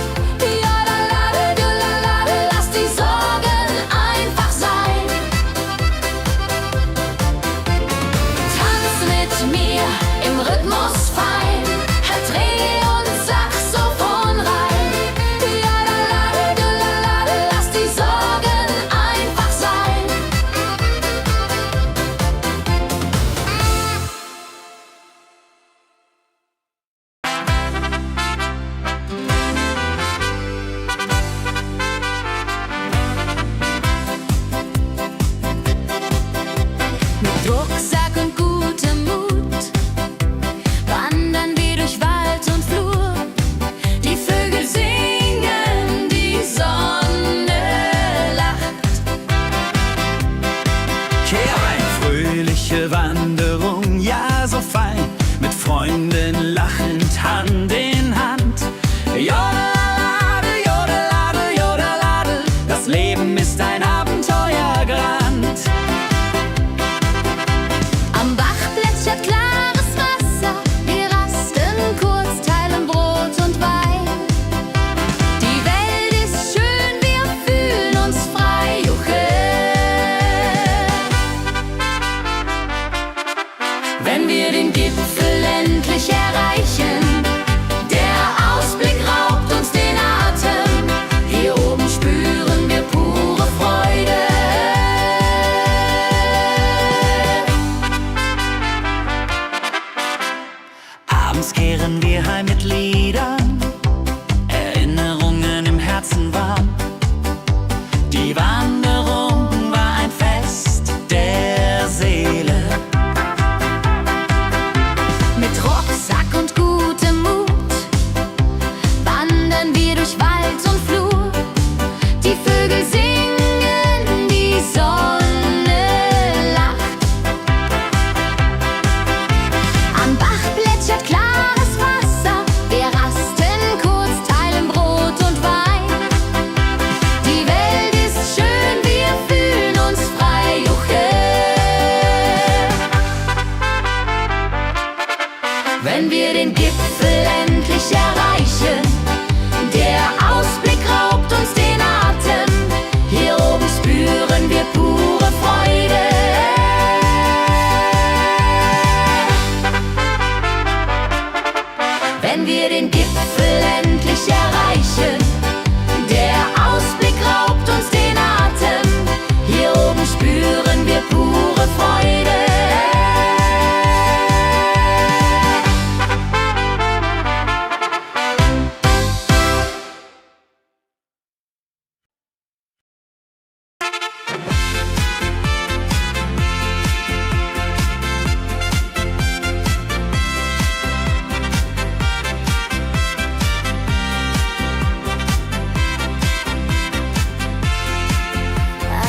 Jodelade, jodelade, lass die Sorgen einfach sein. Tanz mit mir im Rhythmus fein, Tritt Vögel singen, die Sonne lacht. Am Bach plätschert klares Wasser, wir rasten kurz, teilen Brot und Wein. Die Welt ist schön, wir fühlen uns frei, juche. Wenn wir den Gipfel endlich erreichen, der Ausblick raubt uns den Atem. Hier oben spüren wir pure Freude. Wenn wir den Gipfel endlich erreichen, der Ausblick raubt uns den Atem. Hier oben spüren wir pure Freude.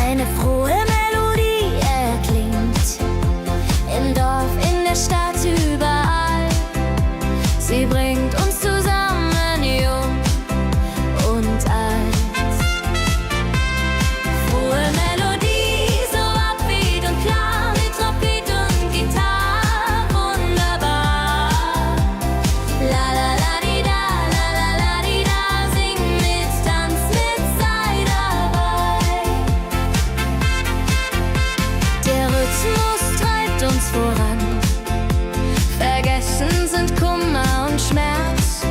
Eine frohe Melodie erklingt im Dorf, in der Stadt, überall. Sie bringt uns zusammen, jung und alt. Frohe Melodie, so upbeat und klar, mit Trompete und Gitarre, wunderbar. La la la di da, la la la di da, sing mit, tanz mit, sei dabei. Der Rhythmus treibt uns voran. Vergessen sind Kummer und Schmerz.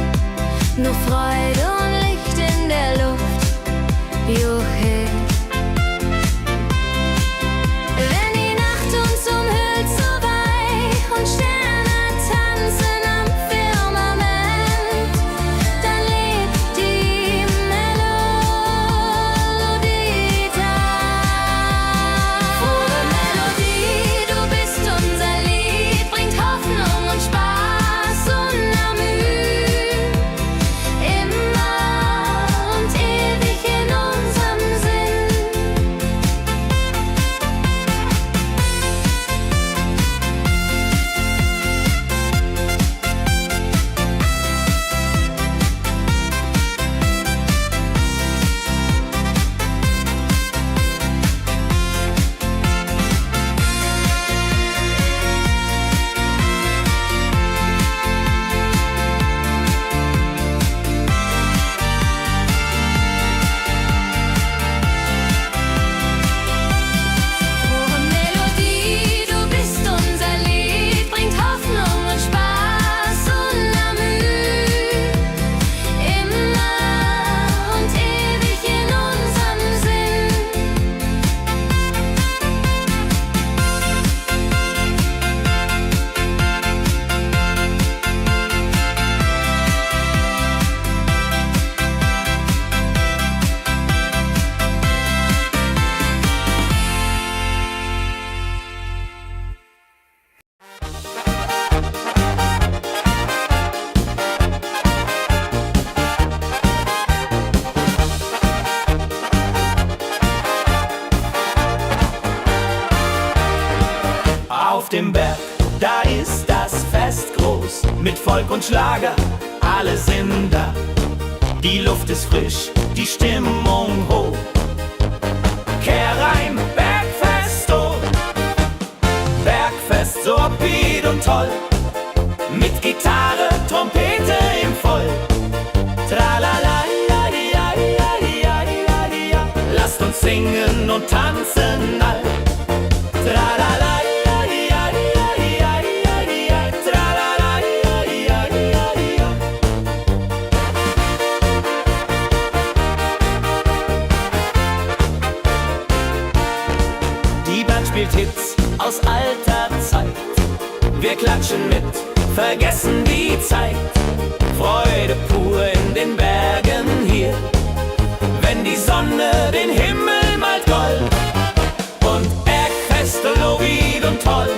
Nur Freude und Licht in der Luft. Juche. Wenn die Nacht uns umhüllt, so weich und Sterne tanzen am Firmament, dann lebt die Melodie da. Frohe Melodie, du bist unser Lied, bringt Hoffnung und Spaß unermüht. Immer und ewig in unserem Sinn. Frohe Melodie, du bist unser Lied, bringt Hoffnung und Spaß unermüht. Immer und ewig in unserem Sinn. Auf dem Berg, da ist das Fest groß, mit Volk und Schlager, alle sind da. Die Luft ist frisch, die Stimmung hoch. Kehrreim, Bergfest, oh. Bergfest, so upbeat und toll. Mit Gitarre, Trompete im Voll. Tralala, ja, ja, ja, ja, ja, ja. Lasst uns singen und tanzen all. Tralala, ja, ja, ja, ja, ja, ja. Tralala, ja, ja, ja, ja. Die Band spielt Hits aus alter Zeit. Wir klatschen mit, vergessen die Zeit. Freude pur in den Bergen hier, wenn die Sonne den Himmel malt gold. Und Bergfest, Lovid und toll,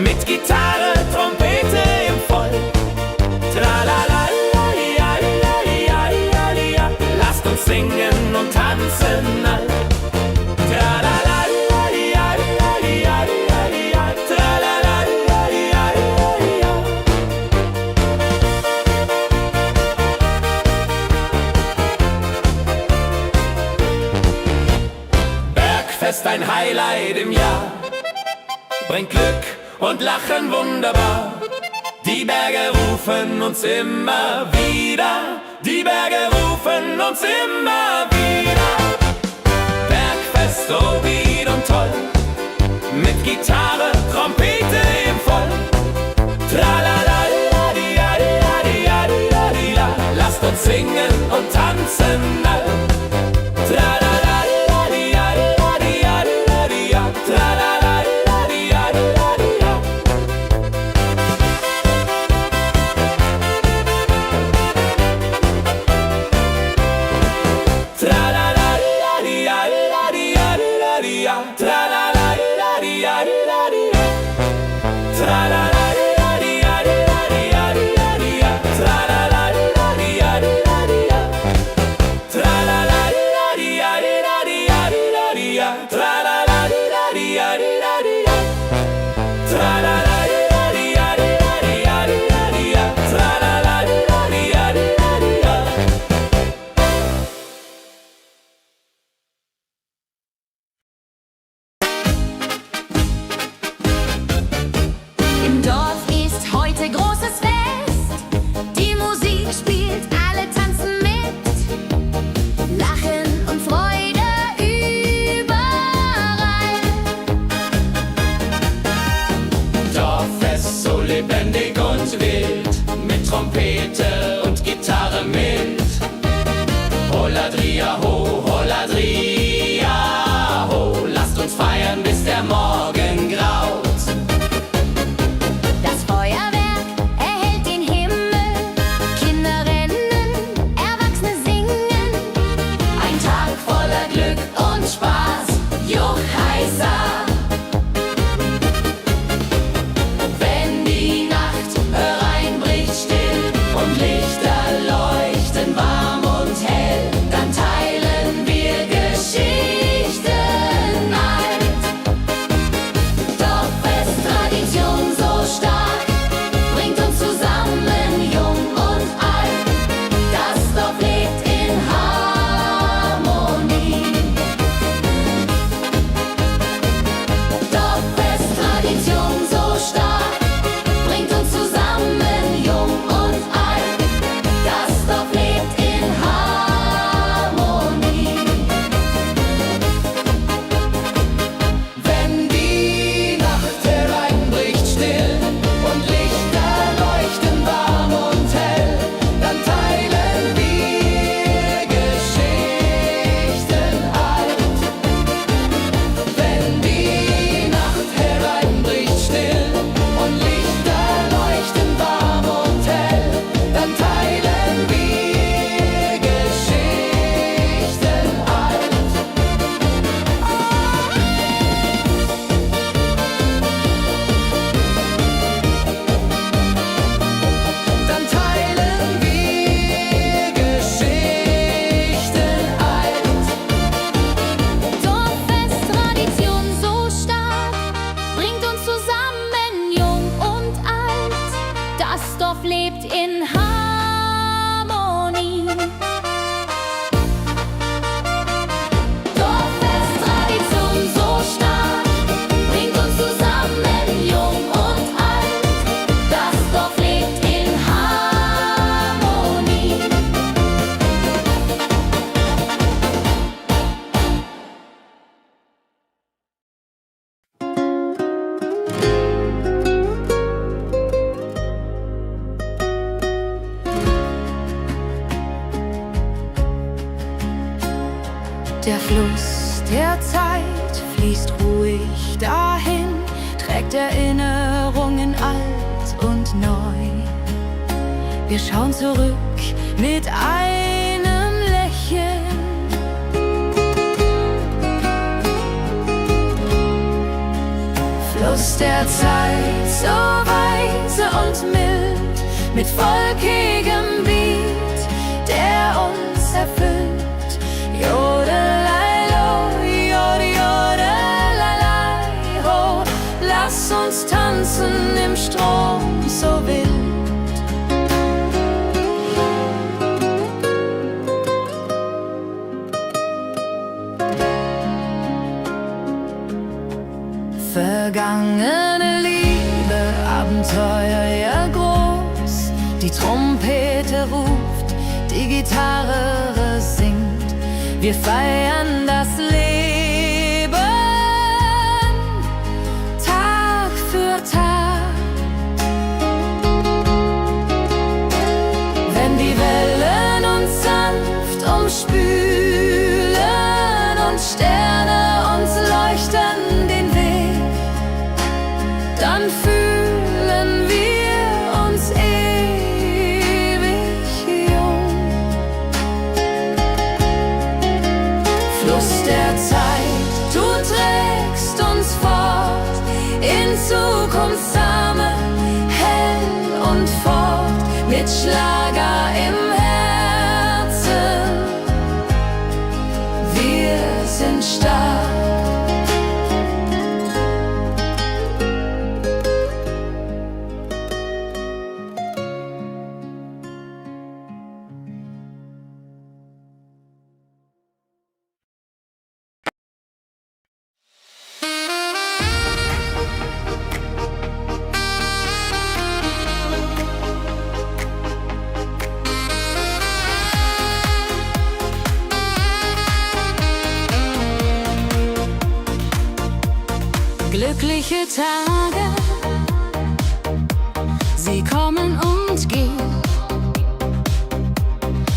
mit Gitarre, Trompete im Voll. Tralala, ja, ja, ja, ja, ja. Lasst uns singen und tanzen. Bergfest ein Highlight im Jahr. Bringt Glück und Lachen wunderbar. Die Berge rufen uns immer wieder. Die Berge rufen uns immer wieder. Bergfest, so Lied und toll. Mit Gitarre, Trompete im Voll. Tralala-la-di-ja-di-ja-di-ja-di-ja-di-ja. Lasst uns singen und tanzen all. Tralala-di-ja-di-ja-di-ja-di-ja-di-ja. Tralala-di-ja-di-ja-di-ja-di-ja. Tralala-di-ja-di-ja-di-ja-di-ja-di-ja. Tralala-di-ja-di-ja-di-ja-di-ja. Tralala-di-ja-di-ja-di-ja-di-ja-di-ja. Tralala-di-ja-di-ja-di-ja-di-ja. Tralala-di-ja-di-ja-di-ja-di-ja-di-ja. Tralala-di-ja-di-ja-di-ja-di-ja. Tralala-di-ja-di-ja-di-ja-di-ja-di-ja. Tralala-di-ja-di-ja-di-ja-di-ja. Im Dorf ist heute großes Fest. Die Musik spielt, alle tanzen mit. Lachen und Freude überall. Dorffest so lebendig und wild, mit Trompete und Gitarre mit. Holladria ho, Holladria ho, lasst uns feiern, bis der Morgen graut. Das Feuerwerk erhellt den Himmel. Kinder rennen, Erwachsene singen. Ein Tag voller Glück und Spaß, Juchheisa. Wenn die Nacht hereinbricht still und Lichter leuchten warm und hell, dann teilen wir Geschichten alt. Dorffest, Tradition so stark, bringt uns zusammen, jung und alt. Das Dorf lebt in Harmonie. Dorffest, Tradition so stark, bringt uns zusammen, jung und alt. Das Dorf lebt in Harmonie. Wenn die Nacht hereinbricht still und Lichter leuchten warm und hell, dann teilen wir Geschichten alt. Wenn die Nacht hereinbricht still und Lichter leuchten warm und hell, dann teilen wir Geschichten alt. Dann teilen wir Geschichten alt. Dorffest, Tradition so stark, bringt uns zusammen, jung und alt. Das Dorf lebt in Harmonie. Dorffest, Tradition so stark, bringt uns zusammen, jung und alt. Das Dorf lebt in Harmonie. Der Fluss der Zeit fließt ruhig dahin, trägt Erinnerungen alt und neu. Wir schauen zurück mit einem Lächeln. Fluss der Zeit, so weise und mild, mit volkigem Beat, der uns erfüllt. Jodelei-lo, jodelei-lai, ho, lass uns tanzen im Strom so wild. vergangene Liebe, Abenteuer ja groß. Die Trompete ruft, die Gitarre singt, wir feiern das Leben Tag für Tag. Wenn die Wellen uns sanft umspülen und Sterne uns leuchten den Weg, dann fühlen wir uns ewig jung. Fluss der Zeit, du trägst uns fort in Zukunftssame, hell und fort, mit Schlager im Herzen. Wir sind stark. Glückliche Tage, sie kommen und gehen.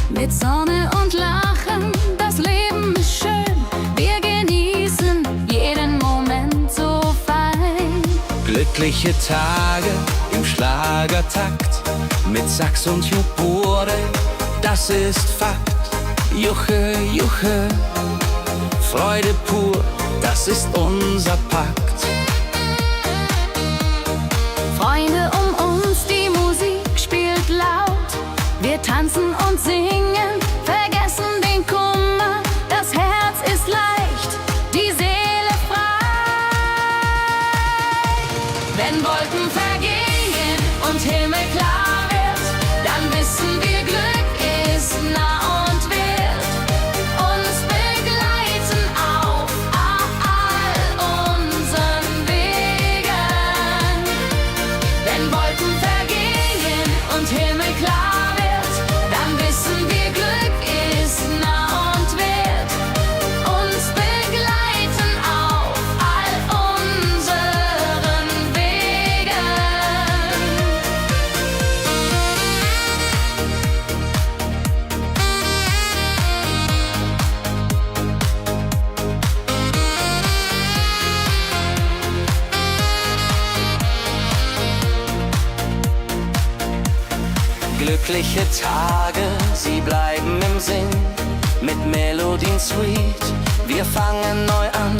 Mit Sonne und Lachen, das Leben ist schön. Wir genießen jeden Moment so fein. Glückliche Tage im Schlagertakt, mit Sax und Jubore, das ist Fakt. Juche, Juche, Freude pur, das ist unser Pakt. Freunde um uns, die Musik spielt laut. Wir tanzen und singen, vergessen den Kummer. Das Herz ist leicht, die Seele frei. Wenn Wolken vergehen und Himmel klar wird, dann wissen wir, Glück ist nah und wird uns begleiten auf all unseren Wegen. Wenn Wolken vergehen und Himmel klar wird, dann wissen wir, Glück ist nah und wird uns begleiten auf all unseren Wegen. Glückliche Tage, sie bleiben im Sinn, mit Melodien sweet. Wir fangen neu an,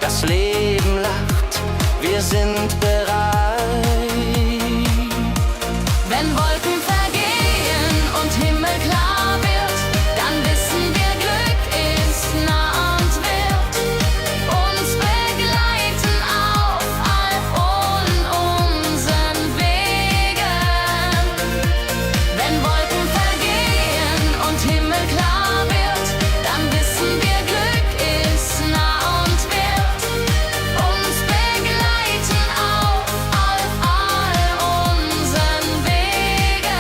das Leben lacht, wir sind bereit. Wenn Wolken vergehen und Himmel klar wird, dann wissen wir, Glück ist nah und wird uns begleiten auf all unseren Wegen. Wenn Wolken vergehen und Himmel klar wird, dann wissen wir, Glück ist nah und wird uns begleiten auf all unseren Wegen.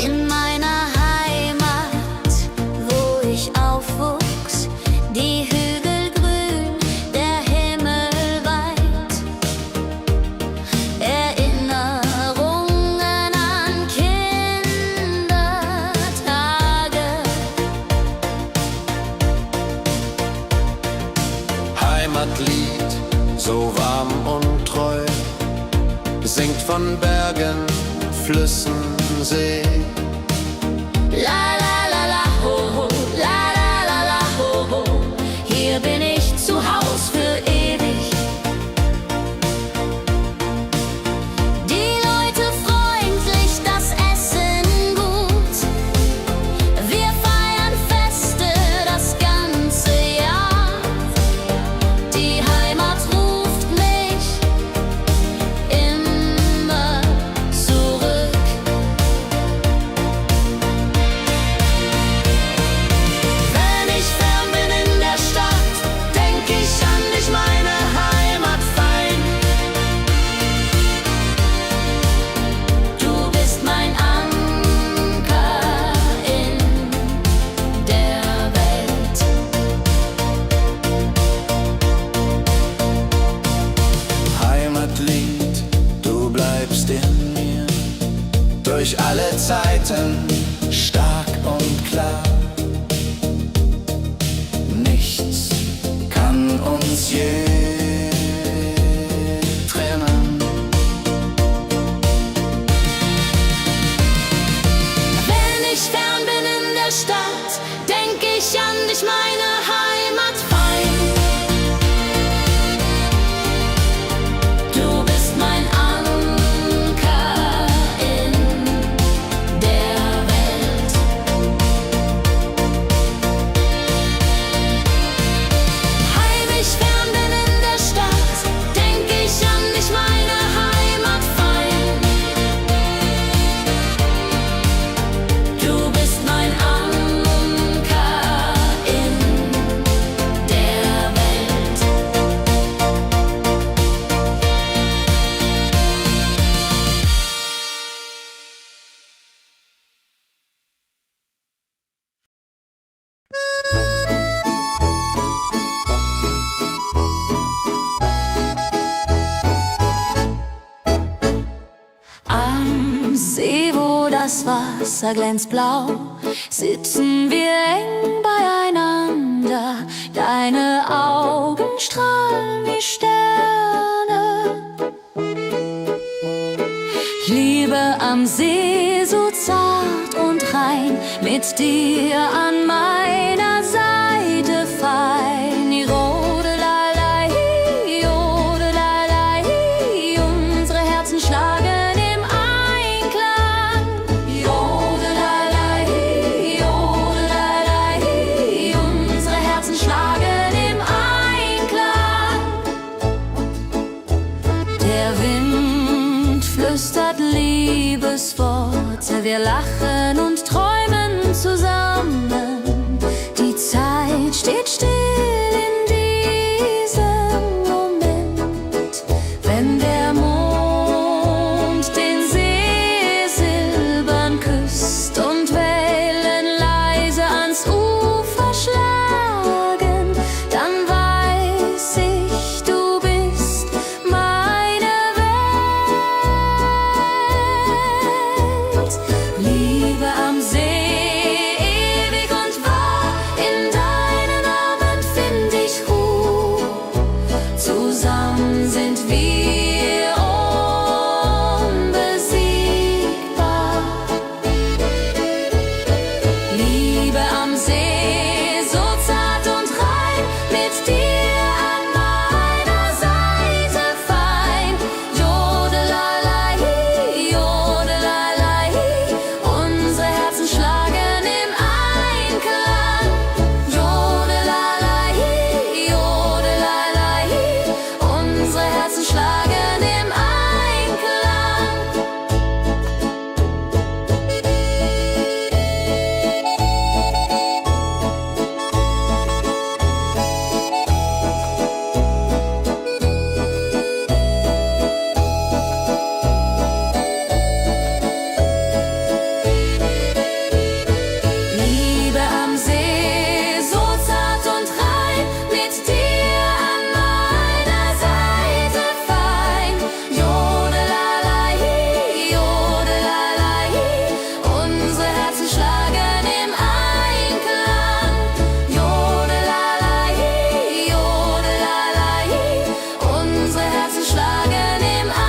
In meiner Heimat, wo ich aufwuchs, die Hügel grün, der Himmel weit. Erinnerungen an Kindertage. Heimatlied, so warm und treu, singt von Bergen, Flüssen, See. La la la la ho ho, la la la la ho ho. Hier bin ich zu Haus für das Wasser glänzt blau, sitzen wir eng beieinander. Deine Augen strahlen wie Sterne. Liebe am See, so zart und rein, mit dir an meiner Seite fein. Jodelalei, jodelalei, unsere Herzen schlagen im Einklang. Jodelalei, jodelalei, unsere Herzen schlagen im Einklang. Der Wind flüstert Liebesworte, wir lachen und träumen zusammen. Die Zeit steht still in diesem Moment, wenn der Mond den See silbern küsst und Wellen leise ans Ufer schlagen, dann weiß ich, du bist meine Welt. Liebe am See, ewig und wahr, in deinen Armen find ich Ruhe. Zusammen sind wir unbesiegbar. Liebe am See, so zart und rein, mit dir an meiner Seite fein. Jodelalei, jodelalei, unsere Herzen schlagen im Einklang. Jodelalei, jodelalei, unsere Herzen schlagen im Einklang. Liebe am See, so zart und rein, mit dir an meiner Seite fein. Jodelalei, jodelalei, unsere Herzen schlagen im Einklang. Jodelalei, jodelalei, unsere Herzen schlagen im Einklang.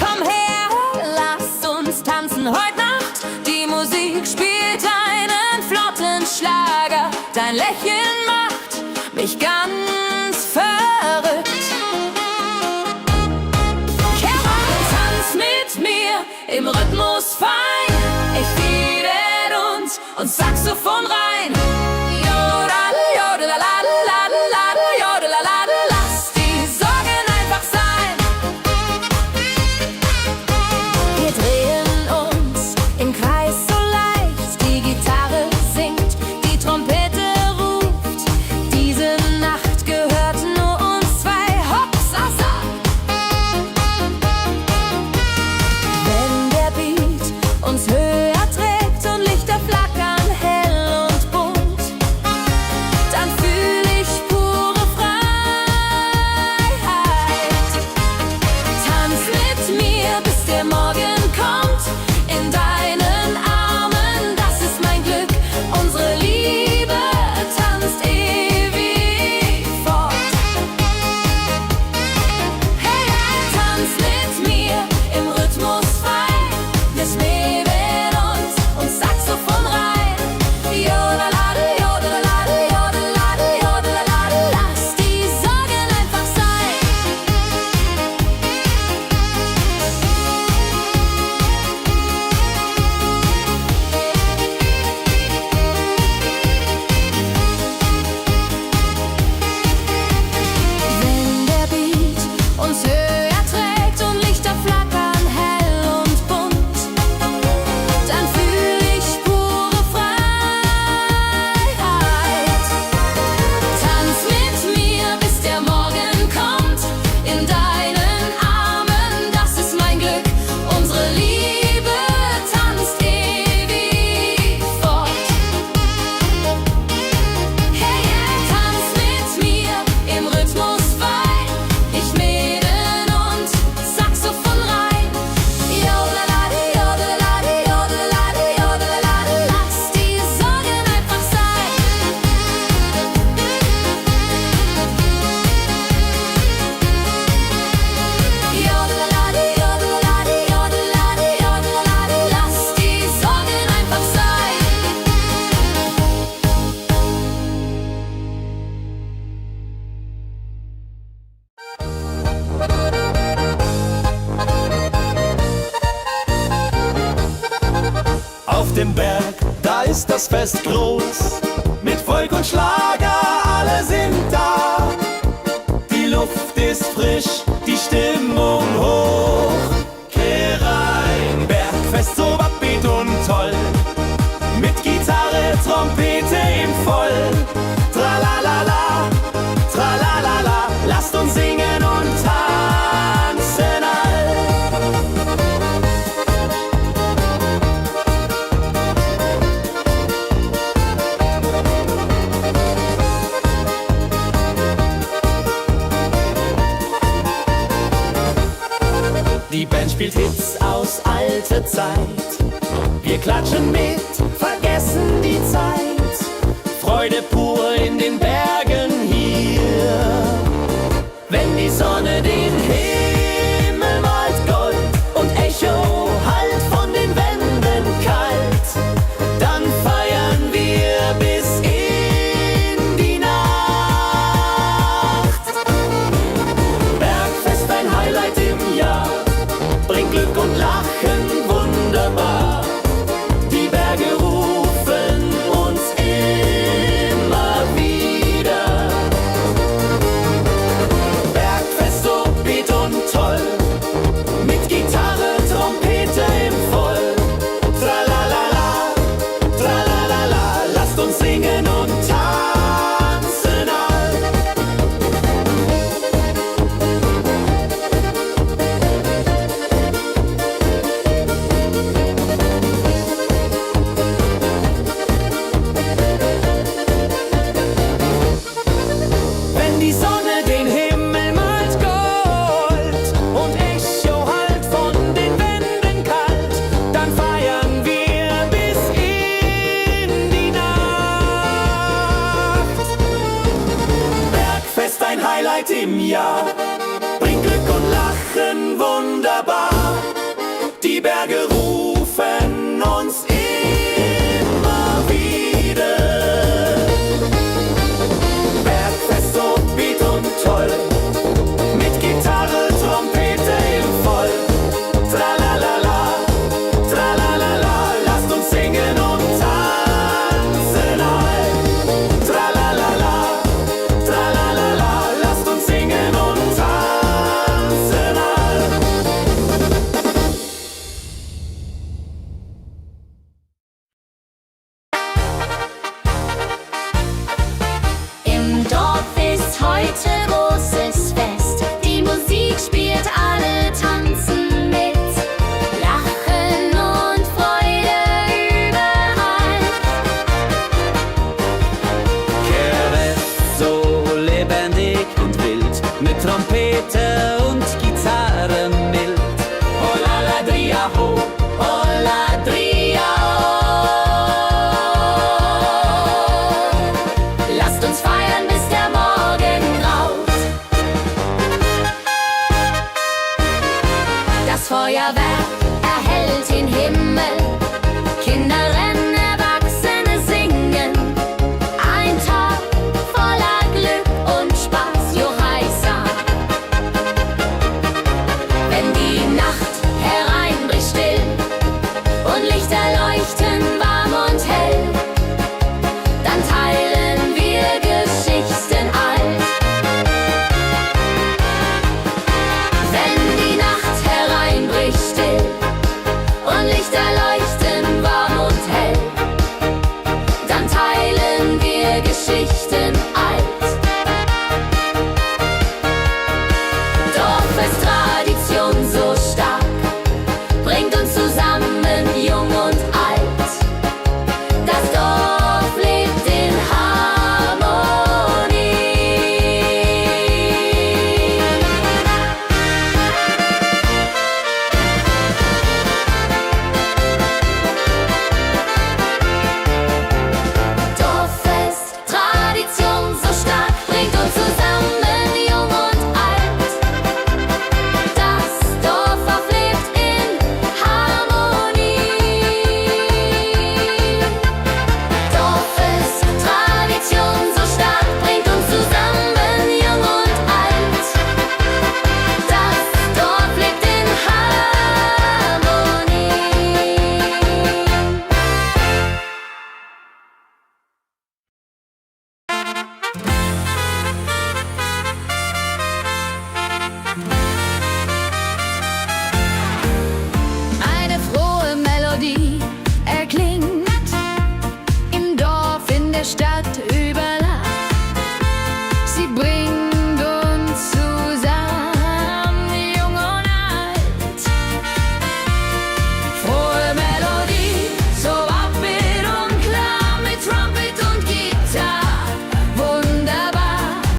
Komm her, lass uns tanzen heute Nacht. Die Musik spielt einen flotten Schlager. Dein Lächeln macht mich ganz verrückt. Kehr rein, tanz mit mir im Rhythmus fein. Ich fiedel und Saxophon rein. Jodel, jodelalalalalala, jodelalala, lass die Sorgen einfach sein. Wir drehen uns im Kreis so leicht, die Gitarre singt, die Trompete ruft. Diese Nacht gehört nur uns zwei, Hopsasa. Wenn der Beat uns höher trägt und Lichter flackern hell und bunt, dem Berg, da ist das Fest groß. Mit Volk und Schlager, alle sind da. Die Luft ist frisch, die Stimmung hoch. Kehr rein, Bergfest, so upbeat und toll. Mit Gitarre, Trompete im Voll. Tralalala, tralalala, lasst uns singen und tanzen all. Die Band spielt Hits aus alter Zeit. Wir klatschen mit, vergessen die Zeit. Freude pur in den Bergen hier. Wenn die Sonne den Himmel malt Gold und Echo hallt von den Wänden kalt, dann feiern wir bis in die Nacht. Bergfest, ein Highlight im Jahr, bringt Glück und Lachen wunderbar. Die Berge rufen uns immer wieder. Bergfest, so beat und toll, mit Gitarre, Trompete im Voll. Tralalala, tralalala, lasst uns singen und tanzen all. Wenn die Sonne den Himmel malt Gold und Echo hallt von den Wänden kalt, dann feiern wir bis in die Nacht. Bergfest, ein Highlight im Jahr, bringt Glück und Lachen wunderbar. Die Berge